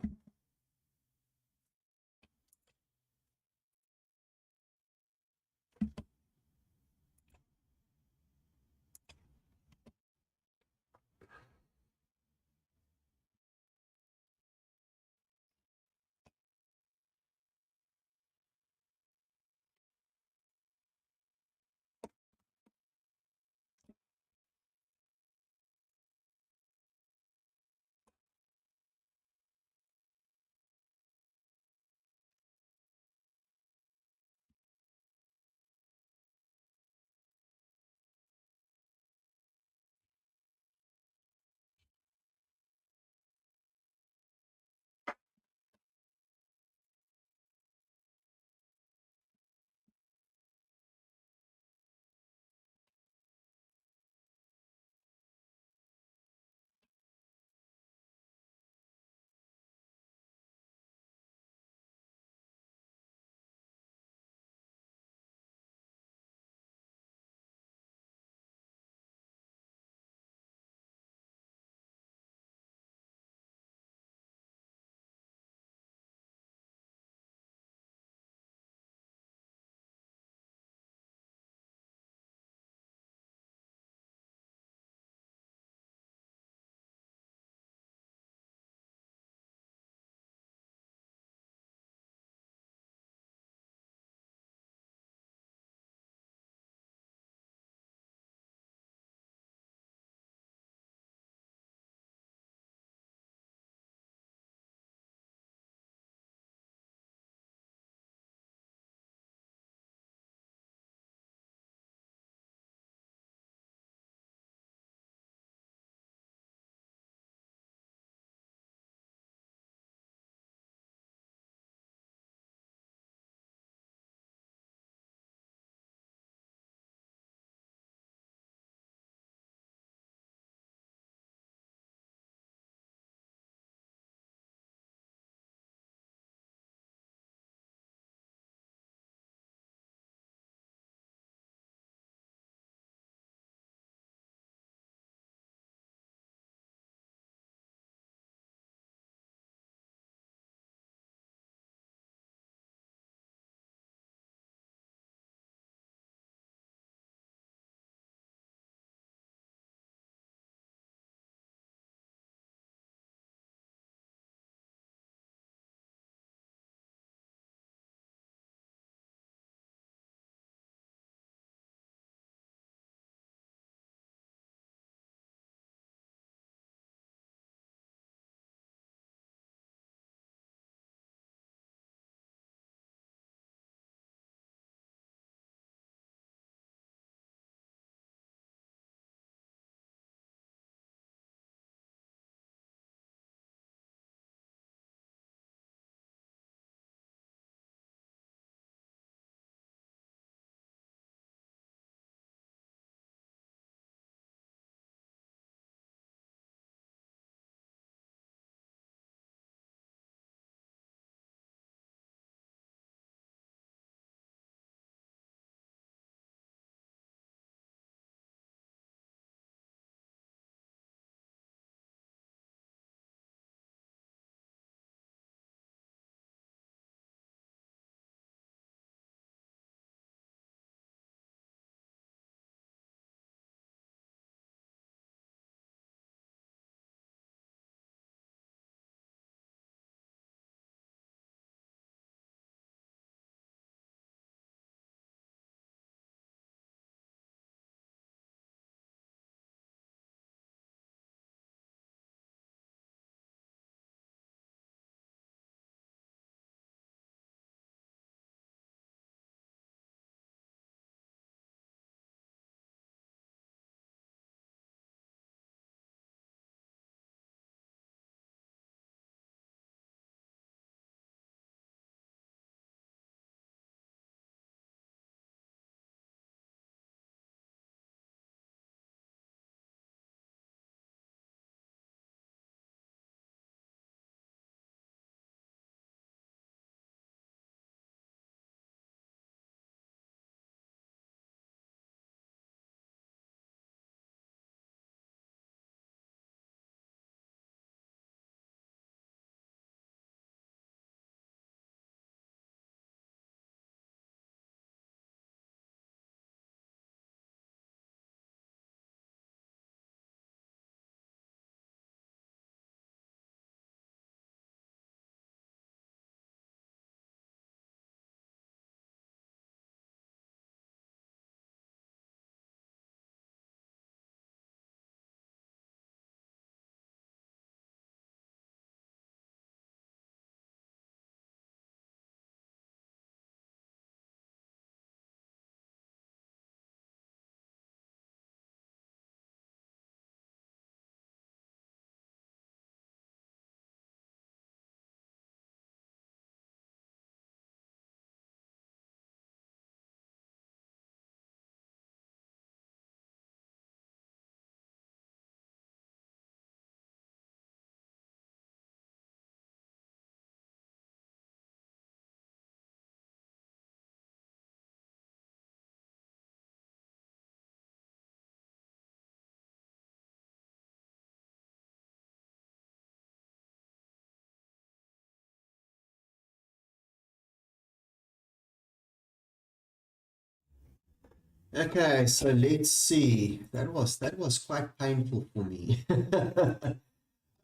Okay, so let's see. That was quite painful for me.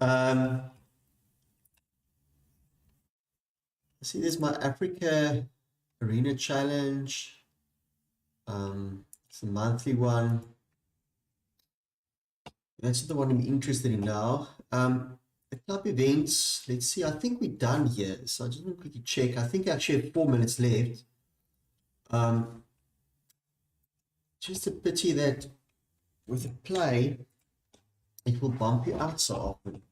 um, see, there's my Africa Arena Challenge. It's a monthly one. That's the one I'm interested in now. The club events, let's see, I think we're done here. So I just want to quickly check. I think I actually have 4 minutes left. Um, just a pity that with a play, it will bump you out so often.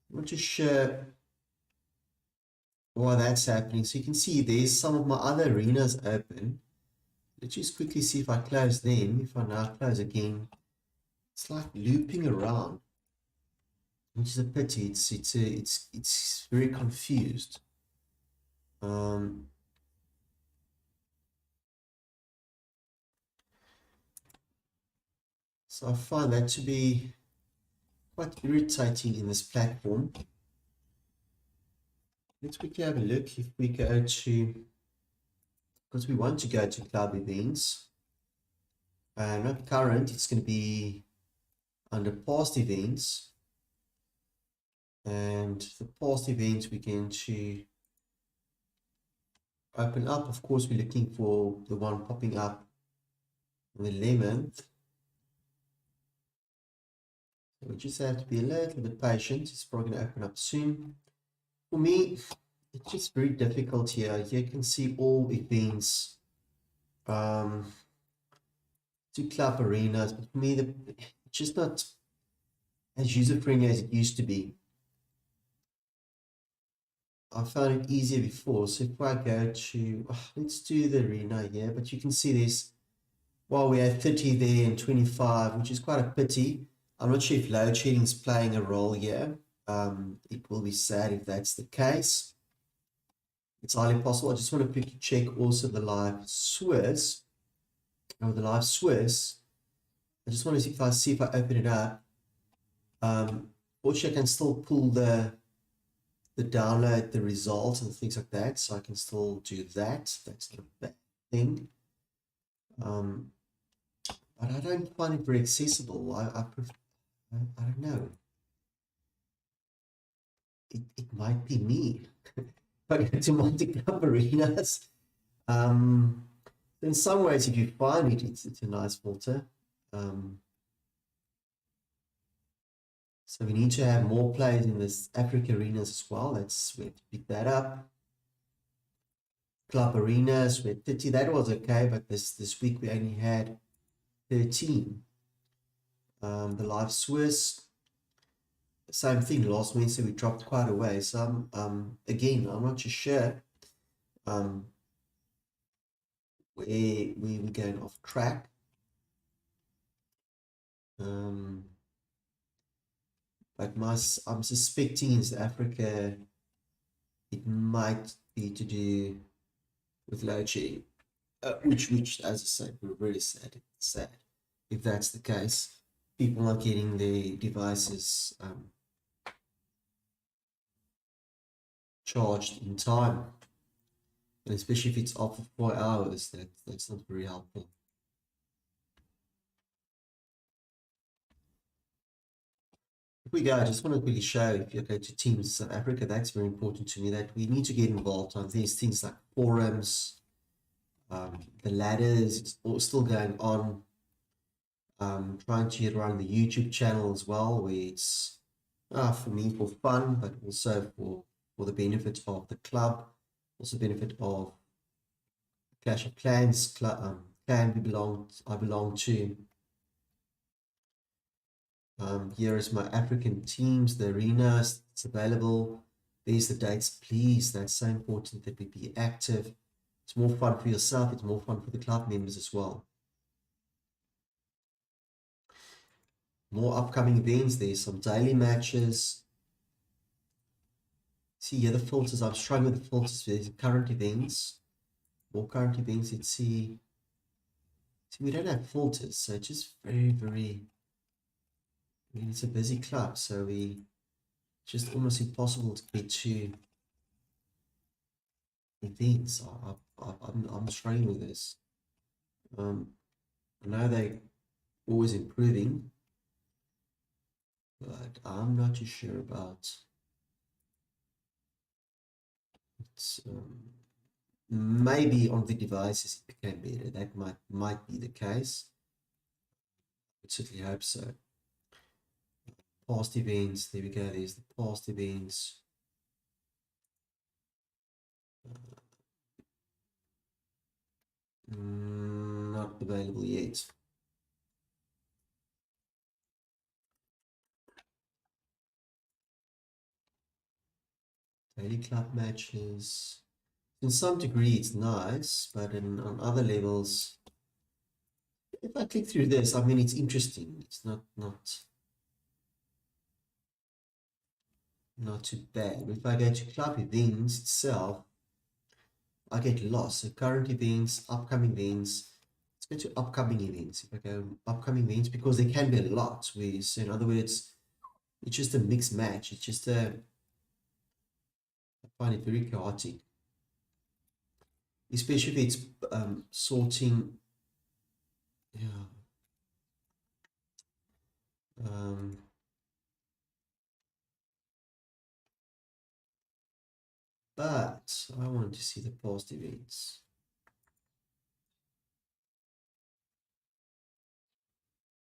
I'm not just sure why that's happening. So you can see there's some of my other arenas open. Let's just quickly see if I close them. If I now close again, it's like looping around, which is a pity. It's very confused. Um, so I find that to be quite irritating in this platform. Let's quickly have a look if we go to, because we want to go to club events. Not current, it's going to be under past events. And the past events we're going to open up. Of course, we're looking for the one popping up on the 11th. So we just have to be a little bit patient. It's probably going to open up soon. For me, it's just very difficult here. Here you can see all events to club arenas, but for me, it's just not as user-friendly as it used to be. I found it easier before. So if I go to, let's do the arena here, but you can see this, well, we had 30 there and 25, which is quite a pity. I'm not sure if load shedding is playing a role here. It will be sad if that's the case. It's highly possible. I just want to quickly check also the live Swiss. Or the live Swiss. I just want to see if I open it up. Fortunately, I can still pull the download the results and things like that, so I can still do that. That's not a bad thing. But I don't find it very accessible. I don't know. It might be me. But I go to Monte Club arenas. In some ways, if you find it, it's a nice filter. So we need to have more players in this Africa arenas as well. We have to pick that up. Club arenas, we had 30. That was okay, but this week we only had 13. The live Swiss, same thing. Last Wednesday we dropped quite a way. So again, I'm not too sure where we're going off track. But I'm suspecting in South Africa it might be to do with load shedding, which as I said, we're really sad. It's sad if that's the case. People not getting their devices charged in time, and especially if it's off for 4 hours, that's not very helpful. If we go, I just want to quickly show, if you go to Teams South Africa, that's very important to me, that we need to get involved on these things like forums, the ladders, it's all still going on. Trying to get around the YouTube channel as well, where it's for me for fun, but also for the benefit of the club, also benefit of Clash of Clans clan I belong to. Here is my African teams, the arenas, it's available. There's the dates, please. That's so important that we be active. It's more fun for yourself, it's more fun for the club members as well. More upcoming events, there's some daily matches. See here the filters, I'm struggling with the filters for these current events. More current events, let's see. See, we don't have filters, so it's just very, I mean, it's a busy club, so it's just almost impossible to get to events. I'm struggling with this. I know they're always improving, but I'm not too sure about it. Maybe on the devices it became better. That might be the case. I certainly hope so. Past events, there we go. There's the past events. Not available yet. Daily club matches. In some degree, it's nice, but on other levels, if I click through this, I mean, it's interesting. It's not too bad. If I go to club events itself, I get lost. So current events, upcoming events. Let's go to upcoming events. If I go upcoming events, because there can be a lot. So in other words, it's just a mixed match. It's just I find it very chaotic, especially if it's sorting. Yeah. Um, but I want to see the past events.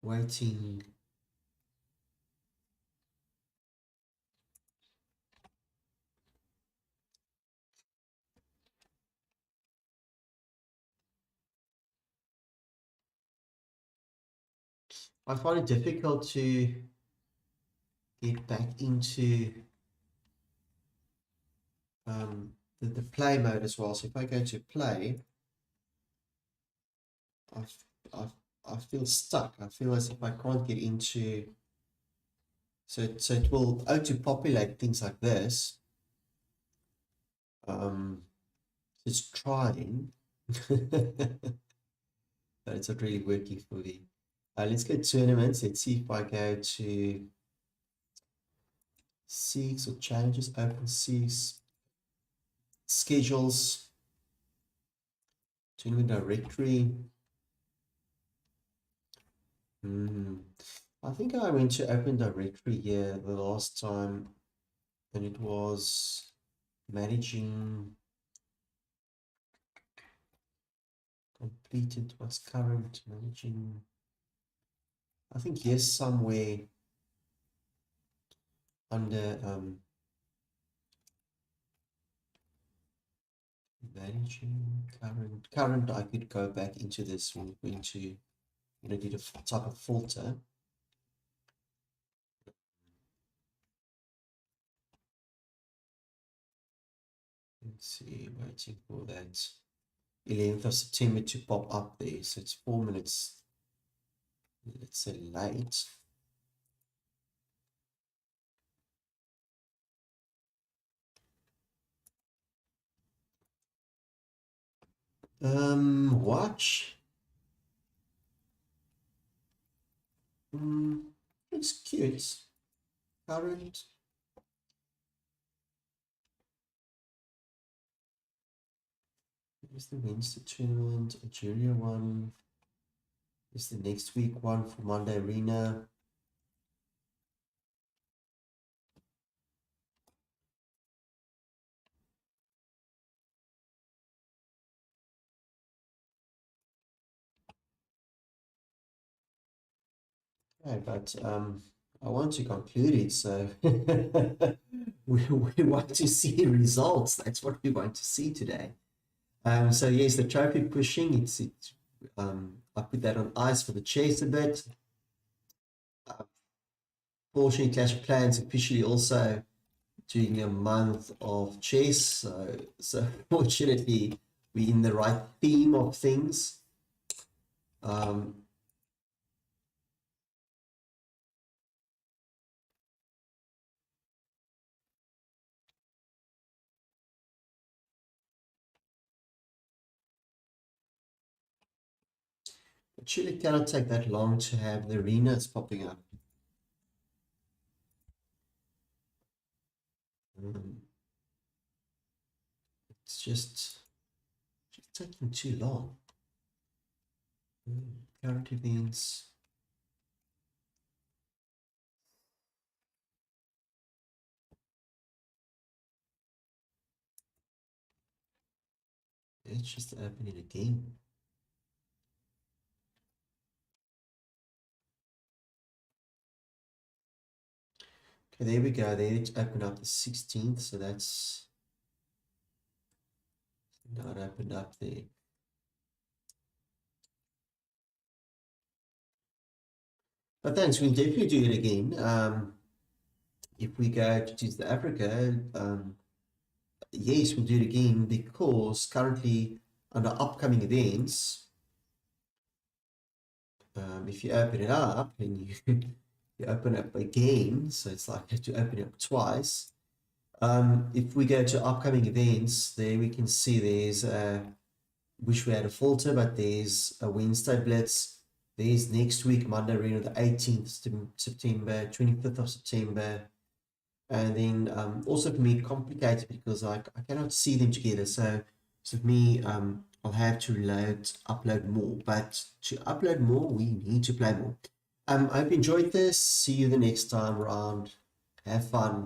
Waiting. I find it difficult to get back into the play mode as well. So if I go to play, I, I, I feel stuck. I feel as if I can't get into. So it will auto-populate things like this. It's trying, but it's not really working for me. Let's go tournaments. Let's see if I go to Seeks or challenges, open Seeks, schedules, tournament directory. I think I went to open directory here the last time, and it was managing completed, what's current, managing. I think yes, somewhere under managing current. I could go back into this one, into did a type of filter. Let's see, waiting for that 11th of September to pop up there. So it's 4 minutes, let's say, late. Watch. It's cute. Current. Here's the Wednesday tournament, Algeria one. Here's the next week one for Monday Arena. Okay, but I want to conclude it, so we want to see results. That's what we want to see today. So yes, the trophy pushing, I put that on ice for the chase a bit. Fortunately, Clash of Clans officially also doing a month of chess, so fortunately we're in the right theme of things. It surely cannot take that long to have the arenas popping up. It's just taking too long. Current events. Let's just open it again. Okay, there we go. There it's opened up the 16th, so that's not opened up there. But thanks, we'll definitely do it again. If we go to South Africa, yes, we'll do it again because currently under upcoming events, if you open it up and you, you open up again, so it's like you have to open it up twice. If we go to upcoming events, there we can see there's wish we had a filter, but there's a Wednesday Blitz. There's next week, Monday Reno, the 18th September, 25th of September. And then also for me, complicated because I cannot see them together. So for me, I'll have to upload more. But to upload more, we need to play more. I hope you enjoyed this. See you the next time around. Have fun.